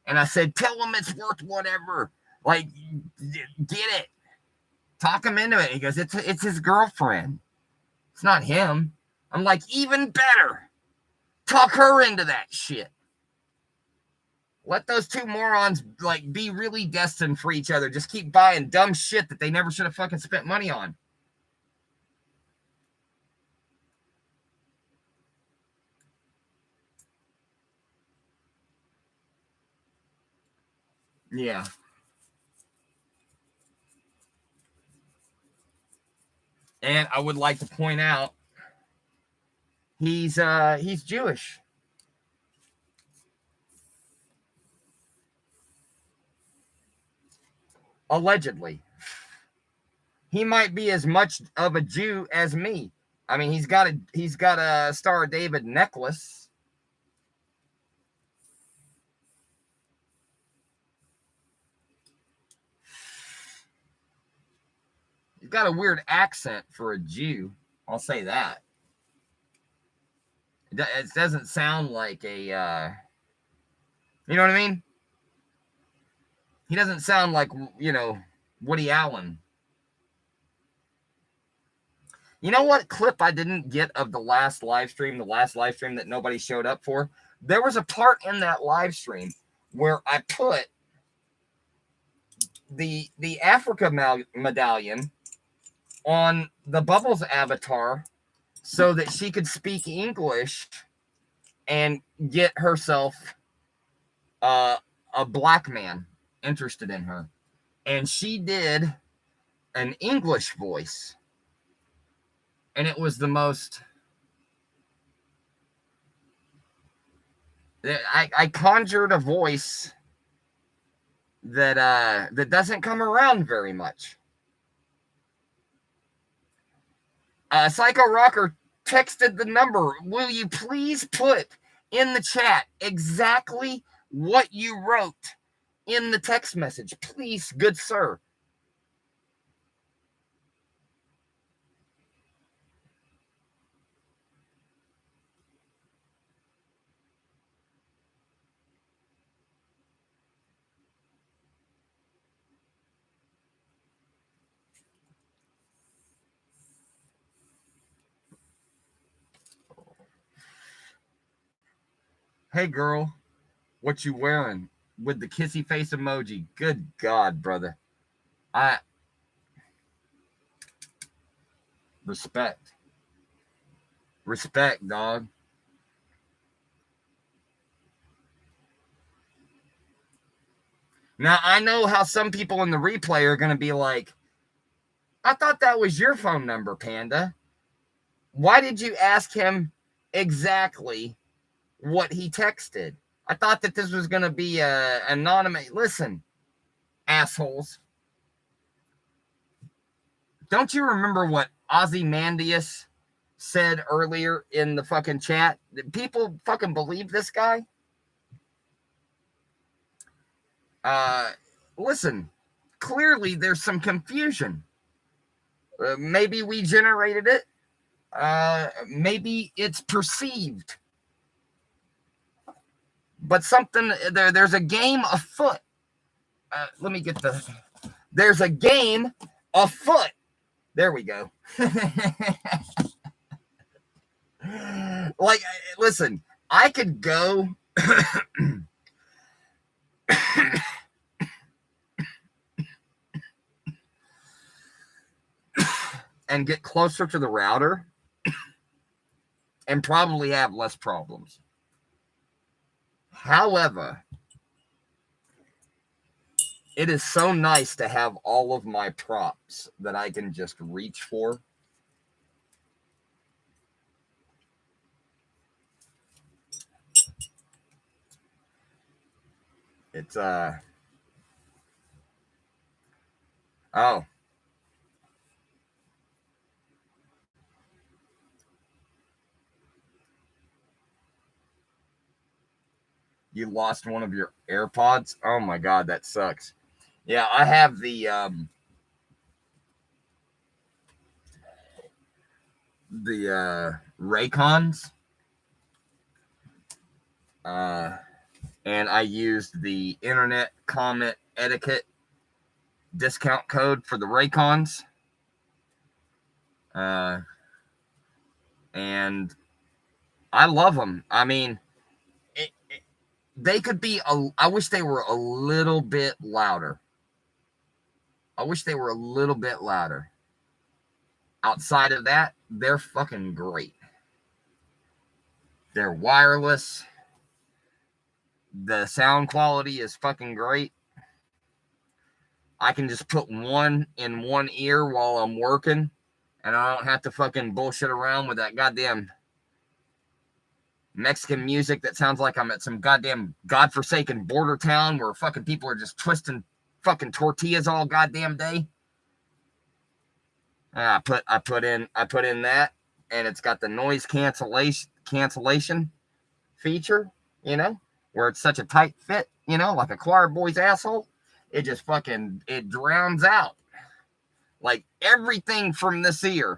And I said, tell him it's worth whatever. Like, get it. Talk him into it. He goes, it's his girlfriend. It's not him. I'm like, even better. Talk her into that shit. Let those two morons, like, be really destined for each other. Just keep buying dumb shit that they never should have fucking spent money on. Yeah. And I would like to point out, he's Jewish. Allegedly. He might be as much of a Jew as me. I mean, he's got a Star of David necklace. He's got a weird accent for a Jew. I'll say that. It doesn't sound like a, you know what I mean? He doesn't sound like, you know, Woody Allen. You know what clip I didn't get of the last live stream that nobody showed up for? There was a part in that live stream where I put the Africa medallion on the Bubbles avatar so that she could speak English and get herself a black man interested in her. And she did an English voice. And it was the most... I conjured a voice that doesn't come around very much. Psycho Rocker texted the number. Will you please put in the chat exactly what you wrote in the text message? Please, good sir. Hey, girl, what you wearing? With the kissy face emoji. Good God, brother. Respect. Respect, dog. Now, I know how some people in the replay are going to be like, I thought that was your phone number, Panda. Why did you ask him exactly what he texted? I thought that this was going to be anonymous. Listen, assholes. Don't you remember what Ozymandias said earlier in the fucking chat? People fucking believe this guy? Listen, clearly there's some confusion. Maybe we generated it. Maybe it's perceived. But something, there's a game afoot. Let me get there's a game afoot. There we go. Like, listen, I could go and get closer to the router and probably have less problems. However, it is so nice to have all of my props that I can just reach for. It's oh. You lost one of your AirPods? Oh my God, that sucks. Yeah, I have the Raycons. And I used the internet comment etiquette discount code for the Raycons. And I love them. I mean, they could be, I wish they were a little bit louder. Outside of that, they're fucking great. They're wireless. The sound quality is fucking great. I can just put one in one ear while I'm working, and I don't have to fucking bullshit around with that goddamn Mexican music that sounds like I'm at some goddamn godforsaken border town where fucking people are just twisting fucking tortillas all goddamn day. I put in that, and it's got the noise cancellation feature, where it's such a tight fit, like a choir boy's asshole. It just fucking, it drowns out like everything from this ear.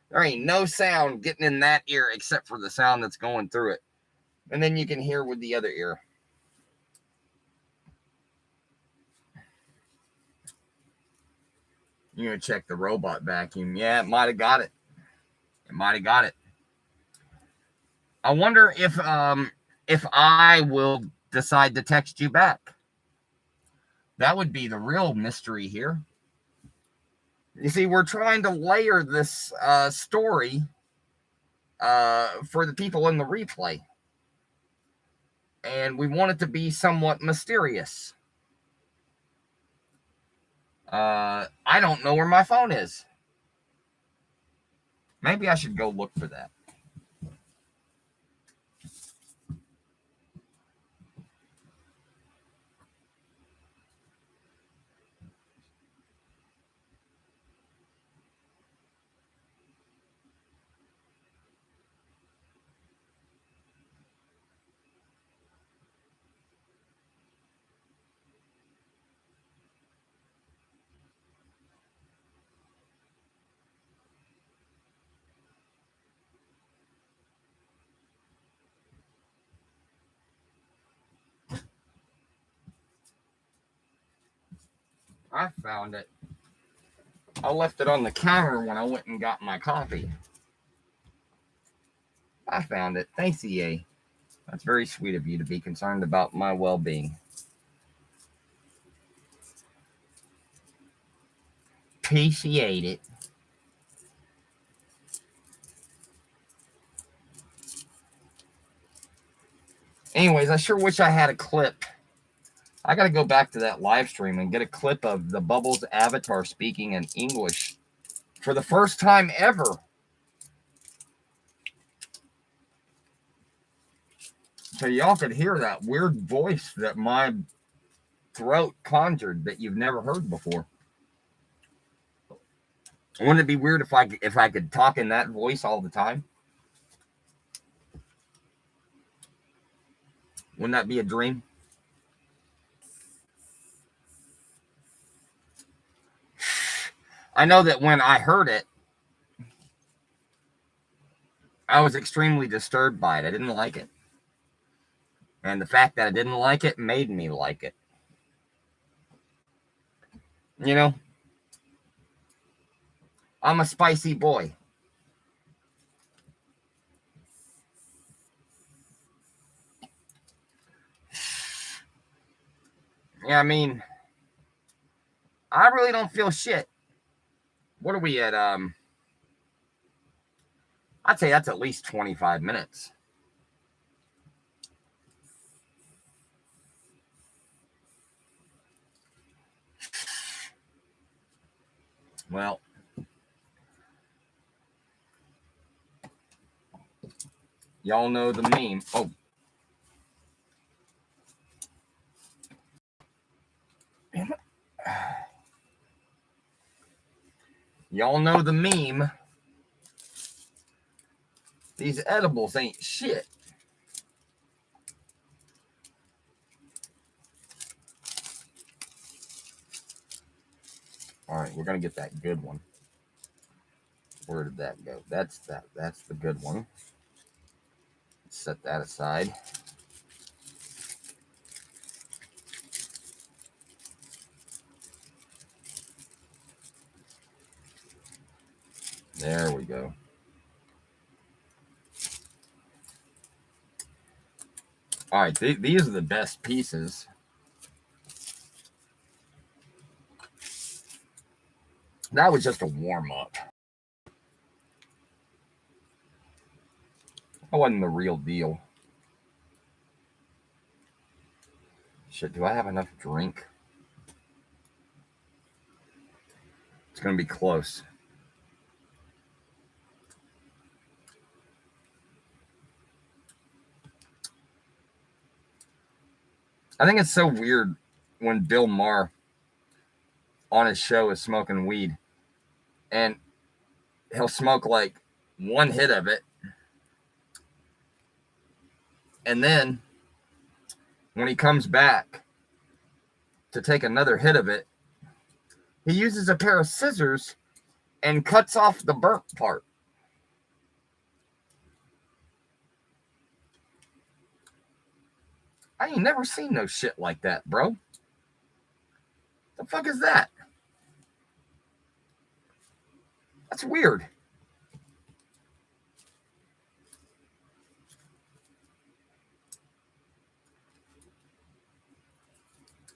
There ain't no sound getting in that ear except for the sound that's going through it. And then you can hear with the other ear. You're going to check the robot vacuum. Yeah, it might have got it. I wonder if I will decide to text you back. That would be the real mystery here. You see, we're trying to layer this story for the people in the replay. And we want it to be somewhat mysterious. I don't know where my phone is. Maybe I should go look for that. I found it. I left it on the counter when I went and got my coffee. I found it. Thanks, EA. That's very sweet of you to be concerned about my well-being. Appreciate it. Anyways, I sure wish I had a clip. I got to go back to that live stream and get a clip of the Bubbles avatar speaking in English for the first time ever. So y'all could hear that weird voice that my throat conjured that you've never heard before. Wouldn't it be weird if I could talk in that voice all the time? Wouldn't that be a dream? I know that when I heard it, I was extremely disturbed by it. I didn't like it. And the fact that I didn't like it made me like it. You know, I'm a spicy boy. Yeah, I mean, I really don't feel shit. What are we at? I'd say that's at least 25 minutes. Well, y'all know the meme. Oh. Y'all know the meme. These edibles ain't shit. All right, we're going to get that good one. Where did that go? That's the good one. Set that aside. There we go. All right, these are the best pieces. That was just a warm-up. That wasn't the real deal. Shit, do I have enough drink? It's going to be close. I think it's so weird when Bill Maher on his show is smoking weed and he'll smoke like one hit of it. And then when he comes back to take another hit of it, he uses a pair of scissors and cuts off the burnt part. I ain't never seen no shit like that, bro. The fuck is that? That's weird.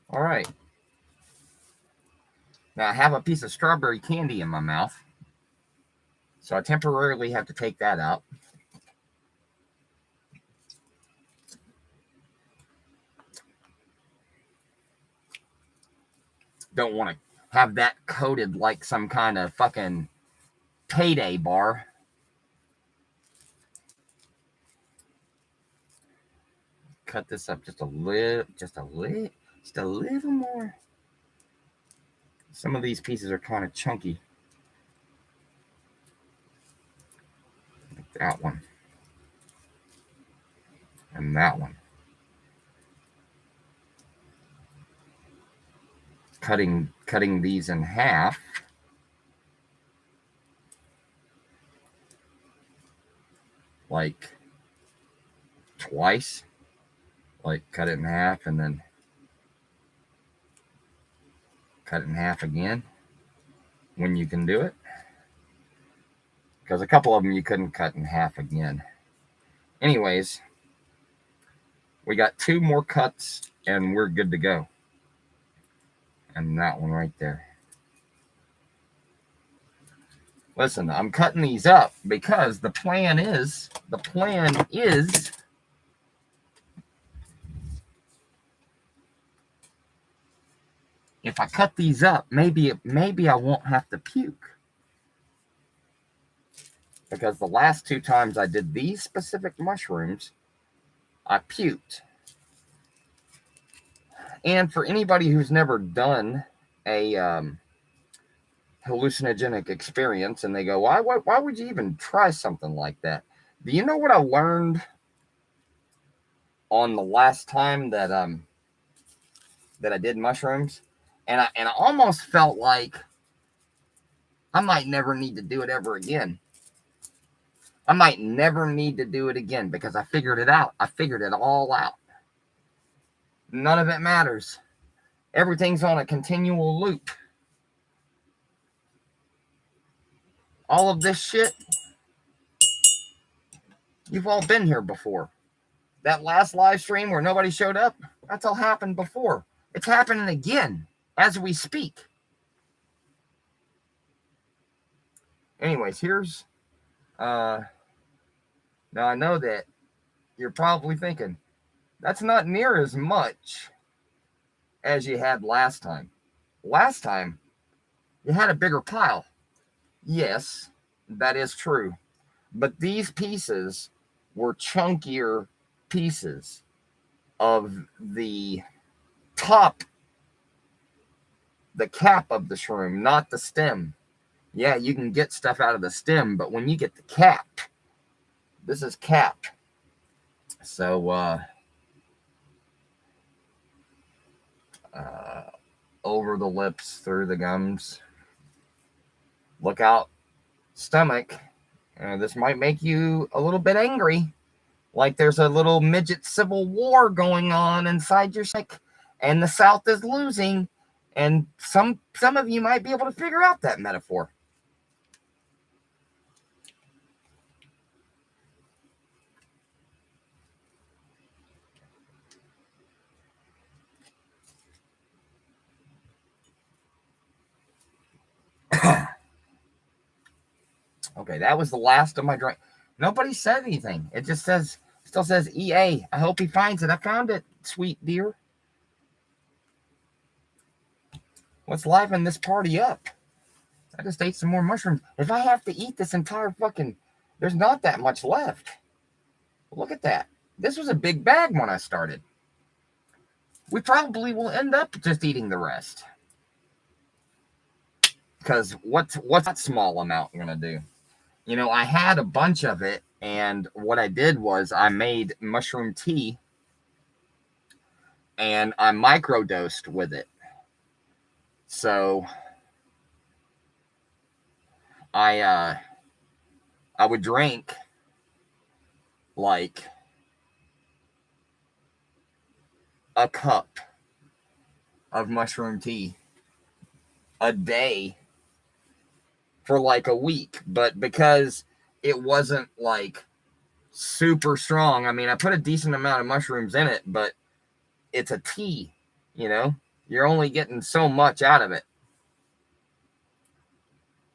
All right. Now I have a piece of strawberry candy in my mouth, so I temporarily have to take that out. Don't want to have that coated like some kind of fucking payday bar. Cut this up just a little more. Some of these pieces are kind of chunky. Like that one. And that one. Cutting these in half. Like twice. Like cut it in half and then cut it in half again when you can do it. Because a couple of them you couldn't cut in half again. Anyways, We got 2 more cuts and we're good to go. And that one right there. Listen, I'm cutting these up because the plan is if I cut these up, maybe I won't have to puke. Because the last 2 times I did these specific mushrooms, I puked. And for anybody who's never done a hallucinogenic experience and they go, why would you even try something like that? Do you know what I learned on the last time that I did mushrooms? And I almost felt like I might never need to do it ever again. I might never need to do it again because I figured it out. I figured it all out. None of it matters. Everything's on a continual loop. All of this shit, you've all been here before. That last live stream where nobody showed up, that's all happened before. It's happening again as we speak. Anyways, here's now I know that you're probably thinking that's not near as much as you had last time. Last time you had a bigger pile. Yes, that is true. But these pieces were chunkier pieces of the top, the cap of the shroom, not the stem. Yeah, you can get stuff out of the stem, but when you get the cap, this is cap. So, over the lips, through the gums. Look out, stomach. This might make you a little bit angry. Like there's a little midget civil war going on inside your stomach, and the South is losing. And some of you might be able to figure out that metaphor. Okay, that was the last of my drink. Nobody said anything. It just still says EA. I hope he finds it. I found it, sweet dear. Let's liven this party up. I just ate some more mushrooms. If I have to eat this entire fucking... There's not that much left. Look at that. This was a big bag when I started. We probably will end up just eating the rest. Because what's that small amount going to do? You know, I had a bunch of it, and what I did was I made mushroom tea, and I microdosed with it. So I would drink like a cup of mushroom tea a day for like a week, but because it wasn't like super strong, I mean, I put a decent amount of mushrooms in it, but it's a tea, you know, you're only getting so much out of it.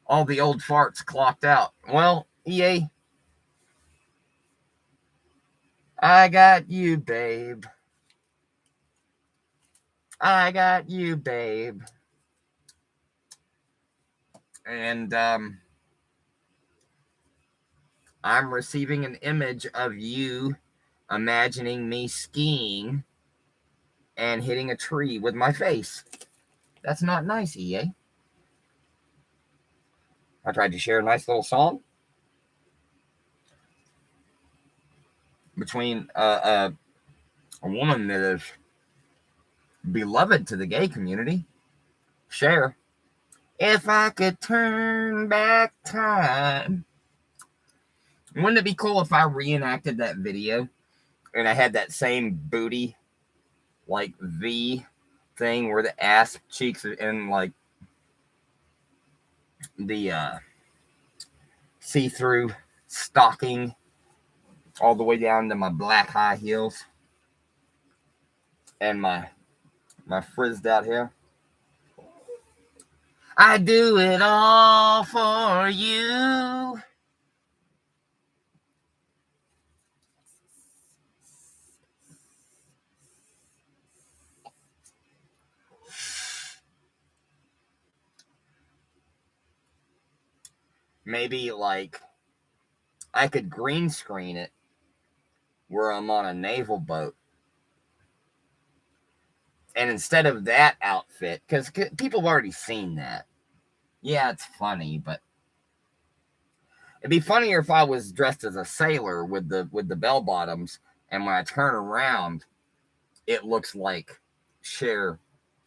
All the old farts clocked out. Well, EA, I got you, babe. I got you, babe. And I'm receiving an image of you imagining me skiing and hitting a tree with my face. That's not nice, EA. I tried to share a nice little song between a woman that is beloved to the gay community. Share. If I could turn back time. Wouldn't it be cool if I reenacted that video and I had that same booty, like V thing where the ass cheeks and like the see-through stocking all the way down to my black high heels? And my frizzed out hair. I do it all for you. Maybe like I could green screen it where I'm on a naval boat. And instead of that outfit, because people have already seen that. Yeah, it's funny, but it'd be funnier if I was dressed as a sailor with the bell bottoms, and when I turn around, it looks like Cher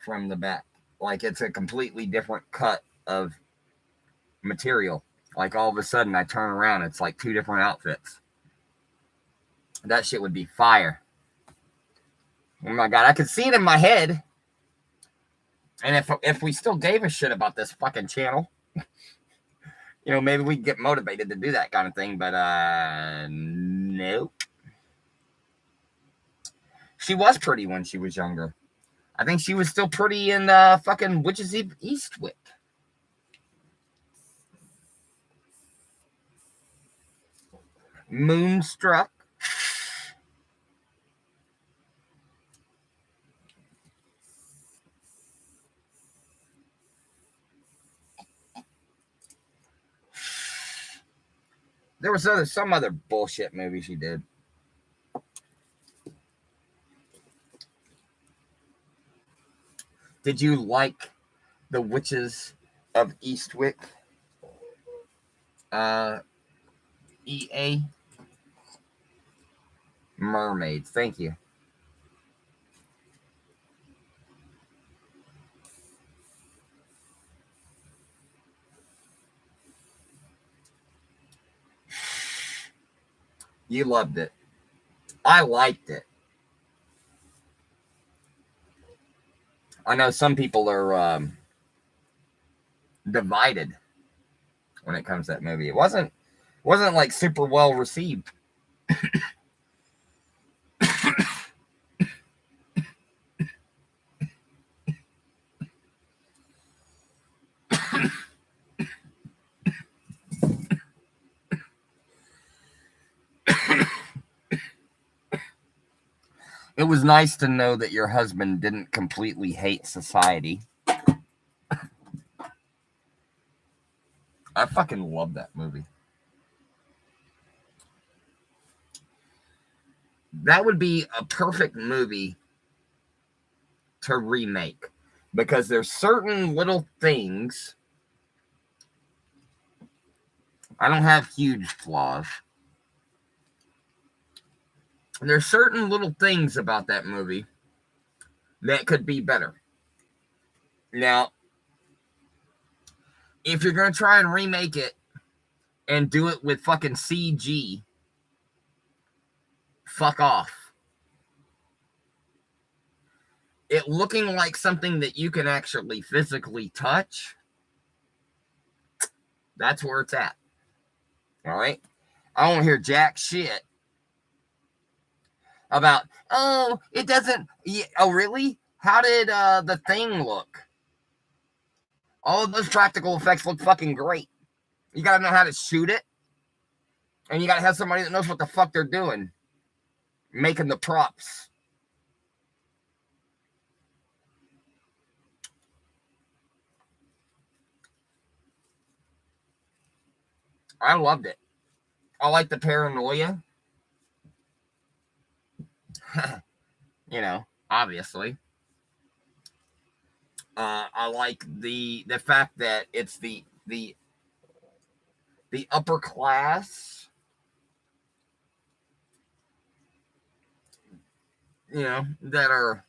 from the back. Like it's a completely different cut of material. Like all of a sudden I turn around, it's like two different outfits. That shit would be fire. Oh my god, I could see it in my head. And if we still gave a shit about this fucking channel, maybe we get motivated to do that kind of thing, but nope. She was pretty when she was younger. I think she was still pretty in fucking Witches of Eastwick. Moonstruck. There was some other bullshit movie she did. Did you like the Witches of Eastwick? EA? Mermaids. Thank you. You loved it. I liked it. I know some people are divided when it comes to that movie. It wasn't like super well received. It was nice to know that your husband didn't completely hate society. I fucking love that movie. That would be a perfect movie to remake because there's certain little things. I don't have huge flaws. There's certain little things about that movie that could be better. Now, if you're going to try and remake it and do it with fucking CG, fuck off. It looking like something that you can actually physically touch, that's where it's at. All right? I don't hear jack shit about, oh, it doesn't, oh, really? How did the thing look? All of those practical effects look fucking great. You got to know how to shoot it. And you got to have somebody that knows what the fuck they're doing. Making the props. I loved it. I like the paranoia. Obviously. I like the fact that it's the upper class, that are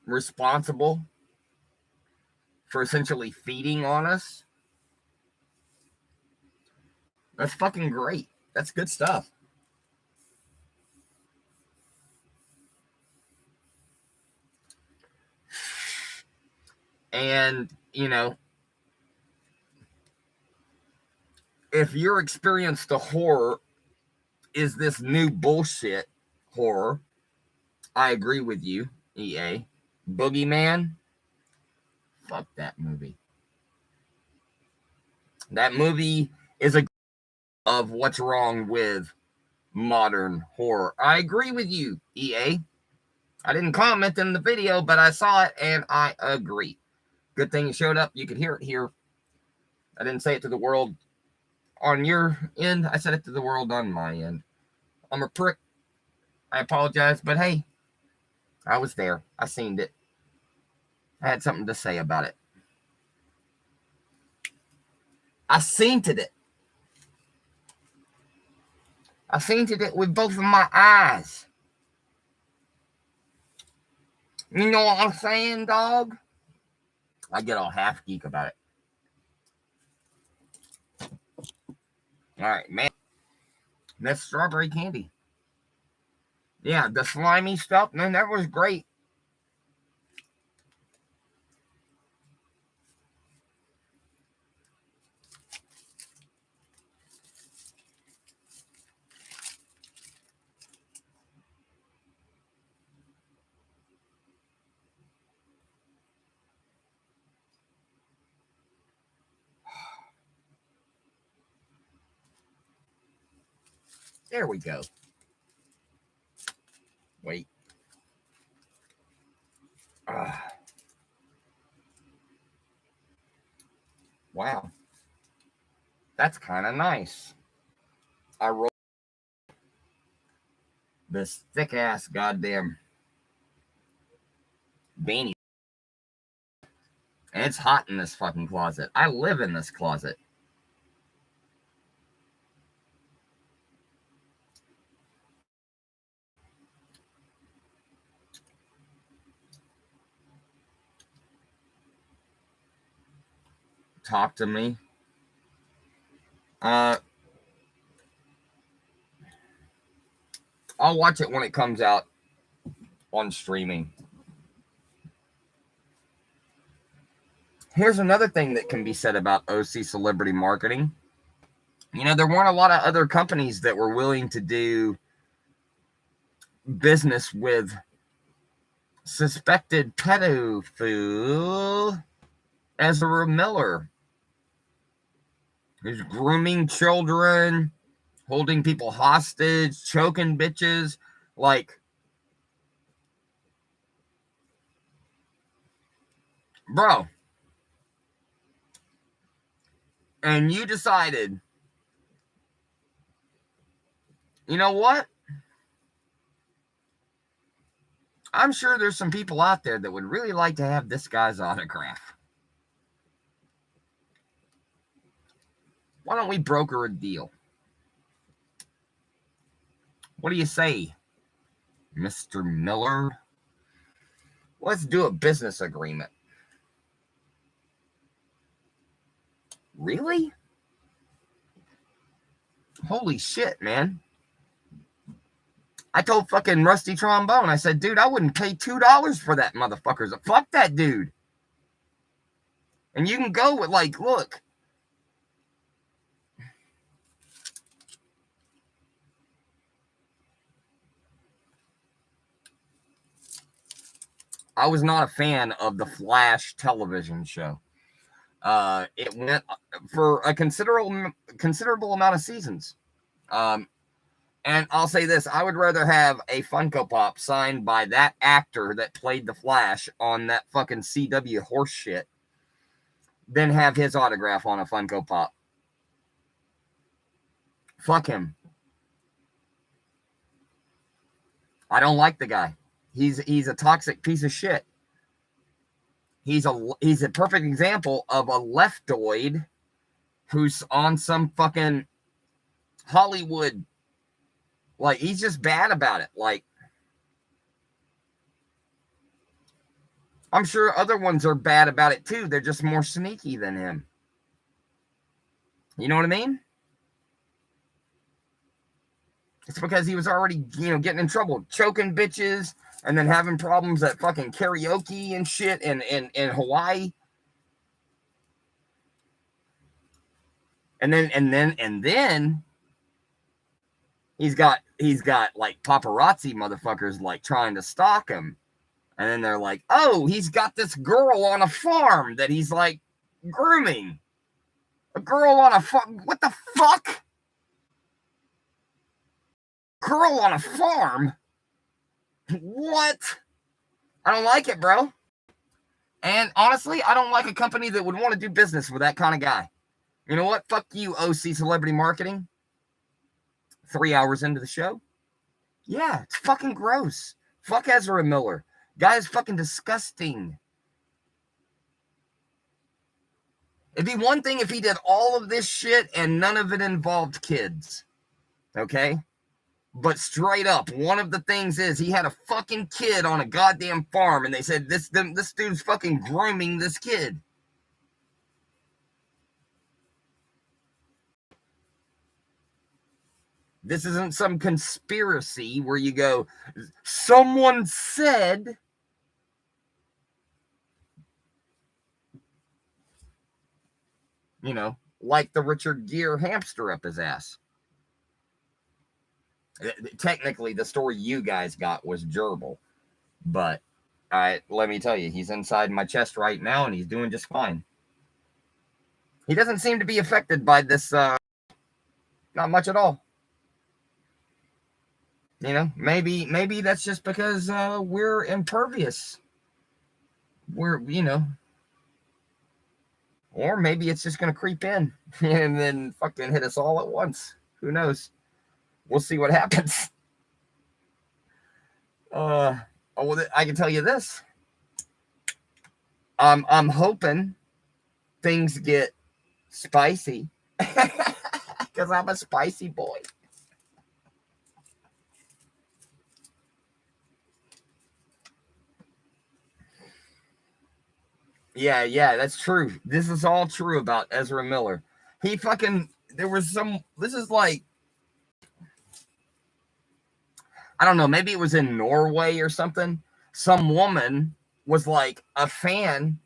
responsible for essentially feeding on us. That's fucking great. That's good stuff. And, if your experience to horror is this new bullshit horror, I agree with you, EA. Boogeyman, fuck that movie. That movie is a of what's wrong with modern horror. I agree with you, EA. I didn't comment in the video, but I saw it and I agree. Good thing you showed up. You could hear it here. I didn't say it to the world on your end. I said it to the world on my end. I'm a prick. I apologize, but hey, I was there. I seen it. I had something to say about it. I seen it. I seen it with both of my eyes. You know what I'm saying, dog? I get all half geek about it. All right, man. That's strawberry candy. Yeah, the slimy stuff, man, that was great. There we go. Wait. Wow. That's kind of nice. I rolled this thick ass goddamn beanie. And it's hot in this fucking closet. I live in this closet. Talk to me. I'll watch it when it comes out on streaming. Here's another thing that can be said about OC celebrity marketing. You know, there weren't a lot of other companies that were willing to do business with suspected pedophile Ezra Miller. He's grooming children, holding people hostage, choking bitches. Like, bro. And you decided, you know what? I'm sure there's some people out there that would really like to have this guy's autograph. Why don't we broker a deal? What do you say, Mr. Miller? Let's do a business agreement. Really? Holy shit, man. I told fucking Rusty Trombone, I said, dude, I wouldn't pay $2 for that motherfucker. Fuck that dude. And you can go with, like, look. I was not a fan of the Flash television show. It went for a considerable amount of seasons. And I'll say this, I would rather have a Funko Pop signed by that actor that played the Flash on that fucking CW horse shit than have his autograph on a Funko Pop. Fuck him. I don't like the guy. He's a toxic piece of shit. He's a perfect example of a leftoid who's on some fucking Hollywood. Like, he's just bad about it. Like, I'm sure other ones are bad about it too. They're just more sneaky than him. You know what I mean? It's because he was already, getting in trouble, choking bitches, and then having problems at fucking karaoke and shit in Hawaii. And then he's got he's got like paparazzi motherfuckers like trying to stalk him. And then they're like, oh, he's got this girl on a farm that he's like grooming. A girl on a farm? What the fuck? Girl on a farm? What? I don't like it, bro. And honestly, I don't like a company that would want to do business with that kind of guy. You know what? Fuck you, OC Celebrity Marketing. 3 hours into the show. Yeah, it's fucking gross. Fuck Ezra Miller. Guy is fucking disgusting. It'd be one thing if he did all of this shit and none of it involved kids. Okay? But straight up, one of the things is he had a fucking kid on a goddamn farm, and they said this dude's fucking grooming this kid. This isn't some conspiracy where you go, someone said. You know, like the Richard Gere hamster up his ass. Technically, the story you guys got was gerbil. But, let me tell you, he's inside my chest right now, and he's doing just fine. He doesn't seem to be affected by this, not much at all. You know, maybe that's just because we're impervious. We're, you know, or maybe it's just going to creep in and then fucking hit us all at once. Who knows? We'll see what happens. I can tell you this. I'm hoping things get spicy because I'm a spicy boy. Yeah, that's true. This is all true about Ezra Miller. He fucking, there was some, this is like, I don't know, maybe it was in Norway or something. Some woman was like a fan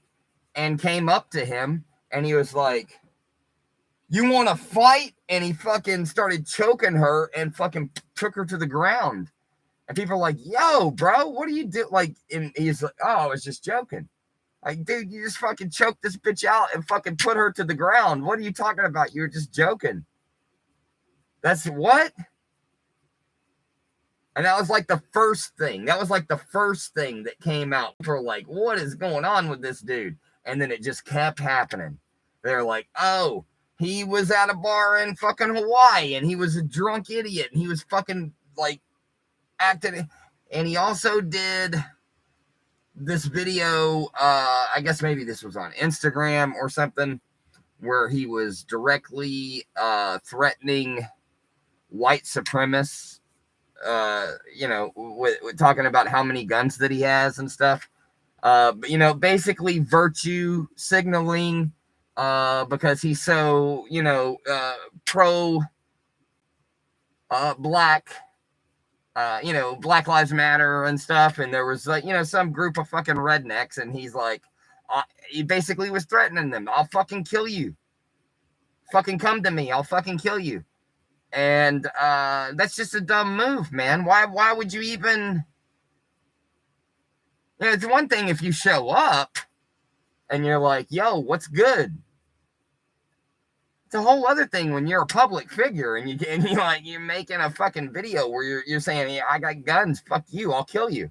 and came up to him and he was like, you want to fight? And he fucking started choking her and fucking took her to the ground. And people are like, yo, bro, what do you do? Like, and he's like, oh, I was just joking. Like, dude, you just fucking choked this bitch out and fucking put her to the ground. What are you talking about? You were just joking. That's what? And that was like the first thing. That was like the first thing that came out. For like, what is going on with this dude? And then it just kept happening. They're like, oh, he was at a bar in fucking Hawaii and he was a drunk idiot and he was fucking like acting. And he also did this video, I guess maybe this was on Instagram or something, where he was directly threatening white supremacists, you know, with talking about how many guns that he has and stuff. But, you know, basically virtue signaling because he's so, you know, pro black. You know, Black Lives Matter and stuff. And there was like, you know, some group of fucking rednecks. And he's like, he basically was threatening them. I'll fucking kill you. Fucking come to me. I'll fucking kill you. And that's just a dumb move, man. Why would you even, you know, it's one thing if you show up and you're like, yo, what's good? It's a whole other thing when you're a public figure and you're making a fucking video where you're saying, yeah, I got guns, fuck you, I'll kill you.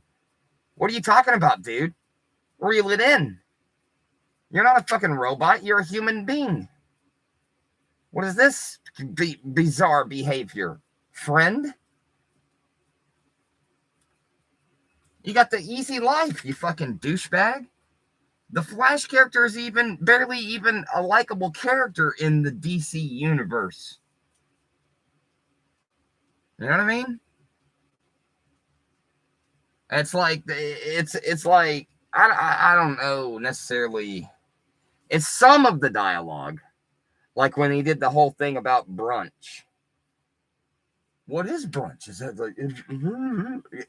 What are you talking about, dude? Reel it in. You're not a fucking robot, you're a human being. What is this bizarre behavior, friend? You got the easy life, you fucking douchebag. The Flash character is barely even a likable character in the DC universe. You know what I mean? It's like I don't know necessarily. It's some of the dialogue, like when he did the whole thing about brunch. What is brunch? Is that like,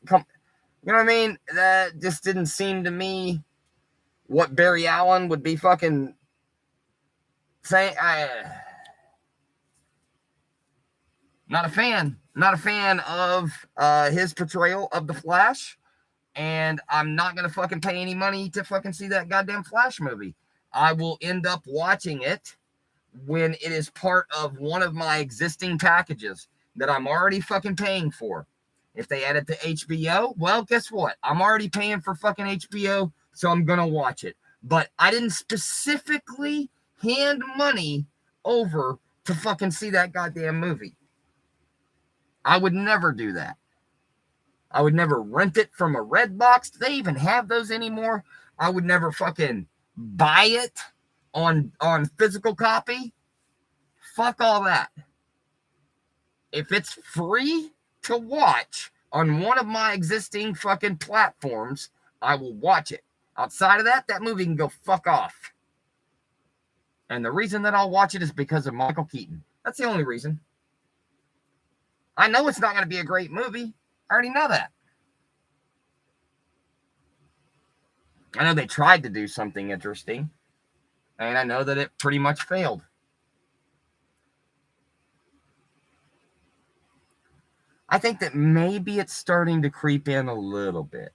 come? You know what I mean? That just didn't seem to me what Barry Allen would be fucking saying. Not a fan. Not a fan of his portrayal of the Flash. And I'm not going to fucking pay any money to fucking see that goddamn Flash movie. I will end up watching it when it is part of one of my existing packages that I'm already fucking paying for. If they add it to HBO, well, guess what? I'm already paying for fucking HBO, so I'm going to watch it. But I didn't specifically hand money over to fucking see that goddamn movie. I would never do that. I would never rent it from a Redbox. Do they even have those anymore? I would never fucking buy it on physical copy. Fuck all that. If it's free to watch on one of my existing fucking platforms, I will watch it. Outside of that, that movie can go fuck off. And the reason that I'll watch it is because of Michael Keaton. That's the only reason. I know it's not going to be a great movie. I already know that. I know they tried to do something interesting, and I know that it pretty much failed. I think that maybe it's starting to creep in a little bit.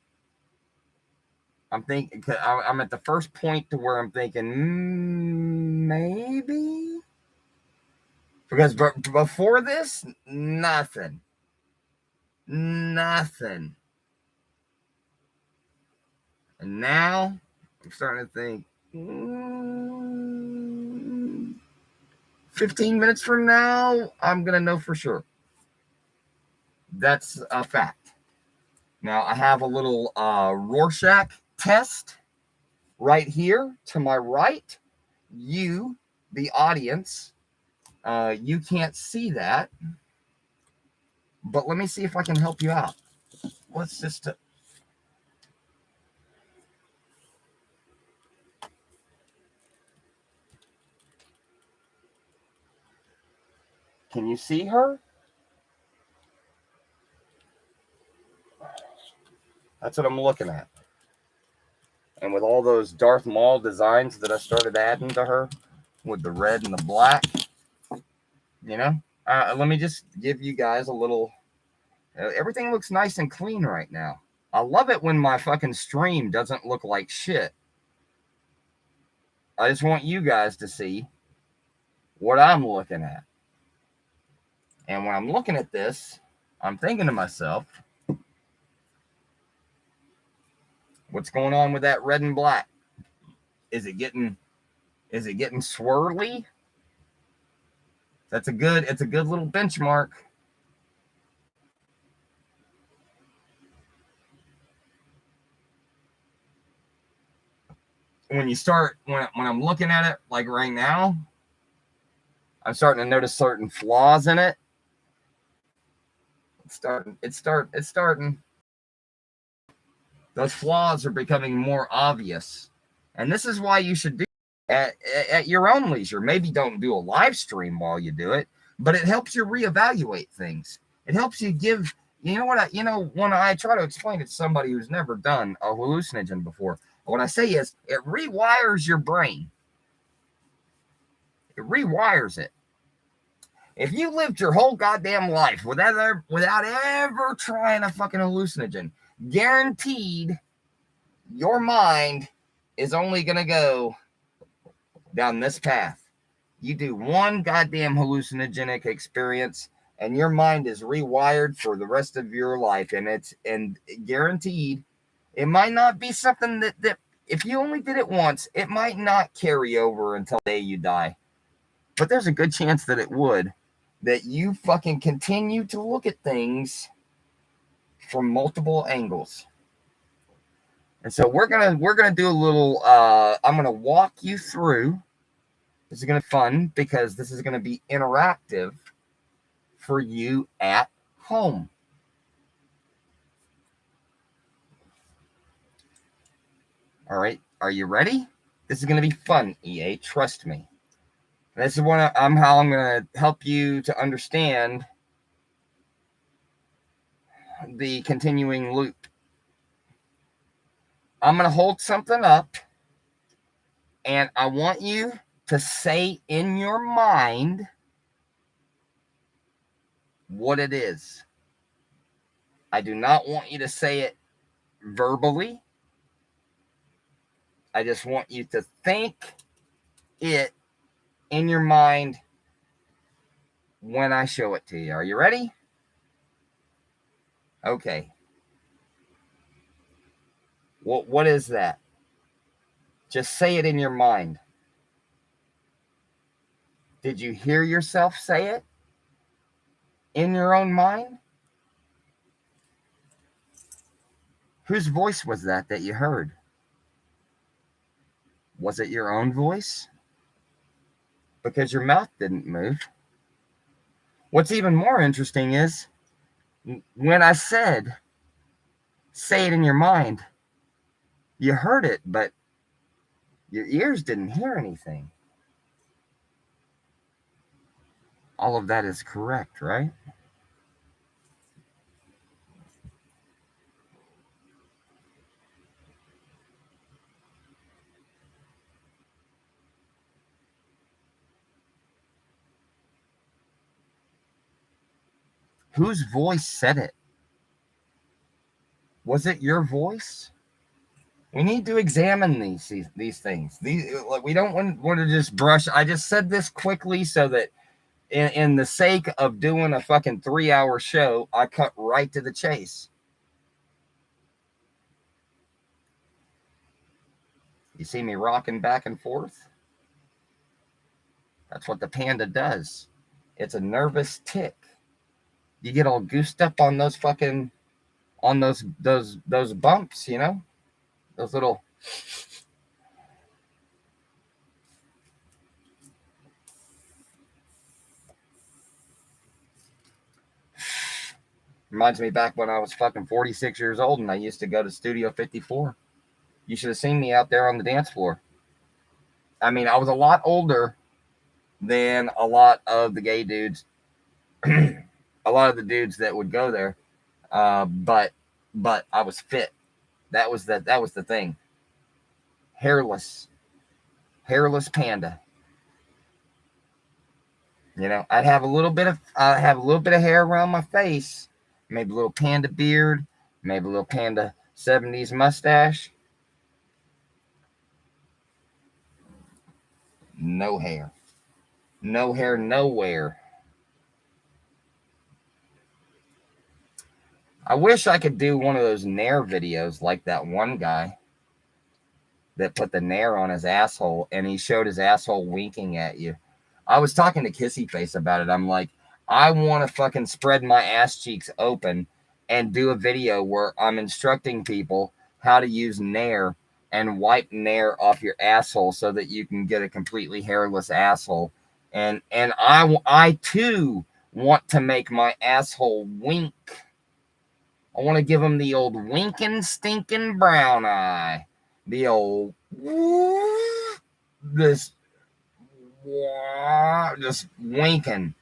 I'm at the first point to where I'm thinking maybe, because before this, nothing. And now I'm starting to think 15 minutes from now, I'm going to know for sure. That's a fact. Now, I have a little Rorschach test right here to my right. You, the audience, you can't see that. But let me see if I can help you out. Let's just... Can you see her? That's what I'm looking at. And with all those Darth Maul designs that I started adding to her, with the red and the black, you know, let me just give you guys a little... everything looks nice and clean right now. I love it when my fucking stream doesn't look like shit. I just want you guys to see what I'm looking at. And when I'm looking at this, I'm thinking to myself, what's going on with that red and black? Is it getting swirly? It's a good little benchmark. When I'm looking at it, like right now, I'm starting to notice certain flaws in it. It's starting. Those flaws are becoming more obvious. And this is why you should do it at your own leisure. Maybe don't do a live stream while you do it, but it helps you reevaluate things. It helps you give, when I try to explain it to somebody who's never done a hallucinogen before, what I say is it rewires your brain. It rewires it. If you lived your whole goddamn life without ever trying a fucking hallucinogen, guaranteed your mind is only going to go down this path. You do one goddamn hallucinogenic experience and your mind is rewired for the rest of your life. And guaranteed, it might not be something that if you only did it once, it might not carry over until the day you die. But there's a good chance that it would. That you fucking continue to look at things from multiple angles. And so we're gonna do a little I'm gonna walk you through. This is gonna be fun because this is gonna be interactive for you at home. All right, are you ready? This is gonna be fun, EA, trust me. This is how I'm gonna help you to understand the continuing loop. I'm going to hold something up, and I want you to say in your mind what it is. I do not want you to say it verbally. I just want you to think it in your mind when I show it to you. Are you ready? Okay. What is that? Just say it in your mind. Did you hear yourself say it in your own mind? Whose voice was that you heard? Was it your own voice? Because your mouth didn't move. What's even more interesting is when I said, say it in your mind, you heard it, but your ears didn't hear anything. All of that is correct, right? Whose voice said it? Was it your voice? We need to examine these things. We don't want to just brush. I just said this quickly so that in the sake of doing a fucking 3-hour show, I cut right to the chase. You see me rocking back and forth? That's what the panda does. It's a nervous tick. You get all goosed up on those fucking, on those bumps, you know? Those little... Reminds me back when I was fucking 46 years old and I used to go to Studio 54. You should have seen me out there on the dance floor. I mean, I was a lot older than a lot of the gay dudes, a lot of the dudes that would go there. But I was fit. That was the thing. Hairless panda. You know, I'd have a little bit of hair around my face, maybe a little panda beard, maybe a little panda 70s mustache. No hair. No hair nowhere. I wish I could do one of those Nair videos like that one guy that put the Nair on his asshole and he showed his asshole winking at you. I was talking to Kissy Face about it. I'm like, I want to fucking spread my ass cheeks open and do a video where I'm instructing people how to use Nair and wipe Nair off your asshole so that you can get a completely hairless asshole. And I too want to make my asshole wink. I want to give him the old winking, stinking brown eye. The old just winking.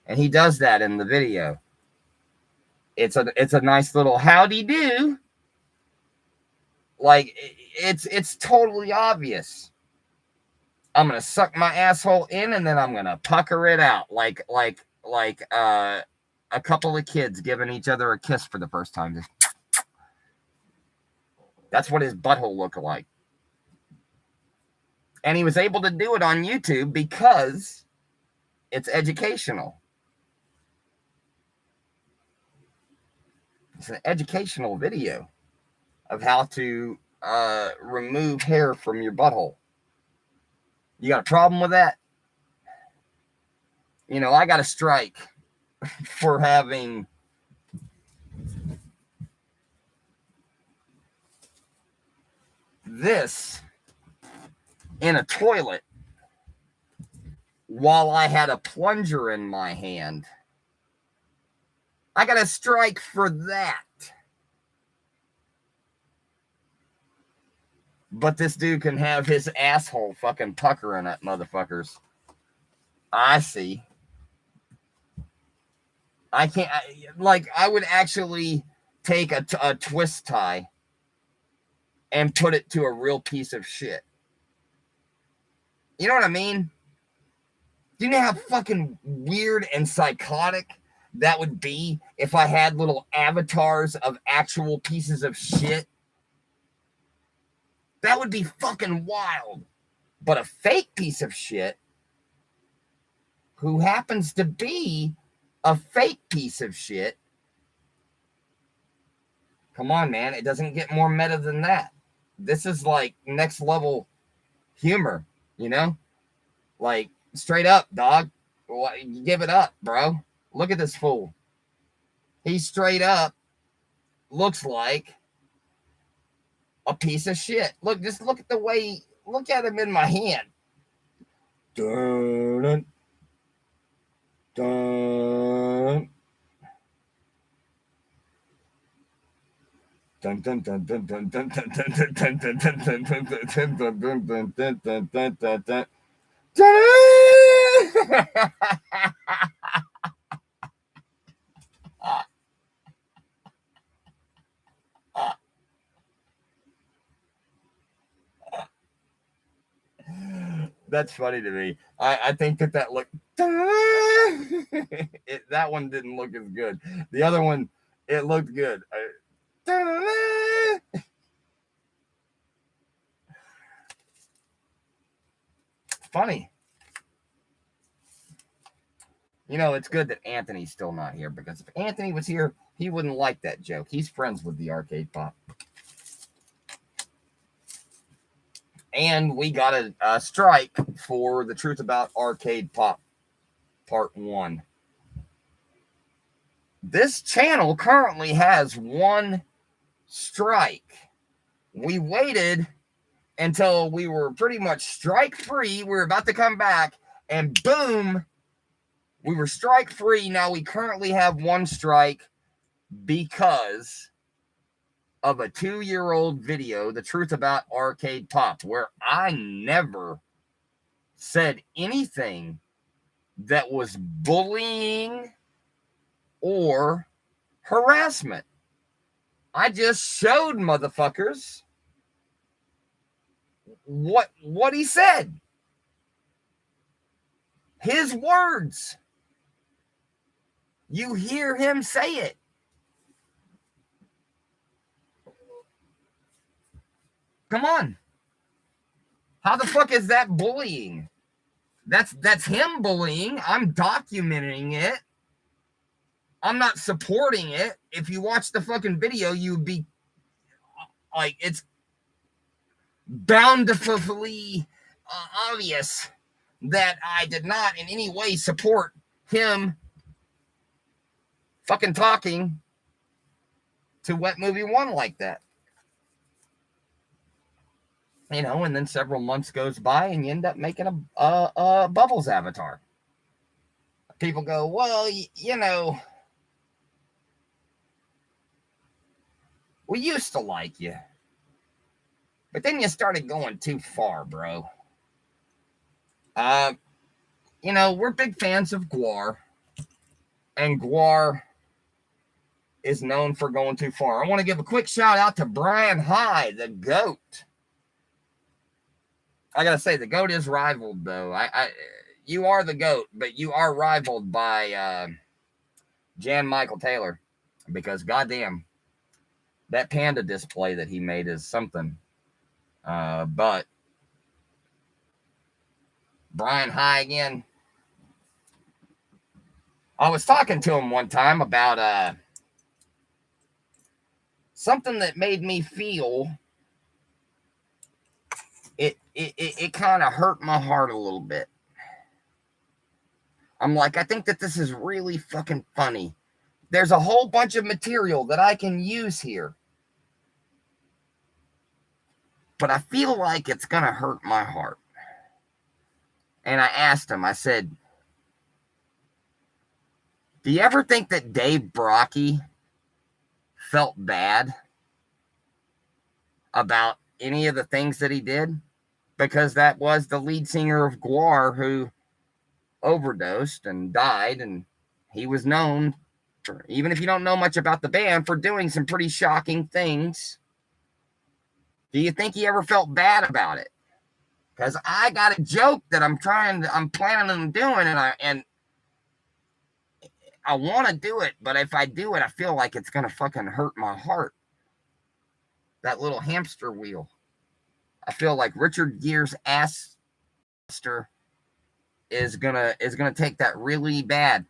And he does that in the video. It's a nice little howdy do. Like it's totally obvious. I'm gonna suck my asshole in and then I'm gonna pucker it out like a couple of kids giving each other a kiss for the first time. That's what his butthole looked like. And he was able to do it on YouTube because it's educational. It's an educational video of how to remove hair from your butthole. You got a problem with that? You know, I got a strike for having this in a toilet while I had a plunger in my hand. I got a strike for that. But this dude can have his asshole fucking puckering at motherfuckers. I see. I can't, I would actually take a twist tie and put it to a real piece of shit. You know what I mean? Do you know how fucking weird and psychotic that would be if I had little avatars of actual pieces of shit. That would be fucking wild. But a fake piece of shit who happens to be a fake piece of shit. Come on, man. It doesn't get more meta than that. This is like next level humor, you know? Like, straight up, dog. Give it up, bro. Look at this fool. He straight up looks like a piece of shit. Look, just look at the way, look at him in my hand. Dun, dun. Dun dun dun dun dun dun dun dun dun dun dun dun dun dun dun dun dun. That's funny to me. I think that looked that one didn't look as good. The other one, it looked good. Funny. You know, it's good that Anthony's still not here, because if Anthony was here, he wouldn't like that joke. He's friends with the Arcade Pop. And we got a strike for the Truth About Arcade Pop Part 1. This channel currently has 1 strike. We waited until we were pretty much strike free. We were about to come back, and boom, we were strike free. Now we currently have 1 strike because of a 2-year-old video, The Truth About Arcade Pop, where I never said anything that was bullying or harassment. I just showed motherfuckers what he said. His words. You hear him say it. Come on. How the fuck is that bullying? That's him bullying. I'm documenting it. I'm not supporting it. If you watch the fucking video, you'd be like, it's bountifully obvious that I did not in any way support him fucking talking to Wet Movie 1 like that. You know, and then several months goes by and you end up making a Bubbles avatar. People go, well, you know, we used to like you, but then you started going too far, bro. You know, we're big fans of Guar, and Guar is known for going too far. I want to give a quick shout out to Brian High, the GOAT. I gotta say, the GOAT is rivaled, though. You are the GOAT, but you are rivaled by Jan Michael Taylor, because goddamn, that panda display that he made is something. But Brian High again. I was talking to him one time about something that made me feel it kind of hurt my heart a little bit. I'm like, I think that this is really fucking funny. There's a whole bunch of material that I can use here, but I feel like it's going to hurt my heart. And I asked him, I said, do you ever think that Dave Brocky felt bad about any of the things that he did? Because that was the lead singer of Guar who overdosed and died, and he was known for, even if you don't know much about the band, for doing some pretty shocking things. Do you think he ever felt bad about it? Because I got a joke that I'm planning on doing, and I want to do it, but if I do it, I feel like it's going to fucking hurt my heart. That little hamster wheel. I feel like Richard Gere's ass is gonna take that really bad.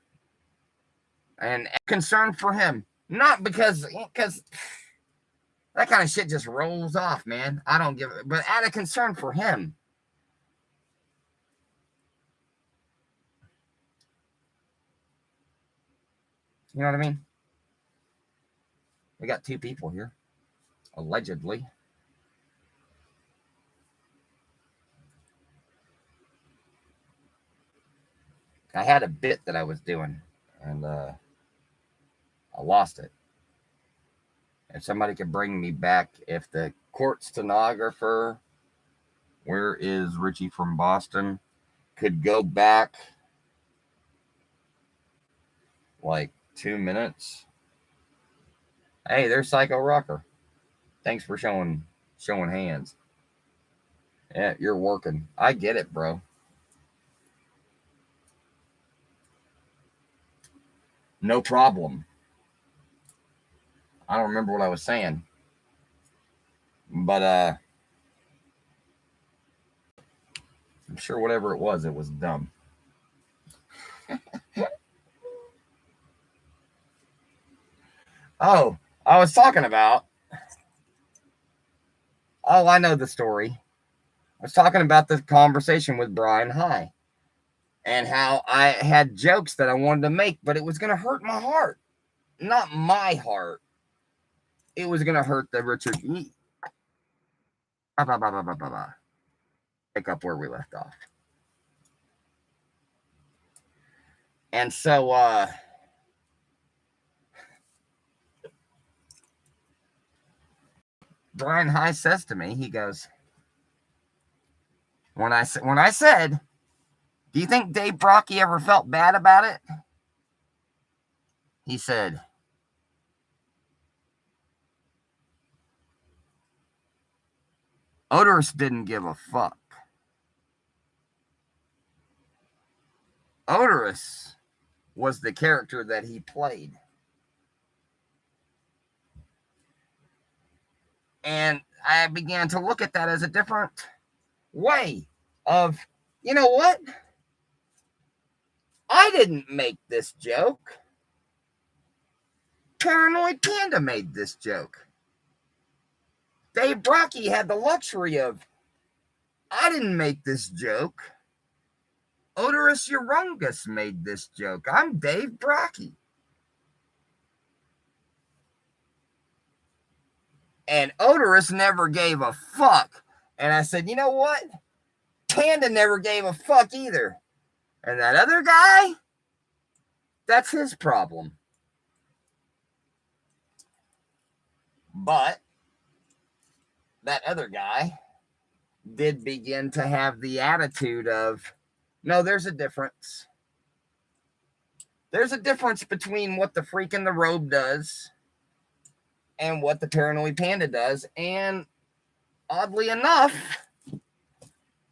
And I'm concerned for him. Not because that kind of shit just rolls off, man. I don't give it, but out of concern for him. You know what I mean? We got 2 people here, allegedly. I had a bit that I was doing, and I lost it. If somebody could bring me back, if the court stenographer, where is Richie from Boston, could go back like 2 minutes. Hey, there's Psycho Rocker. Thanks for showing hands. Yeah, you're working. I get it, bro. No problem. I don't remember what I was saying. But I'm sure whatever it was dumb. Oh, I was talking about. Oh, I know the story. I was talking about the conversation with Brian High and how I had jokes that I wanted to make, but it was going to hurt my heart. Not my heart. It was going to hurt the Richard. Pick up where we left off. And so, Brian High says to me, he goes, when I said, do you think Dave Brocky ever felt bad about it? He said, Odorous didn't give a fuck. Odorous was the character that he played. And I began to look at that as a different way of, you know what? I didn't make this joke. Paranoid Panda made this joke. Dave Brocky had the luxury of, I didn't make this joke. Odorous Urungus made this joke. I'm Dave Brocky. And Odorous never gave a fuck. And I said, you know what? Panda never gave a fuck either. And that other guy, that's his problem. But that other guy did begin to have the attitude of, no, there's a difference. There's a difference between what the freak in the robe does and what the Paranoid Panda does. And oddly enough,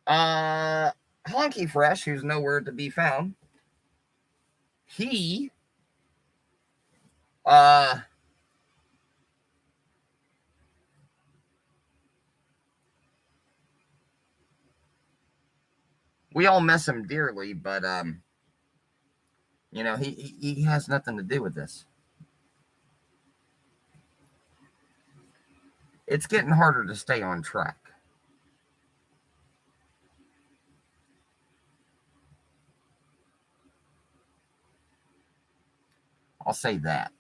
Honky Fresh, who's nowhere to be found, he we all miss him dearly, but you know, he has nothing to do with this. It's getting harder to stay on track. I'll say that.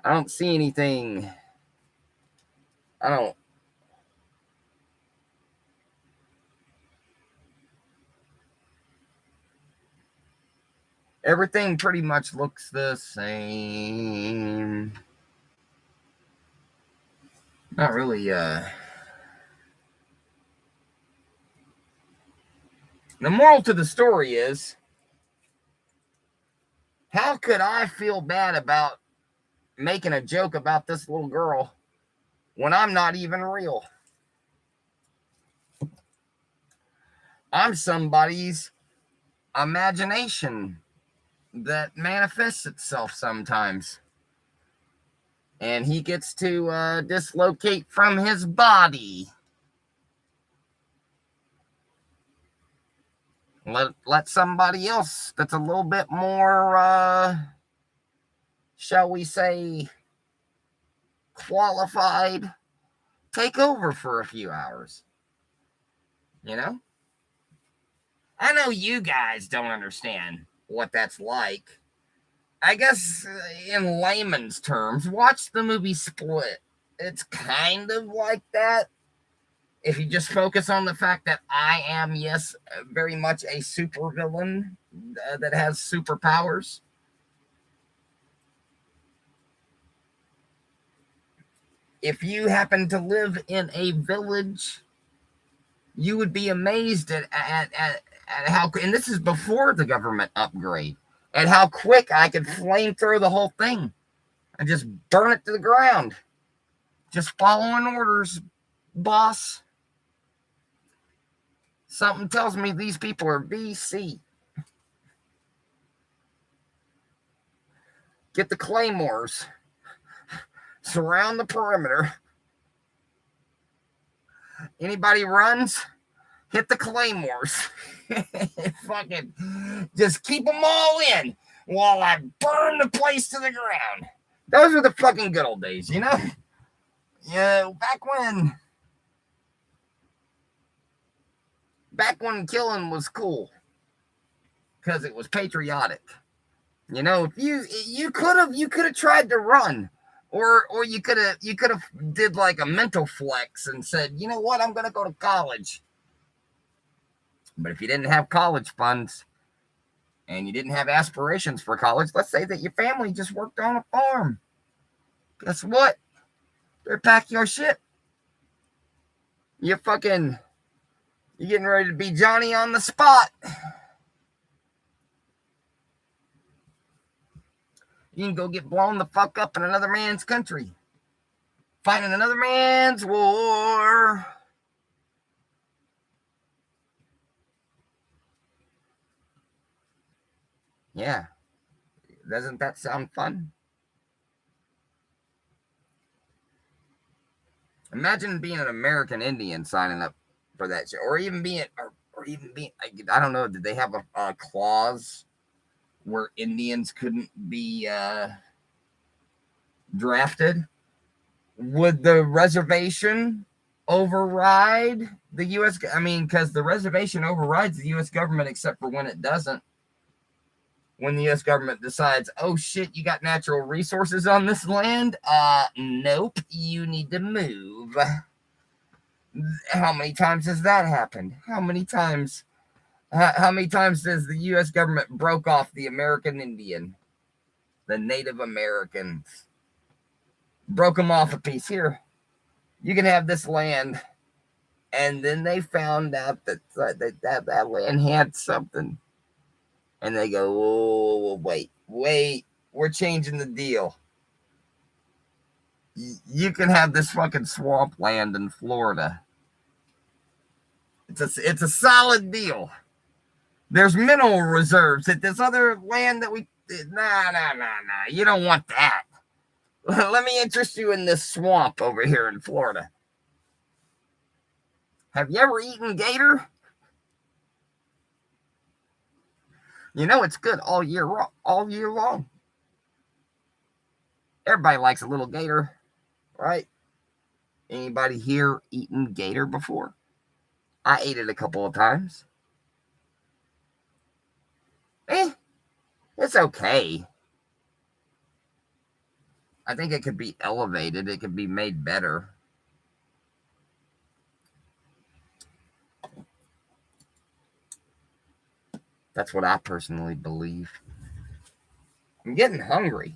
I don't see anything. Everything pretty much looks the same. Not really, the moral to the story is, how could I feel bad about making a joke about this little girl when I'm not even real? I'm somebody's imagination that manifests itself sometimes. And he gets to dislocate from his body. Let somebody else that's a little bit more, shall we say, qualified take over for a few hours. You know? I know you guys don't understand what that's like. I guess in layman's terms, watch the movie Split. It's kind of like that. If you just focus on the fact that I am, yes, very much a supervillain that has superpowers. If you happen to live in a village, you would be amazed at how, and this is before the government upgrade, at how quick I could flamethrow the whole thing and just burn it to the ground. Just following orders, boss. Something tells me these people are BC. Get the claymores. Surround the perimeter. Anybody runs, hit the claymores. Fucking just keep them all in while I burn the place to the ground. Those were the fucking good old days, you know? Yeah, back when killing was cool because it was patriotic. You know, if you could have tried to run, or you could have did like a mental flex and said, you know what, I'm gonna go to college. But if you didn't have college funds and you didn't have aspirations for college, let's say that your family just worked on a farm. Guess what? They're pack your shit. You're getting ready to be Johnny on the spot. You can go get blown the fuck up in another man's country. Fighting another man's war. Yeah. Doesn't that sound fun? Imagine being an American Indian signing up for that shit. Or even being, I don't know, did they have a clause where Indians couldn't be drafted? Would the reservation override the U.S.? I mean, because the reservation overrides the U.S. government, except for when it doesn't. When the U.S. government decides, oh shit, you got natural resources on this land? Nope, you need to move. How many times has that happened? How many times does the U.S. government broke off the American Indian, the Native Americans? Broke them off a piece. Here, you can have this land. And then they found out that land had something. And they go, oh, wait, we're changing the deal. You can have this fucking swamp land in Florida. It's a solid deal. There's mineral reserves at this other land that nah. You don't want that. Let me interest you in this swamp over here in Florida. Have you ever eaten gator? You know it's good all year long. Everybody likes a little gator, right? Anybody here eaten gator before? I ate it a couple of times. It's okay. I think it could be elevated. It could be made better. That's what I personally believe. I'm getting hungry.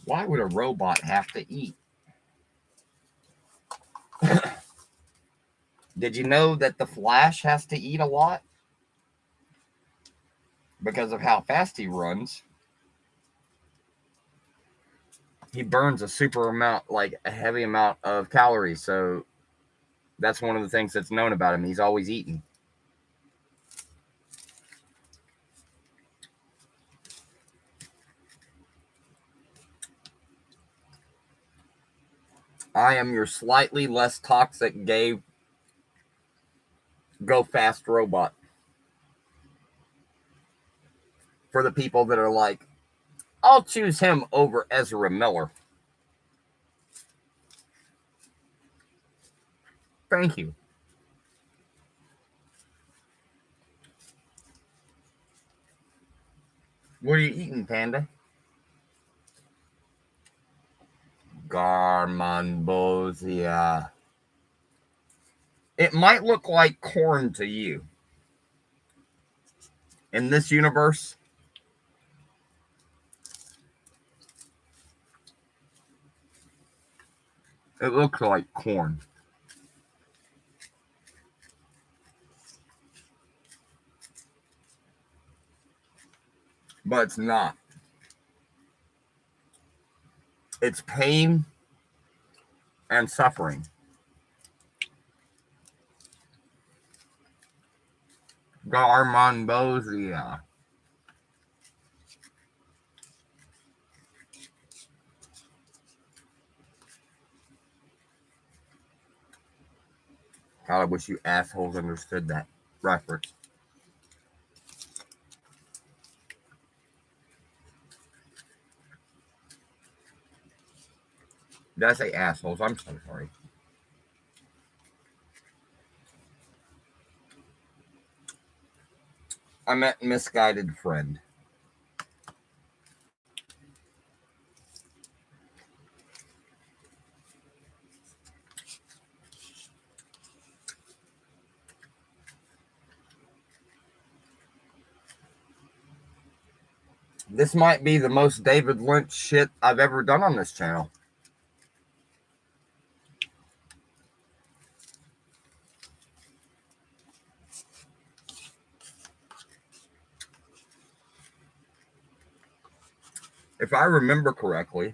Why would a robot have to eat? Did you know that the Flash has to eat a lot? Because of how fast he runs. He burns a super amount, like a heavy amount of calories. So that's one of the things that's known about him. He's always eating. I am your slightly less toxic gay go fast robot. For the people that are like, I'll choose him over Ezra Miller. Thank you. What are you eating, Panda? Garmonbozia. It might look like corn to you. In this universe, it looks like corn. But it's not. It's pain and suffering. Garmonbozia. God, I wish you assholes understood that reference. Did I say assholes? I'm so sorry. I meant misguided friend. This might be the most David Lynch shit I've ever done on this channel. If I remember correctly,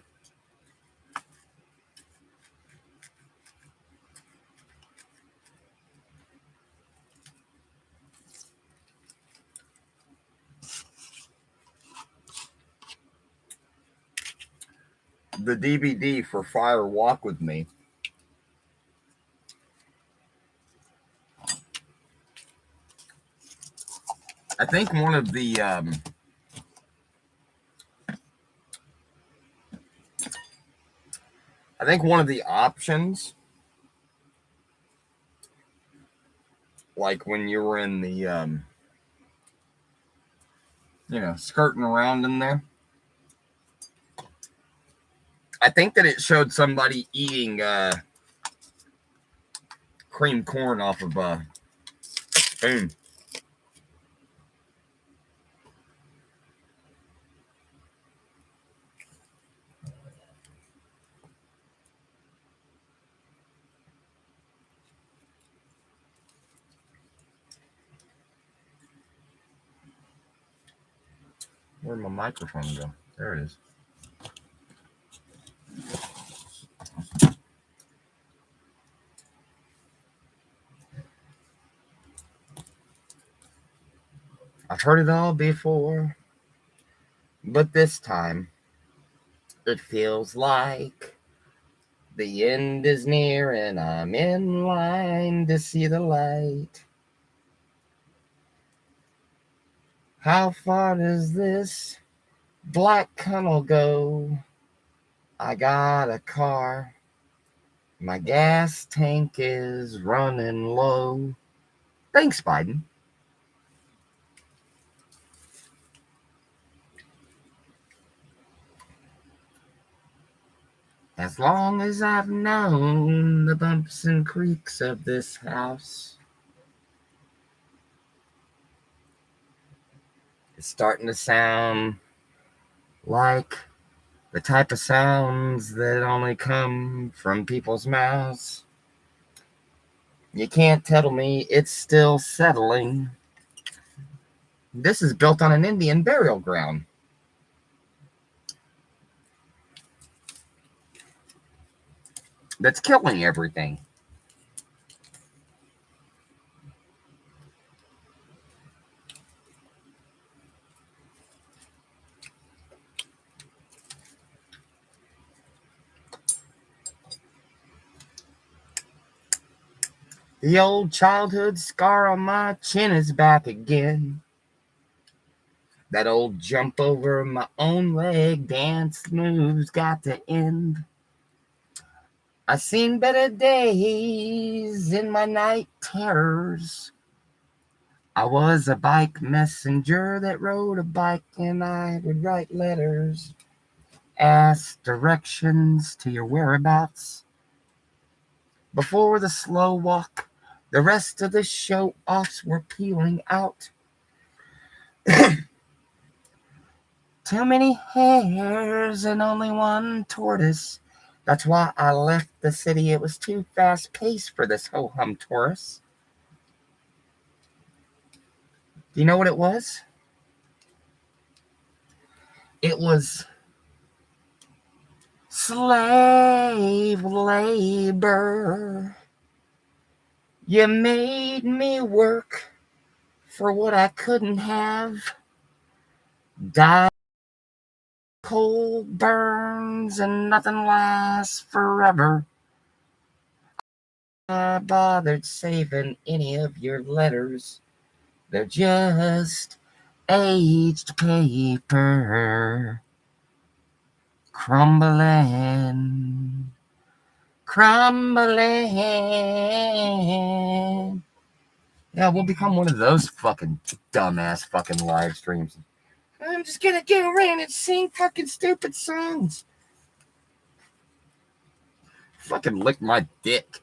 the DVD for Fire Walk With Me, I think one of the options, like when you were in the skirting around in there, I think that it showed somebody eating cream corn off of a spoon. Where'd my microphone go? There it is. I've heard it all before, but this time it feels like the end is near and I'm in line to see the light. How far does this black tunnel go? I got a car. My gas tank is running low. Thanks, Biden. As long as I've known the bumps and creaks of this house, it's starting to sound like The type of sounds that only come from people's mouths. You can't tell me it's still settling. This is built on an Indian burial ground. That's killing everything. The old childhood scar on my chin is back again. That old jump over my own leg dance move's got to end. I seen better days in my night terrors. I was a bike messenger that rode a bike, and I would write letters, ask directions to your whereabouts. Before the slow walk, the rest of the show-offs were peeling out. Too many hares and only one tortoise. That's why I left the city. It was too fast-paced for this ho-hum tourist. Do you know what it was? It was slave labor. You made me work for what I couldn't have. Die, cold burns, and nothing lasts forever. I bothered saving any of your letters. They're just aged paper. Crumbling. Yeah, we'll become one of those fucking dumbass fucking live streams. I'm just gonna get around and sing fucking stupid songs. Fucking lick my dick.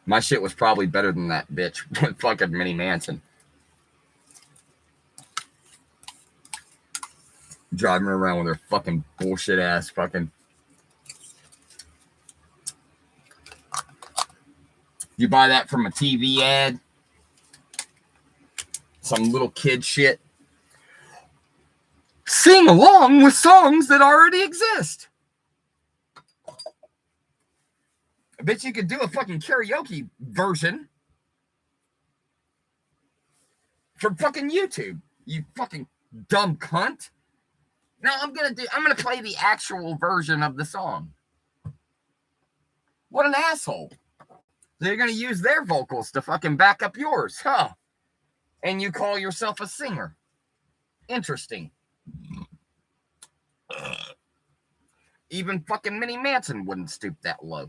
My shit was probably better than that bitch with fucking Minnie Manson. Driving around with her fucking bullshit ass fucking. You buy that from a TV ad? Some little kid shit. Sing along with songs that already exist. I bet you could do a fucking karaoke version from fucking YouTube. You fucking dumb cunt. No, I'm gonna play the actual version of the song. What an asshole. They're gonna use their vocals to fucking back up yours, huh? And you call yourself a singer. Interesting. Even fucking Minnie Manson wouldn't stoop that low.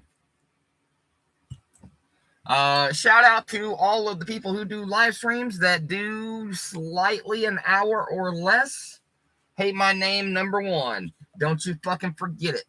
Shout out to all of the people who do live streams that do slightly an hour or less. Hey, my name, number one. Don't you fucking forget it.